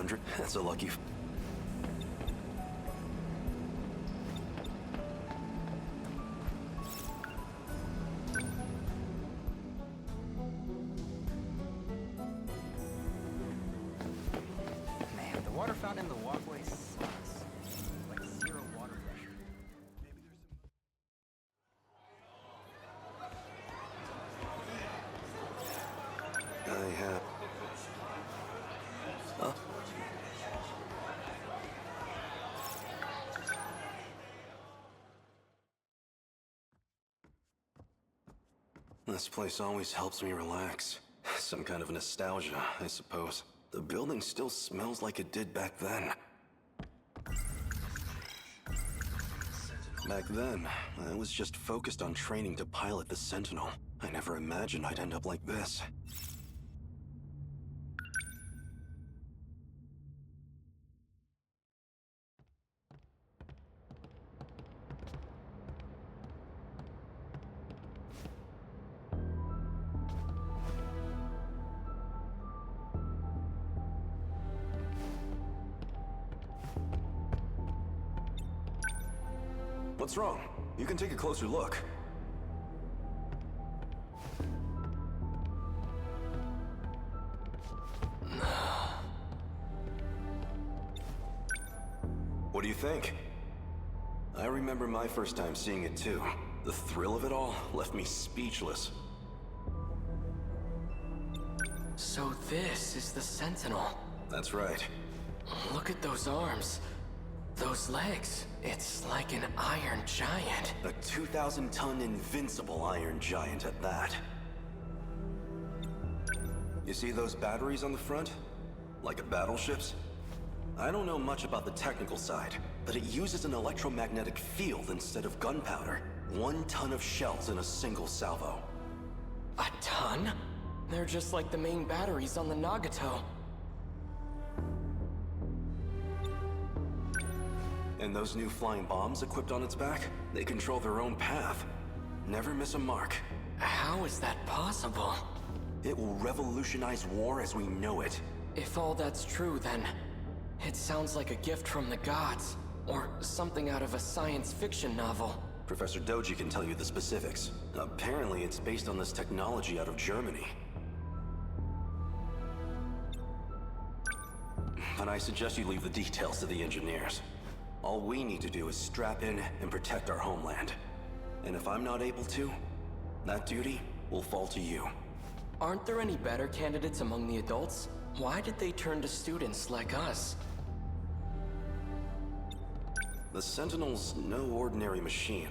100. That's a lucky... Man, the water fountain in the walkway sucks. Like zero water pressure. I have... Huh? This place always helps me relax. Some kind of nostalgia, I suppose. The building still smells like it did back then. Back then, I was just focused on training to pilot the Sentinel. I never imagined I'd end up like this. What's wrong? You can take a closer look. What do you think? I remember my first time seeing it too. The thrill of it all left me speechless. So this is the Sentinel. That's right. Look at those arms. Those legs. It's like an iron giant. A 2,000-ton invincible iron giant at that. You see those batteries on the front? Like a battleship's? I don't know much about the technical side, but it uses an electromagnetic field instead of gunpowder. 1 ton of shells in a single salvo. A ton? They're just like the main batteries on the Nagato. And those new flying bombs equipped on its back? They control their own path. Never miss a mark. How is that possible? It will revolutionize war as we know it. If all that's true, then it sounds like a gift from the gods, or something out of a science fiction novel. Professor Doji can tell you the specifics. Apparently it's based on this technology out of Germany. But I suggest you leave the details to the engineers. All we need to do is strap in and protect our homeland. And if I'm not able to, that duty will fall to you. Aren't there any better candidates among the adults? Why did they turn to students like us? The Sentinel's no ordinary machine.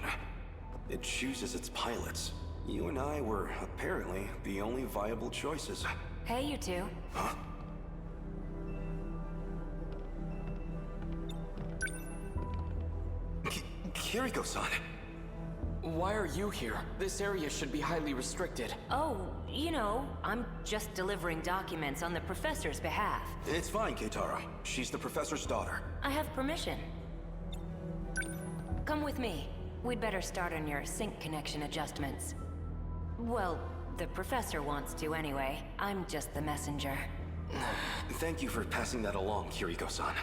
It chooses its pilots. You and I were apparently the only viable choices. Hey, you two. Huh? Kiriko-san! Why are you here? This area should be highly restricted. Oh, you know, I'm just delivering documents on the professor's behalf. It's fine, Keitaro. She's the professor's daughter. I have permission. Come with me. We'd better start on your sync connection adjustments. Well, the professor wants to anyway. I'm just the messenger. Thank you for passing that along, Kiriko-san.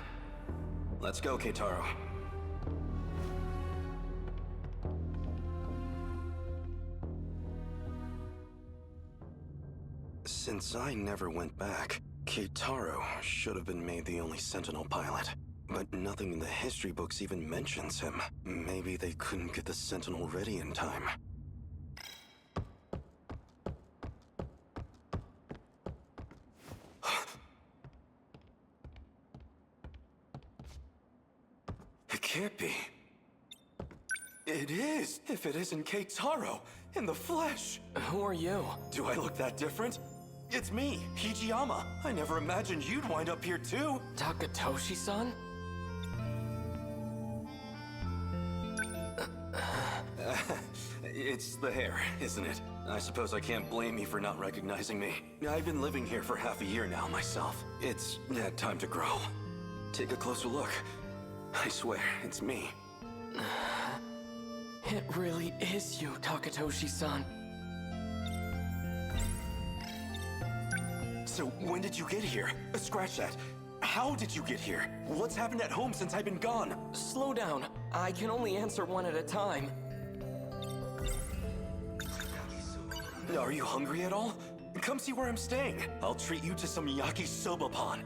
Let's go, Keitaro. Since I never went back, Keitaro should have been made the only Sentinel pilot. But nothing in the history books even mentions him. Maybe they couldn't get the Sentinel ready in time. It can't be. It is, if it isn't Keitaro, in the flesh! Who are you? Do I look that different? It's me, Hijiyama. I never imagined you'd wind up here too. Takatoshi-san? It's the hair, isn't it? I suppose I can't blame you for not recognizing me. I've been living here for half a year now myself. It's had time to grow. Take a closer look. I swear, it's me. It really is you, Takatoshi-san. So when did you get here? Scratch that. How did you get here? What's happened at home since I've been gone? Slow down. I can only answer one at a time. Are you hungry at all? Come see where I'm staying. I'll treat you to some yakisoba-pan.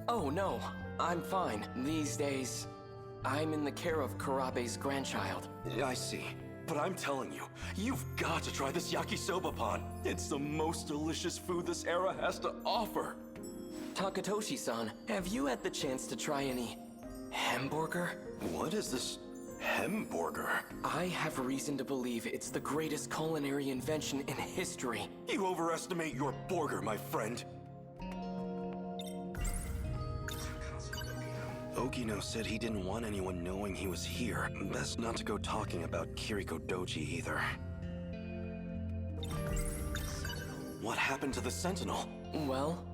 Oh, no. I'm fine. These days, I'm in the care of Kurabe's grandchild. I see. But I'm telling you, you've got to try this yakisoba-pan. It's the most delicious food this era has to offer. Takatoshi-san, have you had the chance to try any hamburger? What is this hamburger? I have reason to believe it's the greatest culinary invention in history. You overestimate your burger, my friend. Okino said he didn't want anyone knowing he was here. Best not to go talking about Kiriko Doji either. What happened to the Sentinel? Well,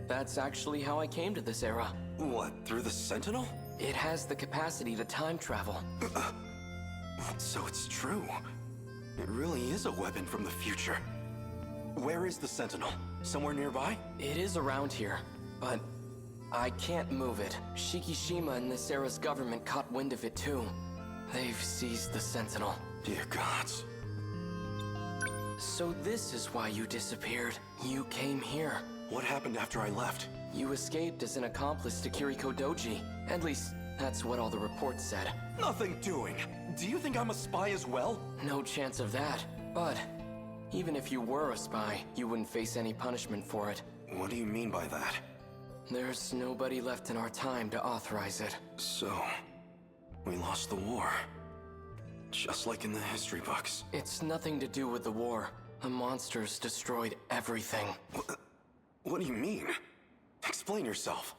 that's actually how I came to this era. What, through the Sentinel? It has the capacity to time travel. So it's true. It really is a weapon from the future. Where is the Sentinel? Somewhere nearby? It is around here, but I can't move it. Shikishima and this era's government caught wind of it too. They've seized the Sentinel. Dear gods. So this is why you disappeared. You came here. What happened after I left? You escaped as an accomplice to Kiriko Doji. At least, that's what all the reports said. Nothing doing. Do you think I'm a spy as well? No chance of that. But even if you were a spy, you wouldn't face any punishment for it. What do you mean by that? There's nobody left in our time to authorize it. So, we lost the war. Just like in the history books. It's nothing to do with the war. The monsters destroyed everything. What do you mean? Explain yourself.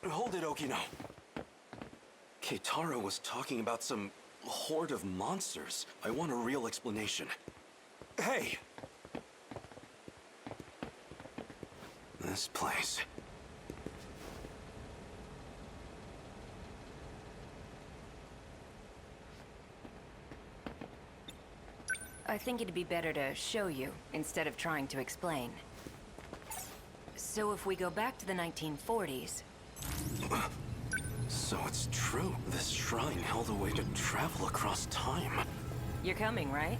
Hold it, Okino. Keitaro was talking about some horde of monsters. I want a real explanation. Hey! This place. I think it'd be better to show you instead of trying to explain. So if we go back to the 1940s... So it's true. This shrine held a way to travel across time. You're coming, right?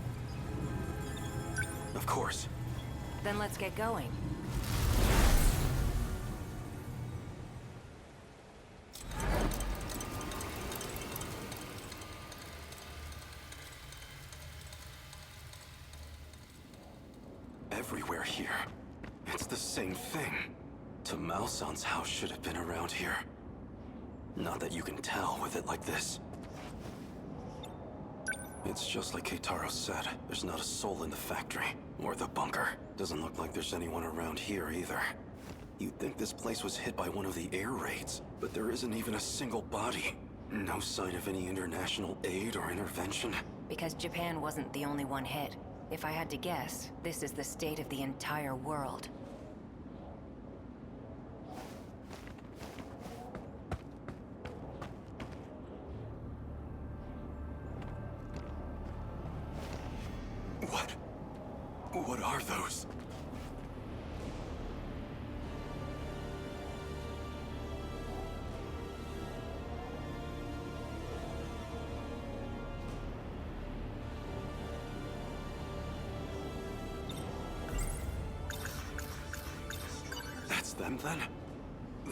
Of course. Then let's get going. Everywhere here. It's the same thing. Tamao-san's house should have been around here. Not that you can tell with it like this. It's just like Keitaro said. There's not a soul in the factory, or the bunker. Doesn't look like there's anyone around here either. You'd think this place was hit by one of the air raids, but there isn't even a single body. No sign of any international aid or intervention. Because Japan wasn't the only one hit. If I had to guess, this is the state of the entire world. What are those? That's them then?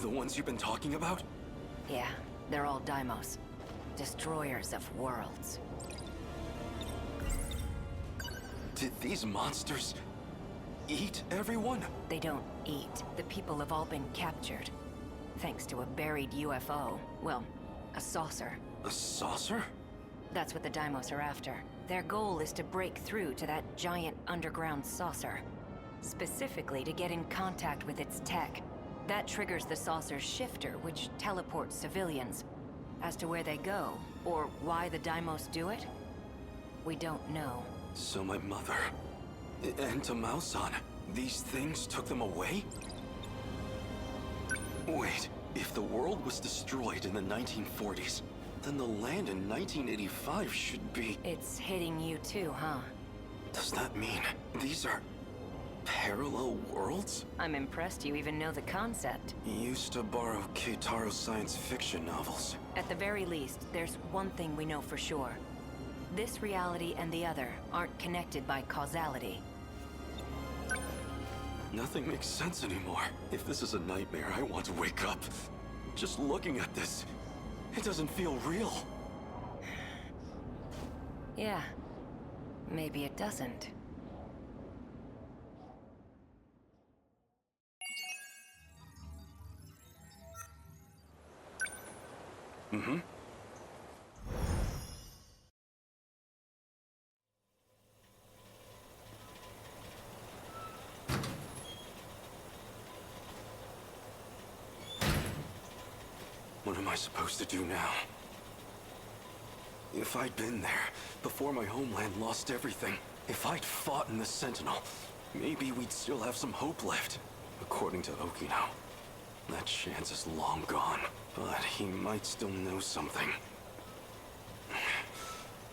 The ones you've been talking about? Yeah, they're all Daimos. Destroyers of worlds. Did these monsters eat everyone? They don't eat. The people have all been captured. Thanks to a buried UFO. Well, a saucer. A saucer? That's what the Daimos are after. Their goal is to break through to that giant underground saucer. Specifically to get in contact with its tech. That triggers the saucer's shifter, which teleports civilians. As to where they go, or why the Daimos do it, we don't know. So my mother and Tamao-san, these things took them away? Wait, if the world was destroyed in the 1940s, then the land in 1985 should be... It's hitting you too, huh? Does that mean these are parallel worlds? I'm impressed you even know the concept. Used to borrow Keitaro's science fiction novels. At the very least, there's one thing we know for sure. This reality and the other aren't connected by causality. Nothing makes sense anymore. If this is a nightmare, I want to wake up. Just looking at this, it doesn't feel real. Yeah. Maybe it doesn't. Mm-hmm. What am I supposed to do now? If I'd been there, before my homeland lost everything, if I'd fought in the Sentinel, maybe we'd still have some hope left. According to Okino, that chance is long gone, but he might still know something.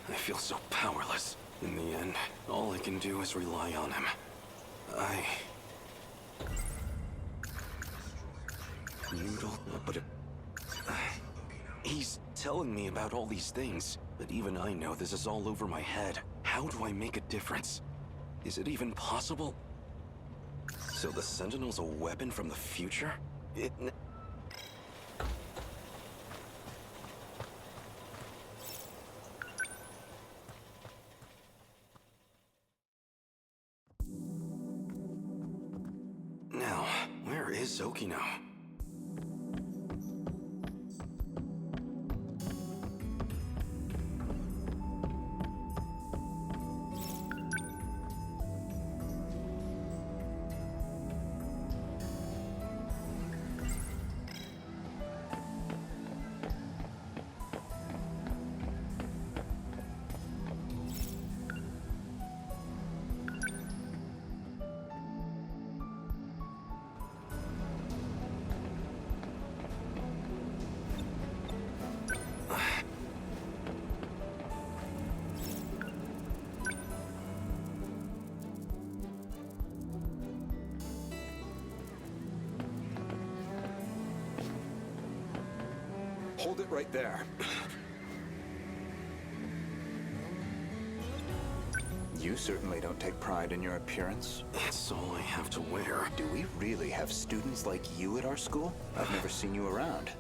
I feel so powerless. In the end, all I can do is rely on him. Noodle, but he's telling me about all these things, but even I know this is all over my head. How do I make a difference? Is it even possible? So the Sentinel's a weapon from the future? Now, where is Okino? Hold it right there. You certainly don't take pride in your appearance. It's all I have to wear. Do we really have students like you at our school? I've never seen you around.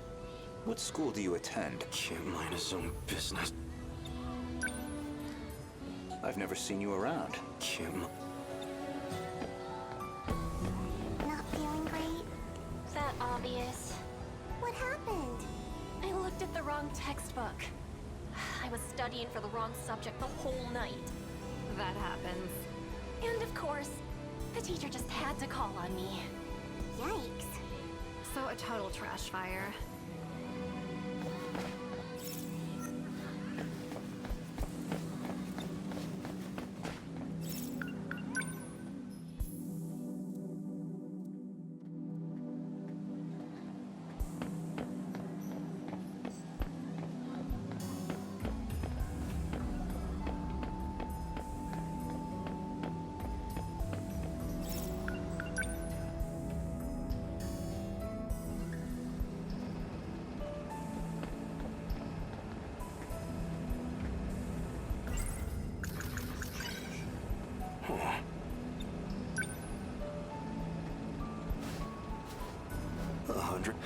What school do you attend? Can't mind his own business. I've never seen you around. Kim. Not feeling great? Is that obvious? What happened? I looked at the wrong textbook. I was studying for the wrong subject the whole night. That happens. And of course, the teacher just had to call on me. Yikes. So a total trash fire.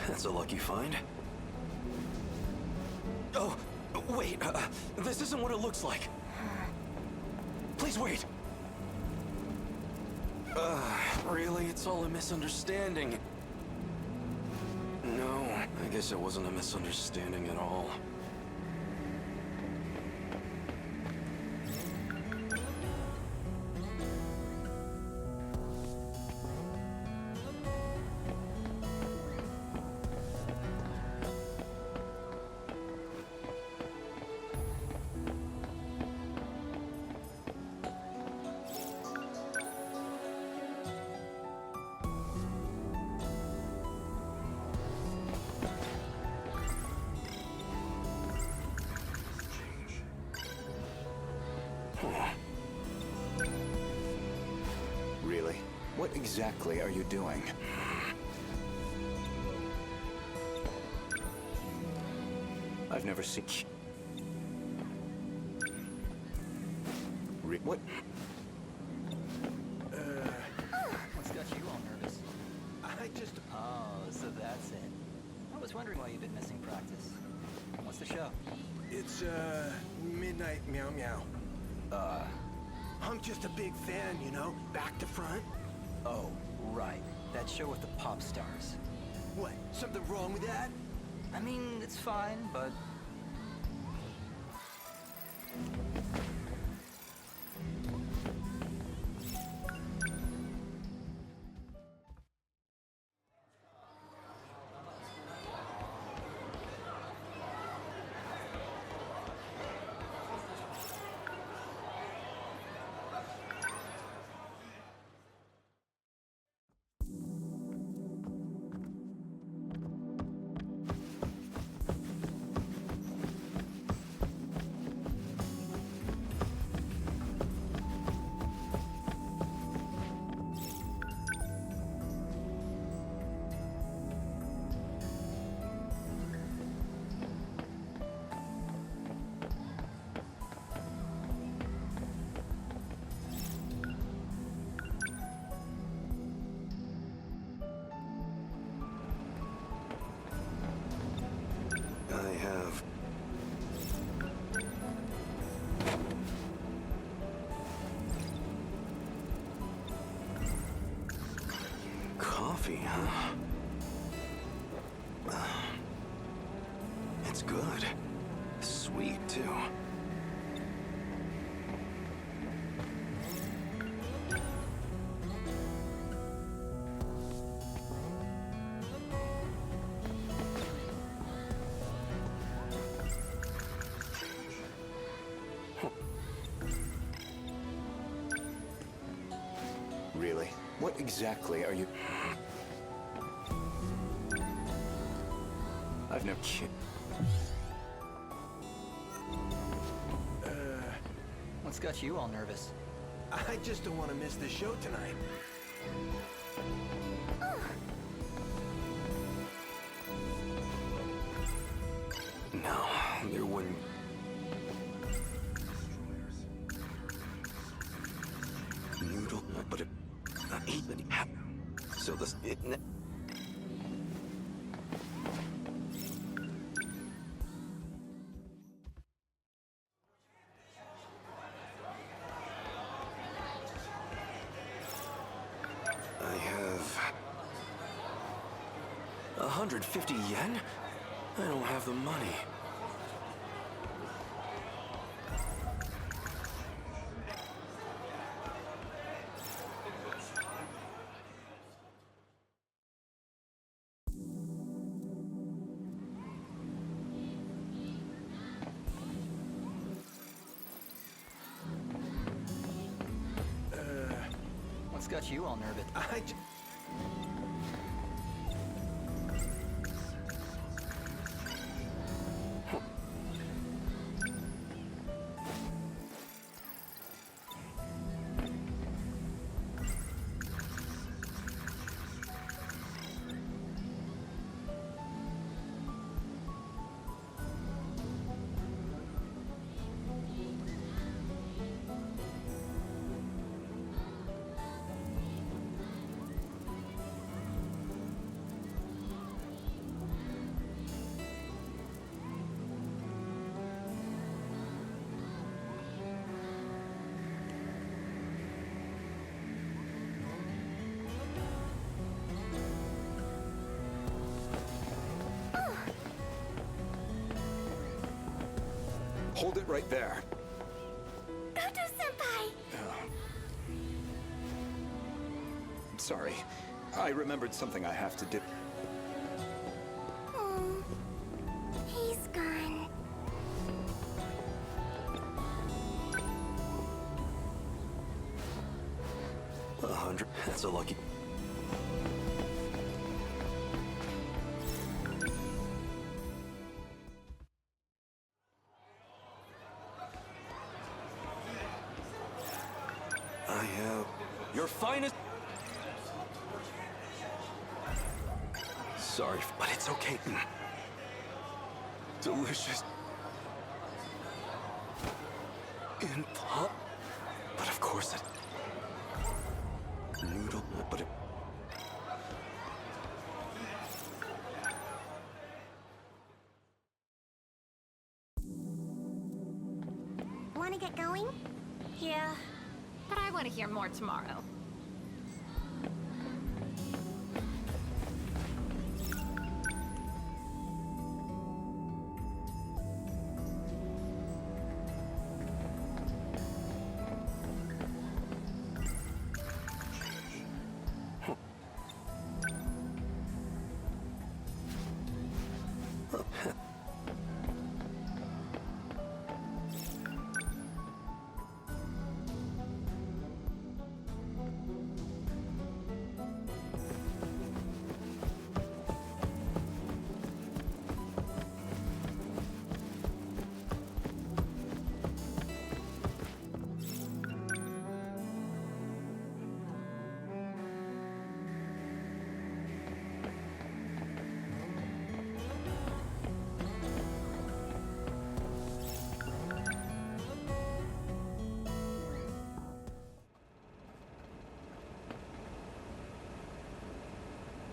That's a lucky find. Oh, wait, this isn't what it looks like. Please wait. Really? It's all a misunderstanding. No, I guess it wasn't a misunderstanding at all. What exactly are you doing? I've never seen... What? What's got you all nervous? I just... Oh, so that's it. I was wondering why you've been missing practice. What's the show? It's, Midnight Meow Meow. I'm just a big fan, you know, back to front. Oh, right. That show with the pop stars. What? Something wrong with that? I mean, it's fine, but... I have... Coffee, huh? It's good. Sweet, too. Really? What exactly are you... I've never... What's got you all nervous? I just don't want to miss the show tonight. No, there wouldn't... Noodle, but it... So this... I have... 150 yen? I don't have the money. What's got you all nervous? Hold it right there. Goto-senpai! Sorry. I remembered something I have to do. Oh, he's gone. $100. That's a lucky... I have... Your finest... sorry, but it's okay. Delicious. In pot. But of course it... Noodle, but it... Wanna get going? Yeah, but I want to hear more tomorrow.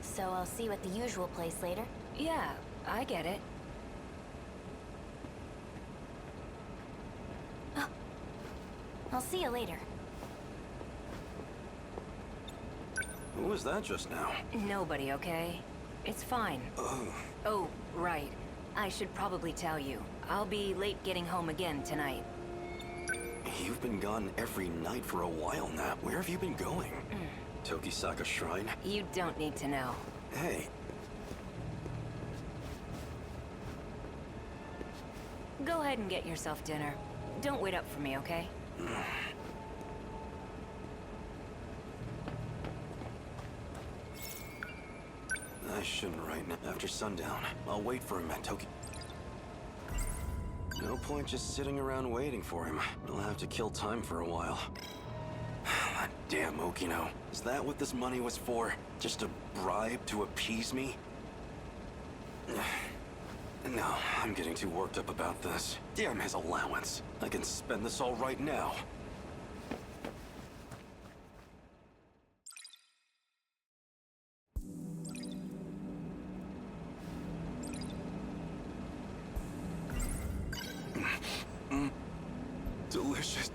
So I'll see you at the usual place later? Yeah, I get it. I'll see you later. Who was that just now? Nobody, okay? It's fine. Oh, right. I should probably tell you. I'll be late getting home again tonight. You've been gone every night for a while now. Where have you been going? Tokisaka Shrine? You don't need to know. Hey. Go ahead and get yourself dinner. Don't wait up for me, okay? I shouldn't right now. After sundown, I'll wait for him at Tokyo. No point just sitting around waiting for him. I'll have to kill time for a while. That damn Okino. Is that what this money was for? Just a bribe to appease me? No, I'm getting too worked up about this. Damn his allowance. I can spend this all right now. Delicious.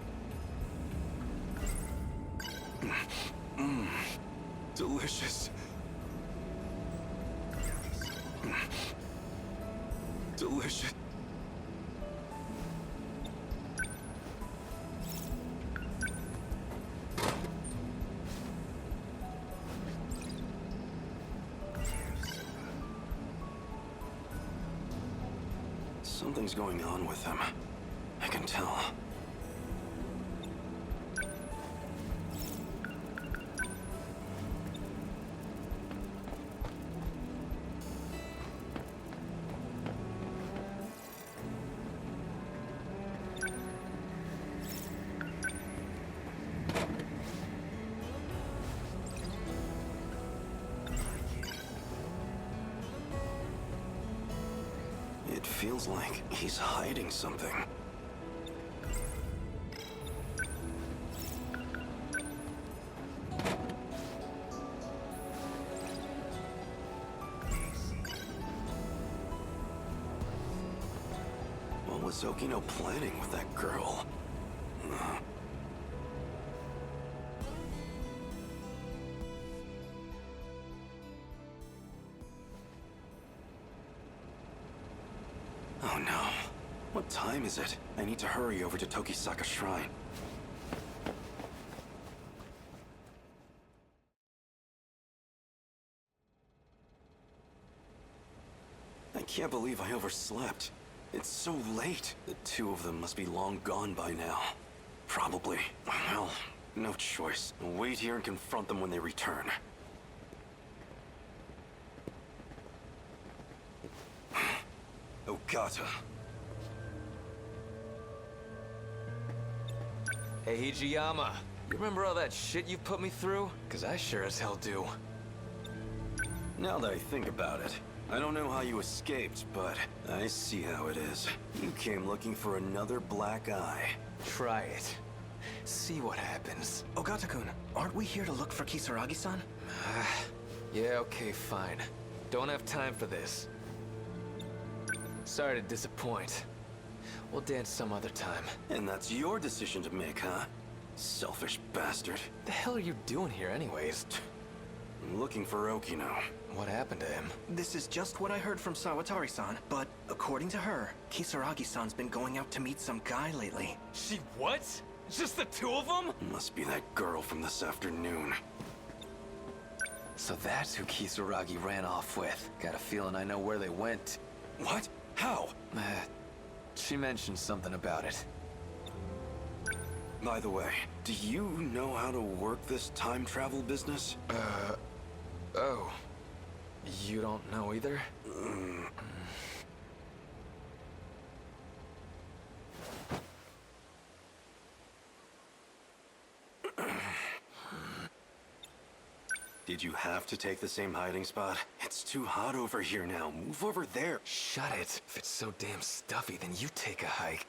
Delicious. Delicious. Something's going on with him. I can tell. It feels like he's hiding something. What was Okino planning with that girl? Oh no. What time is it? I need to hurry over to Tokisaka Shrine. I can't believe I overslept. It's so late. The two of them must be long gone by now. Probably. Well, no choice. I'll wait here and confront them when they return. Ogata. Hey, Hijiyama. You remember all that shit you put me through? Cause I sure as hell do. Now that I think about it, I don't know how you escaped, but I see how it is. You came looking for another black eye. Try it. See what happens. Ogata-kun, aren't we here to look for Kisaragi-san? Yeah, okay, fine. Don't have time for this. Sorry to disappoint. We'll dance some other time. And that's your decision to make, huh? Selfish bastard. The hell are you doing here anyways? I'm looking for Okino. What happened to him? This is just what I heard from Sawatari-san, but according to her, Kisaragi-san's been going out to meet some guy lately. She what? Just the two of them? Must be that girl from this afternoon. So that's who Kisaragi ran off with. Got a feeling I know where they went. What? How? She mentioned something about it. By the way, do you know how to work this time travel business? Oh. You don't know either? Did you have to take the same hiding spot? It's too hot over here now. Move over there. Shut it. If it's so damn stuffy, then you take a hike.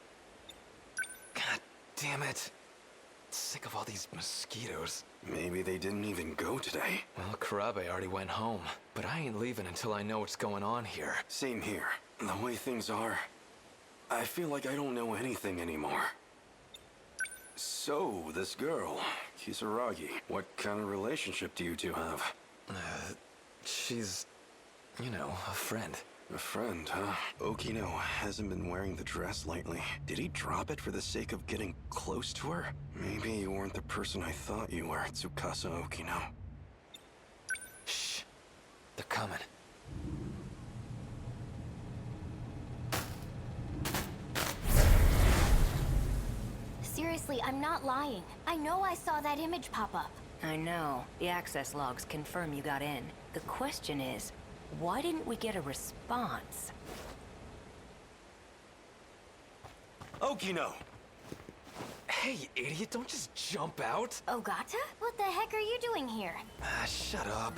God damn it. Sick of all these mosquitoes. Maybe they didn't even go today. Well, Karabe already went home, but I ain't leaving until I know what's going on here. Same here. The way things are, I feel like I don't know anything anymore. So, this girl, Kisaragi, what kind of relationship do you two have? She's, you know, a friend. A friend, huh? Okino hasn't been wearing the dress lately. Did he drop it for the sake of getting close to her? Maybe you weren't the person I thought you were, Tsukasa Okino. Shh. They're coming. Seriously, I'm not lying. I know I saw that image pop up. I know. The access logs confirm you got in. The question is, why didn't we get a response? Okino! Hey, idiot, don't just jump out. Ogata? What the heck are you doing here? Shut up.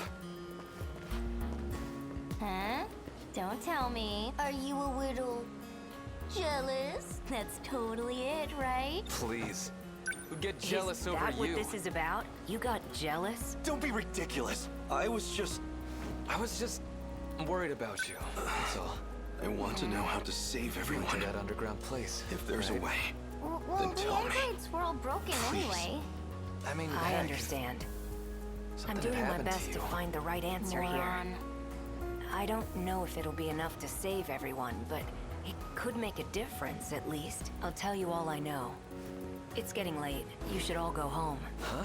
Huh? Don't tell me. Are you a little jealous? That's totally it, right? Please. Who get jealous over you? Is that what this is about? You got jealous? Don't be ridiculous. I was just worried about you. That's all. I want to know how to save everyone. To that underground place. If there's a way, Well, then the tell me. androids were all broken anyway. I mean, I heck, understand. I'm something doing my happened best to find the right answer here. Moron. I don't know if it'll be enough to save everyone, but it could make a difference, at least. I'll tell you all I know. It's getting late. You should all go home. Huh?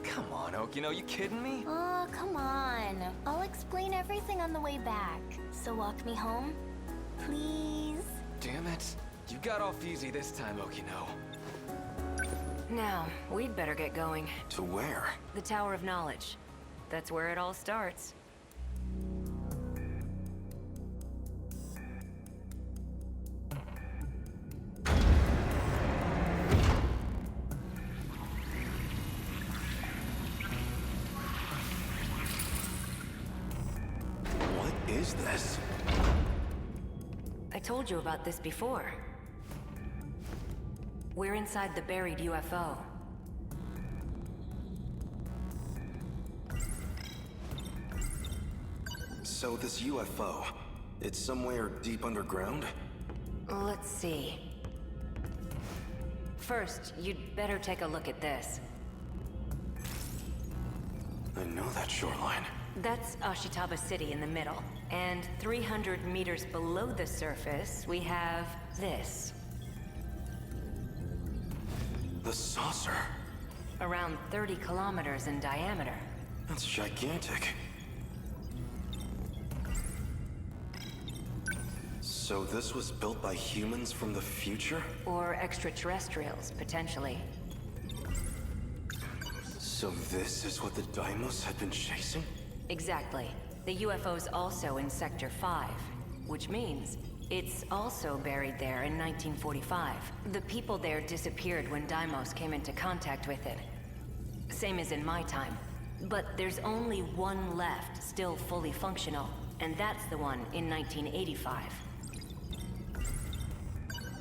Come on, Okino, you kidding me? Oh, come on. I'll explain everything on the way back. So walk me home, please. Damn it. You got off easy this time, Okino. Now, we'd better get going. To where? The Tower of Knowledge. That's where it all starts. What is this? I told you about this before. We're inside the buried UFO. So this UFO, it's somewhere deep underground? Let's see. First, you'd better take a look at this. I know that shoreline. That's Ashitaba City in the middle. And 300 meters below the surface, we have this. The saucer. Around 30 kilometers in diameter. That's gigantic. So this was built by humans from the future? Or extraterrestrials, potentially. So this is what the Daimos had been chasing? Exactly. The UFO's also in Sector 5, which means it's also buried there in 1945. The people there disappeared when Deimos came into contact with it. Same as in my time. But there's only one left, still fully functional, and that's the one in 1985.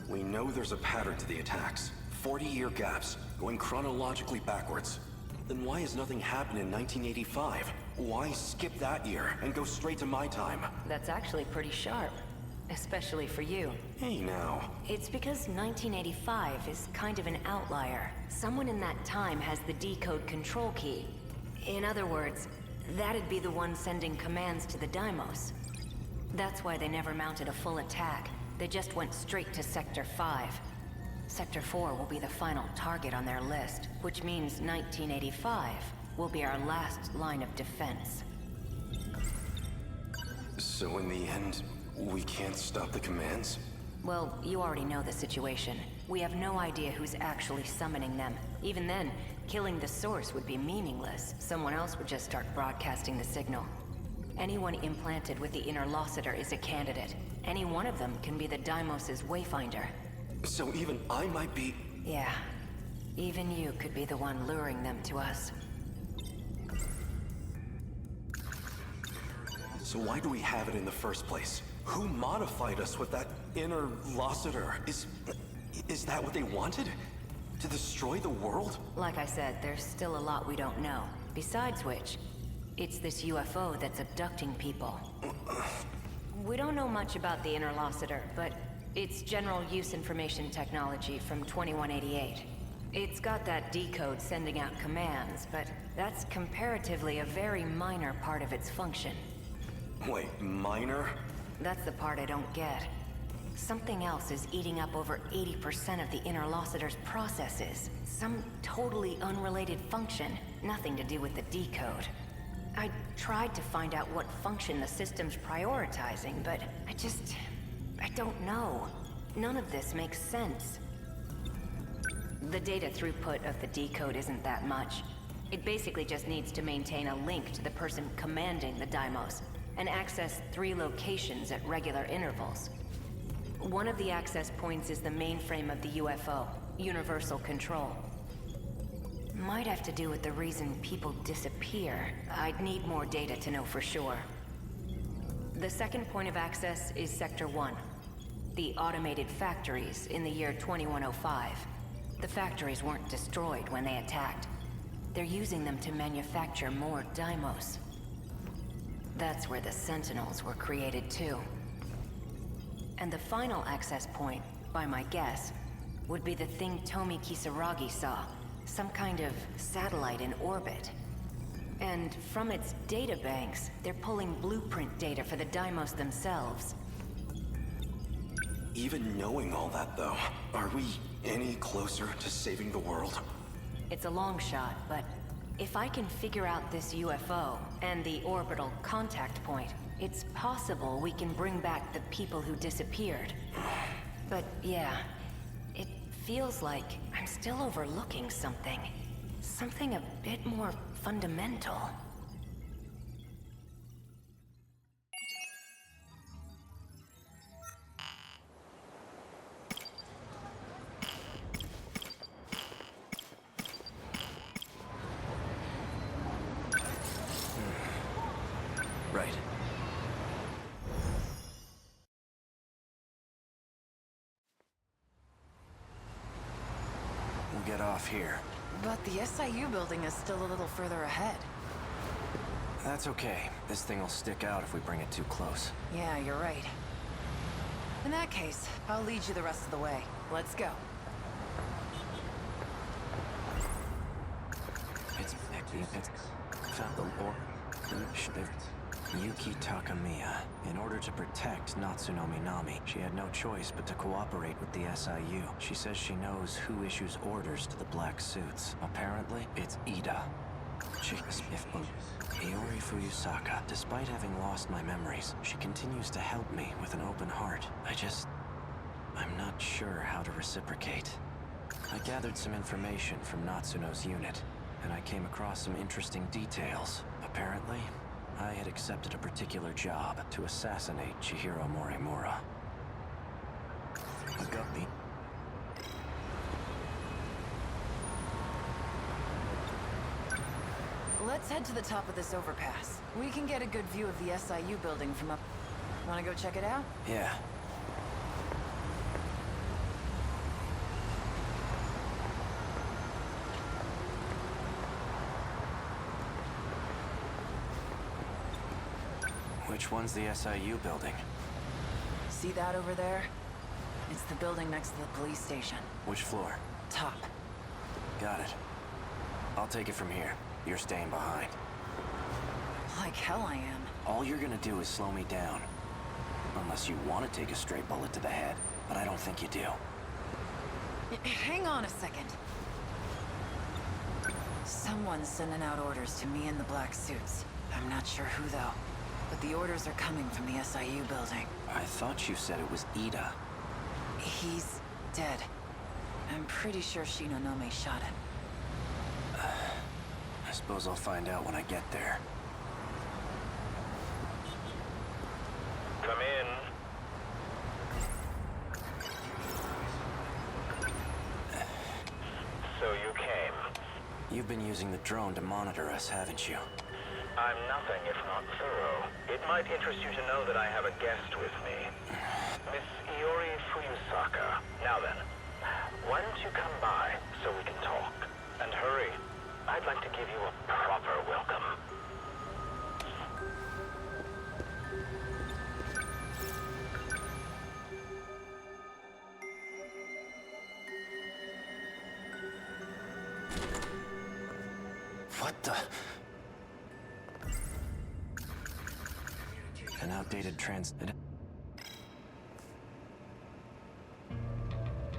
We know there's a pattern to the attacks. 40-year gaps, going chronologically backwards. Then why has nothing happened in 1985? Why skip that year and go straight to my time? That's actually pretty sharp. Especially for you. Hey now. It's because 1985 is kind of an outlier. Someone in that time has the decode control key. In other words, that'd be the one sending commands to the Deimos. That's why they never mounted a full attack. They just went straight to Sector 5. Sector 4 will be the final target on their list, which means 1985 will be our last line of defense. So in the end, we can't stop the commands? Well, you already know the situation. We have no idea who's actually summoning them. Even then, killing the source would be meaningless. Someone else would just start broadcasting the signal. Anyone implanted with the inner Lossiter is a candidate. Any one of them can be the Deimos' wayfinder. So even I might be... Yeah. Even you could be the one luring them to us. So why do we have it in the first place? Who modified us with that inner Lossiter? Is that what they wanted? To destroy the world? Like I said, there's still a lot we don't know. Besides which, it's this UFO that's abducting people. We don't know much about the inner Lossiter, but it's general use information technology from 2188. It's got that decode sending out commands, but that's comparatively a very minor part of its function. Wait, minor? That's the part I don't get. Something else is eating up over 80% of the inner Lossiter's processes. Some totally unrelated function, nothing to do with the decode. I tried to find out what function the system's prioritizing, but I don't know. None of this makes sense. The data throughput of the decode isn't that much. It basically just needs to maintain a link to the person commanding the Deimos, and access 3 locations at regular intervals. One of the access points is the mainframe of the UFO, Universal Control. Might have to do with the reason people disappear. I'd need more data to know for sure. The second point of access is Sector 1. The automated factories in the year 2105. The factories weren't destroyed when they attacked. They're using them to manufacture more Deimos. That's where the Sentinels were created too. And the final access point, by my guess, would be the thing Tomi Kisaragi saw. Some kind of satellite in orbit. And from its databanks, they're pulling blueprint data for the Deimos themselves. Even knowing all that though, are we any closer to saving the world? It's a long shot, but if I can figure out this UFO and the orbital contact point, it's possible we can bring back the people who disappeared. But yeah, it feels like I'm still overlooking something. Something a bit more fundamental. Right. We'll get off here. But the SIU building is still a little further ahead. That's okay. This thing will stick out if we bring it too close. Yeah, you're right. In that case, I'll lead you the rest of the way. Let's go. It's found the Lord. Yuki Takamiya. In order to protect Natsunomi Nami, she had no choice but to cooperate with the SIU. She says she knows who issues orders to the black suits. Apparently, it's Ida. Iori Fuyusaka. Despite having lost my memories, she continues to help me with an open heart. I'm not sure how to reciprocate. I gathered some information from Natsuno's unit, and I came across some interesting details. Apparently, I had accepted a particular job to assassinate Chihiro Morimura. Agami. Let's head to the top of this overpass. We can get a good view of the SIU building from up... Wanna go check it out? Yeah. Which one's the SIU building? See that over there? It's the building next to the police station. Which floor? Top. Got it. I'll take it from here. You're staying behind. Like hell I am. All you're gonna do is slow me down. Unless you want to take a straight bullet to the head, but I don't think you do. Hang on a second. Someone's sending out orders to me in the black suits. I'm not sure who though. But the orders are coming from the SIU building. I thought you said it was Ida. He's dead. I'm pretty sure Shinonome shot him. I suppose I'll find out when I get there. Come in. So you came. You've been using the drone to monitor us, haven't you? I'm nothing if not thorough. It might interest you to know that I have a guest with me. Miss Iori Fuyusaka. Now then, why don't you come by so we can talk? And hurry. I'd like to give you a proper welcome. What the? An outdated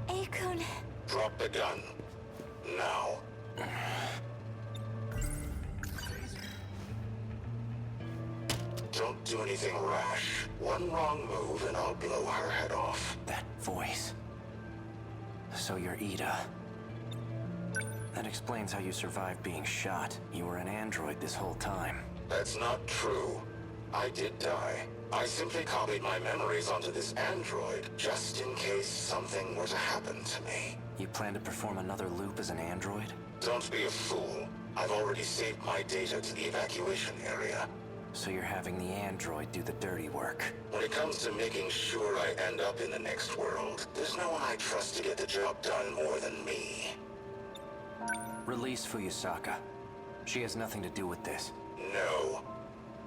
Akun. Drop the gun. Now. Don't do anything rash. One wrong move and I'll blow her head off. That voice. So you're Ida. That explains how you survived being shot. You were an android this whole time. That's not true. I did die. I simply copied my memories onto this android, just in case something were to happen to me. You plan to perform another loop as an android? Don't be a fool. I've already saved my data to the evacuation area. So you're having the android do the dirty work. When it comes to making sure I end up in the next world, there's no one I trust to get the job done more than me. Release Fuyusaka. She has nothing to do with this. No.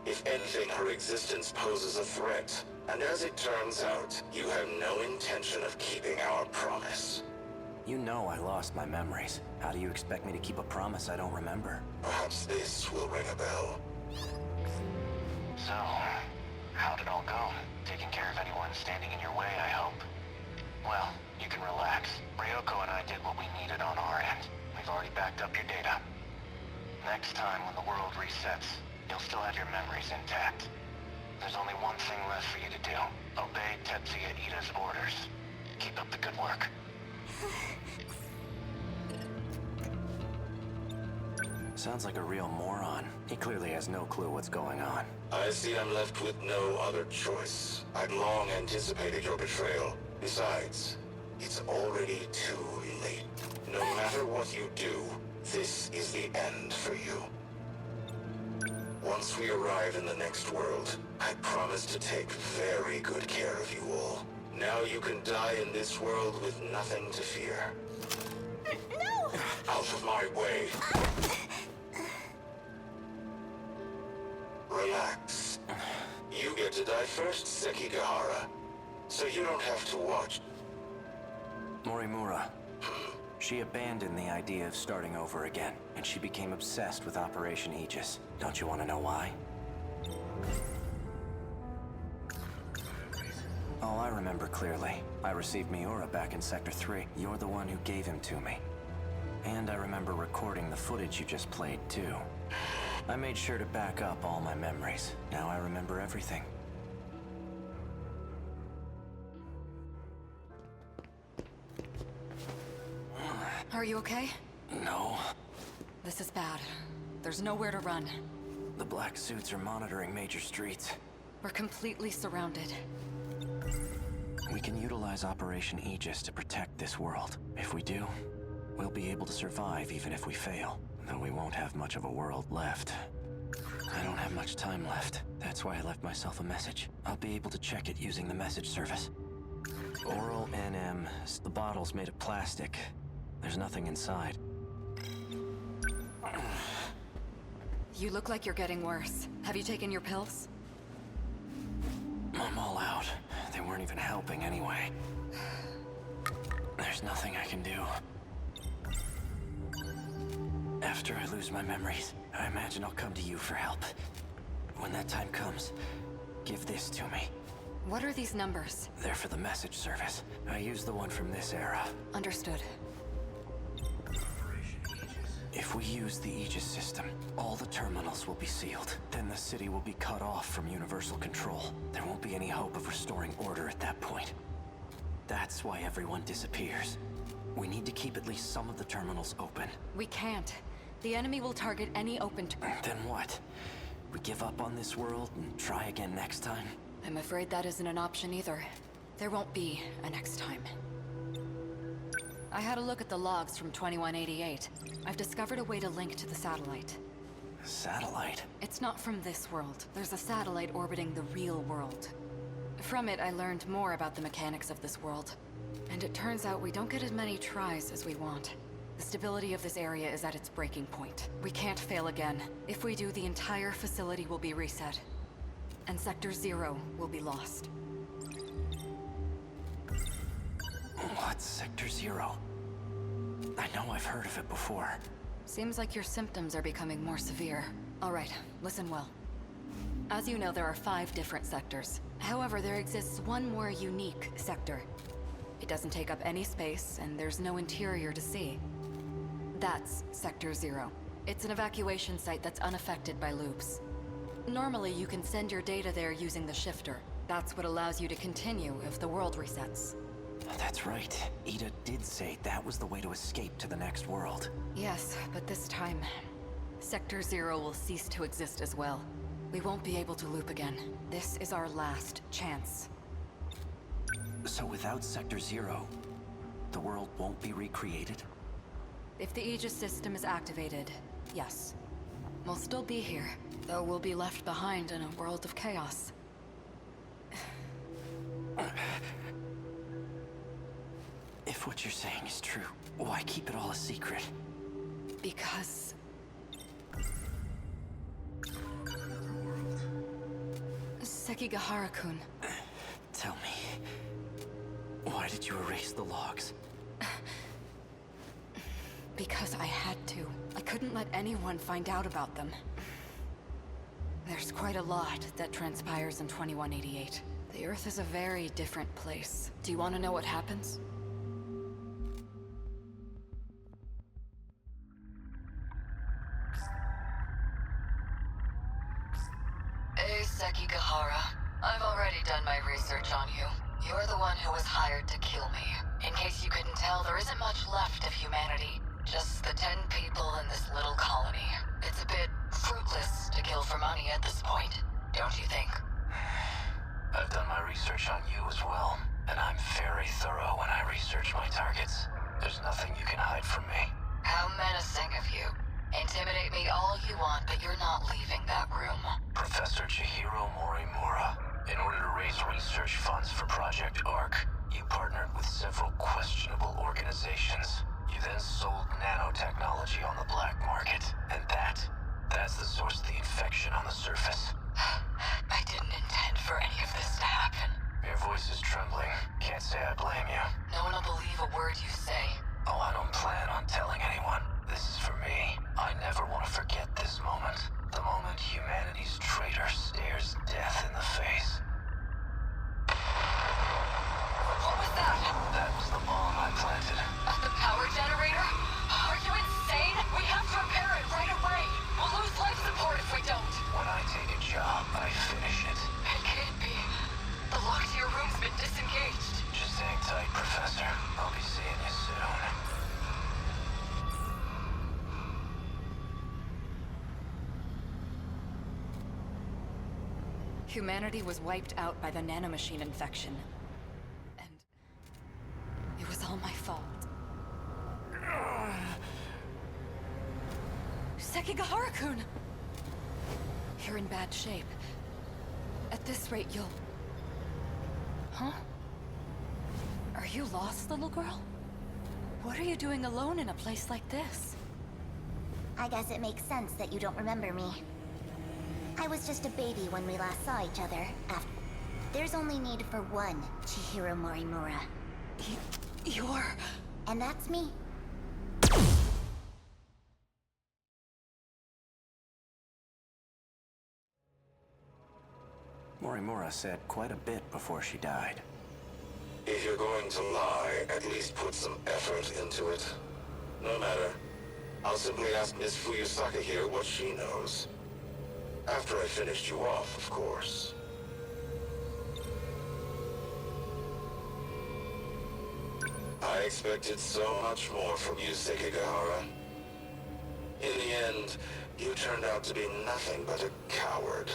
If anything, her existence poses a threat. And as it turns out, you have no intention of keeping our promise. You know I lost my memories. How do you expect me to keep a promise I don't remember? Perhaps this will ring a bell. So, how'd it all go? Taking care of anyone standing in your way, I hope. Well, you can relax. Ryoko and I did what we needed on our end. We've already backed up your data. Next time when the world resets, you'll still have your memories intact. There's only one thing left for you to do. Obey Tetsuya Ida's orders. Keep up the good work. Sounds like a real moron. He clearly has no clue what's going on. I see I'm left with no other choice. I'd long anticipated your betrayal. Besides, it's already too late. No matter what you do, this is the end for you. Once we arrive in the next world, I promise to take very good care of you all. Now you can die in this world with nothing to fear. No! Out of my way. Relax. You get to die first, Sekigahara. So you don't have to watch. Morimura. She abandoned the idea of starting over again, and she became obsessed with Operation Aegis. Don't you want to know why? Oh, I remember clearly. I received Miura back in Sector 3. You're the one who gave him to me. And I remember recording the footage you just played, too. I made sure to back up all my memories. Now I remember everything. Are you okay? No. This is bad. There's nowhere to run. The black suits are monitoring major streets. We're completely surrounded. We can utilize Operation Aegis to protect this world. If we do, we'll be able to survive even if we fail. though we won't have much of a world left. I don't have much time left. That's why I left myself a message. I'll be able to check it using the message service. Oral NM. The bottle's made of plastic. There's nothing inside. You look like you're getting worse. Have you taken your pills? I'm all out. They weren't even helping anyway. There's nothing I can do. After I lose my memories, I imagine I'll come to you for help. When that time comes, give this to me. What are these numbers? They're for the message service. I use the one from this era. Understood. If we use the Aegis system, all the terminals will be sealed. Then the city will be cut off from universal control. There won't be any hope of restoring order at that point. That's why everyone disappears. We need to keep at least some of the terminals open. We can't. The enemy will target any open Then what? We give up on this world and try again next time? I'm afraid that isn't an option either. There won't be a next time. I had a look at the logs from 2188. I've discovered a way to link to the satellite. Satellite? It's not from this world. There's a satellite orbiting the real world. From it, I learned more about the mechanics of this world. And it turns out we don't get as many tries as we want. The stability of this area is at its breaking point. We can't fail again. If we do, the entire facility will be reset. And Sector 0 will be lost. What's Sector 0? I know I've heard of it before. Seems like your symptoms are becoming more severe. All right, listen well. As you know, there are 5 different sectors. However, there exists one more unique sector. It doesn't take up any space, and there's no interior to see. That's Sector 0. It's an evacuation site that's unaffected by loops. Normally, you can send your data there using the shifter. That's what allows you to continue if the world resets. That's right. Ida did say that was the way to escape to the next world. Yes, but this time, Sector 0 will cease to exist as well. We won't be able to loop again. This is our last chance. So without Sector 0, the world won't be recreated? If the Aegis system is activated, yes. We'll still be here, though we'll be left behind in a world of chaos. If what you're saying is true, why keep it all a secret? Because... Sekigahara-kun. Tell me, why did you erase the logs? Because I had to. I couldn't let anyone find out about them. There's quite a lot that transpires in 2188. The Earth is a very different place. Do you want to know what happens? Hey, Sekigahara. I've already done my research on you. You're the one who was hired to kill me. In case you couldn't tell, there isn't much left of humanity. Just the 10 people in this little colony. It's a bit fruitless to kill for money at this point, don't you think? I've done my research on you as well, and I'm very thorough when I research my targets. There's nothing you can hide from me. How menacing of you. Intimidate me all you want, but you're not leaving that room. Professor Chihiro Morimura. In order to raise research funds for Project ARC, you partnered with several questionable organizations. You then sold nanotechnology on the black market. And that's the source of the infection on the surface. I didn't intend for any of this to happen. Your voice is trembling. Can't say I blame you. No one will believe a word you say. Oh, I don't plan on telling anyone. This is for me. I never want to forget this moment. The moment humanity's traitor stares death in the face. What was that? That was the bomb I planted. At the power generator? Are you insane? We have to repair it right away. We'll lose life support if we don't. When I take a job, I finish it. It can't be. The lock to your room's been disengaged. Just hang tight, Professor. I'll be seeing you soon. Humanity was wiped out by the nanomachine infection. And it was all my fault. Sekigahara-kun! You're in bad shape. At this rate, you'll... Huh? Are you lost, little girl? What are you doing alone in a place like this? I guess it makes sense that you don't remember me. I was just a baby when we last saw each other. There's only need for one Chihiro Morimura. You're... And that's me. Morimura said quite a bit before she died. If you're going to lie, at least put some effort into it. No matter. I'll simply ask Miss Fuyusaka here what she knows. After I finished you off, of course. I expected so much more from you, Sekigahara. In the end, you turned out to be nothing but a coward.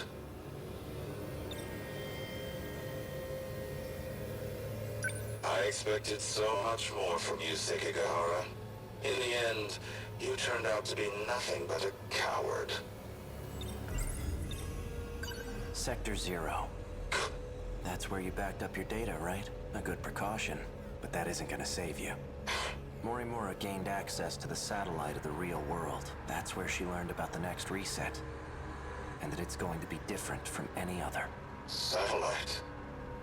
I expected so much more from you, Sekigahara. In the end, you turned out to be nothing but a coward. Sector 0. That's where you backed up your data, right? A good precaution, but that isn't gonna save you. Morimura gained access to the satellite of the real world. That's where she learned about the next reset. And that it's going to be different from any other. Satellite?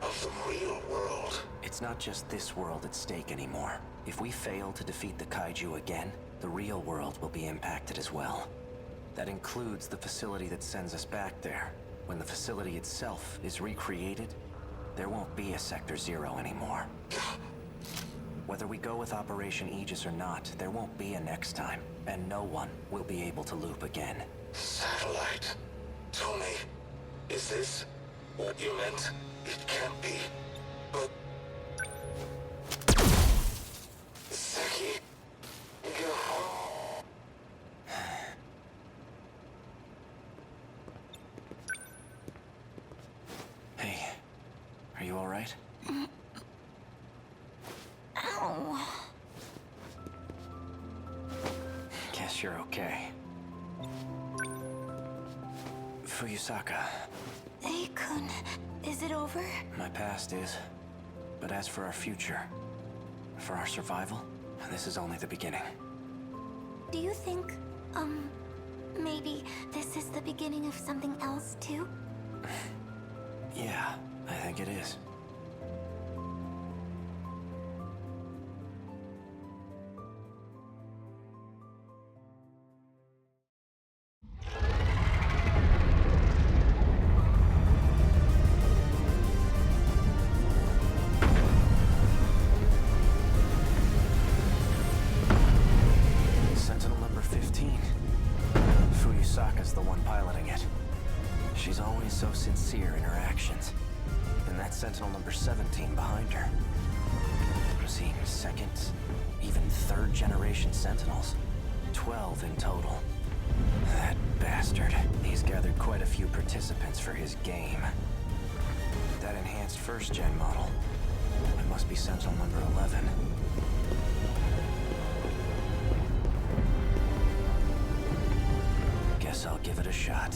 Of the real world? It's not just this world at stake anymore. If we fail to defeat the kaiju again, the real world will be impacted as well. That includes the facility that sends us back there. When the facility itself is recreated, there won't be a Sector 0 anymore. Whether we go with Operation Aegis or not, there won't be a next time, and no one will be able to loop again. Satellite? Tommy, is this what you meant? It can't be. But... Seki... Hey, are you all right? Ow. Guess you're okay. Fuyusaka. Ei-kun, is it over? My past is. But as for our future, for our survival, this is only the beginning. Do you think, maybe this is the beginning of something else, too? Yeah, I think it is. Sentinel number 15. Fuyusaka's the one piloting it. She's always so sincere in her actions. And that's Sentinel number 17 behind her. I'm seeing second, even third generation Sentinels. 12 in total. That bastard. He's gathered quite a few participants for his game. That enhanced first gen model. It must be Sentinel number 11. Guess I'll give it a shot.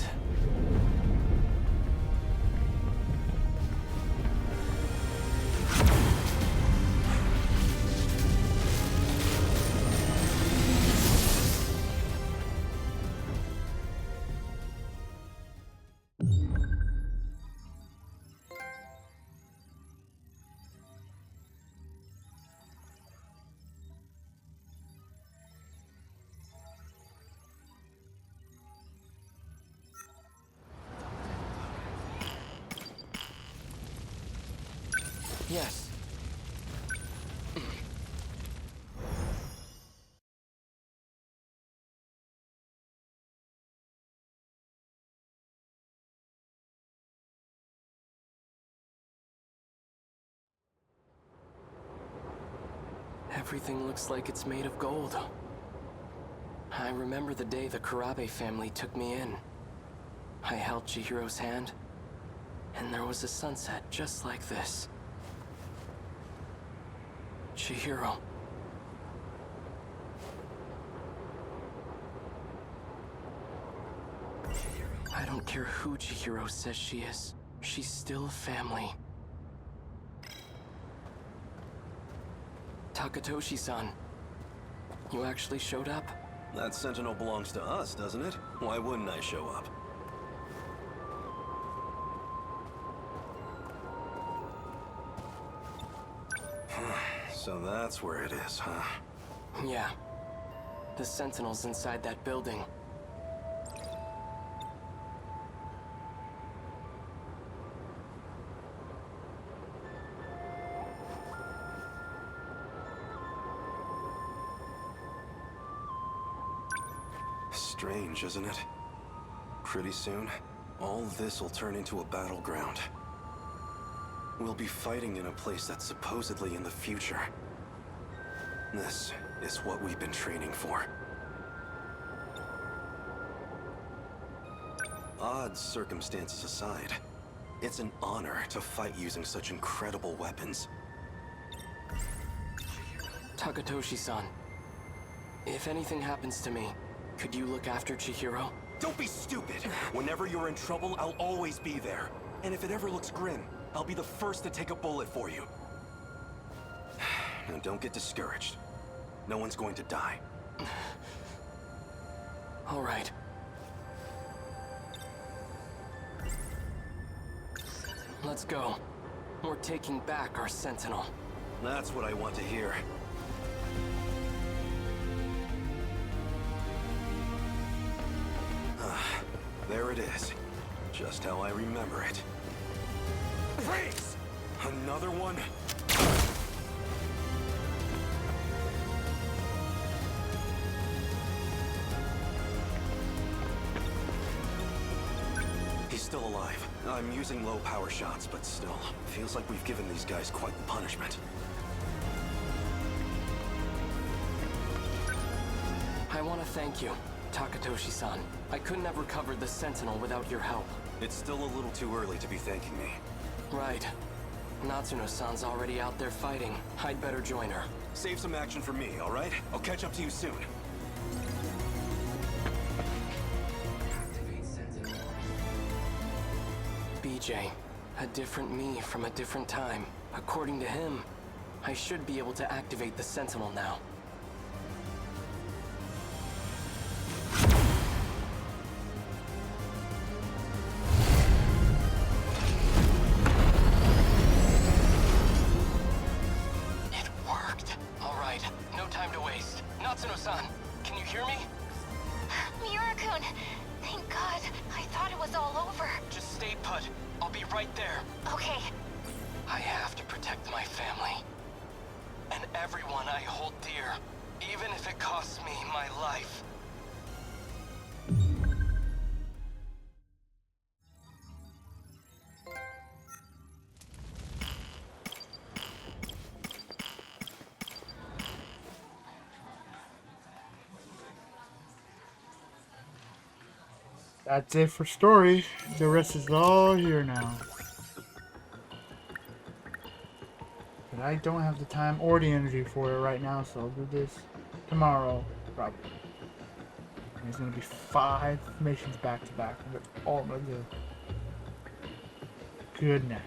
Yes. Everything looks like it's made of gold. I remember the day the Kurabe family took me in. I held Chihiro's hand, and there was a sunset just like this. don't care who Chihiro says she is. She's still family. Takatoshi-san, you actually showed up? That Sentinel belongs to us, doesn't it? Why wouldn't I show up? So that's where it is, huh? Yeah. The Sentinels inside that building. Strange, isn't it? Pretty soon, all this will turn into a battleground. We'll be fighting in a place that's supposedly in the future. This is what we've been training for. Odd circumstances aside, it's an honor to fight using such incredible weapons. Takatoshi-san, if anything happens to me, could you look after Chihiro? Don't be stupid! Whenever you're in trouble, I'll always be there. And if it ever looks grim, I'll be the first to take a bullet for you. Now don't get discouraged. No one's going to die. All right. Let's go. We're taking back our Sentinel. That's what I want to hear. There it is. Just how I remember it. Freeze! Another one? He's still alive. I'm using low power shots, but still, feels like we've given these guys quite the punishment. I want to thank you, Takatoshi-san. I couldn't have recovered the Sentinel without your help. It's still a little too early to be thanking me. Right. Natsuno-san's already out there fighting. I'd better join her. Save some action for me, all right? I'll catch up to you soon. BJ, a different me from a different time. According to him, I should be able to activate the Sentinel now. Natsuno-san, can you hear me? Miura-kun, thank God. I thought it was all over. Just stay put. I'll be right there. Okay. I have to protect my family. And everyone I hold dear, even if it costs me my life. That's it for story. The rest is all here now. But I don't have the time or the energy for it right now, so I'll do this tomorrow, probably. And there's gonna be 5 missions back to back. That's all I'm gonna do. Good night.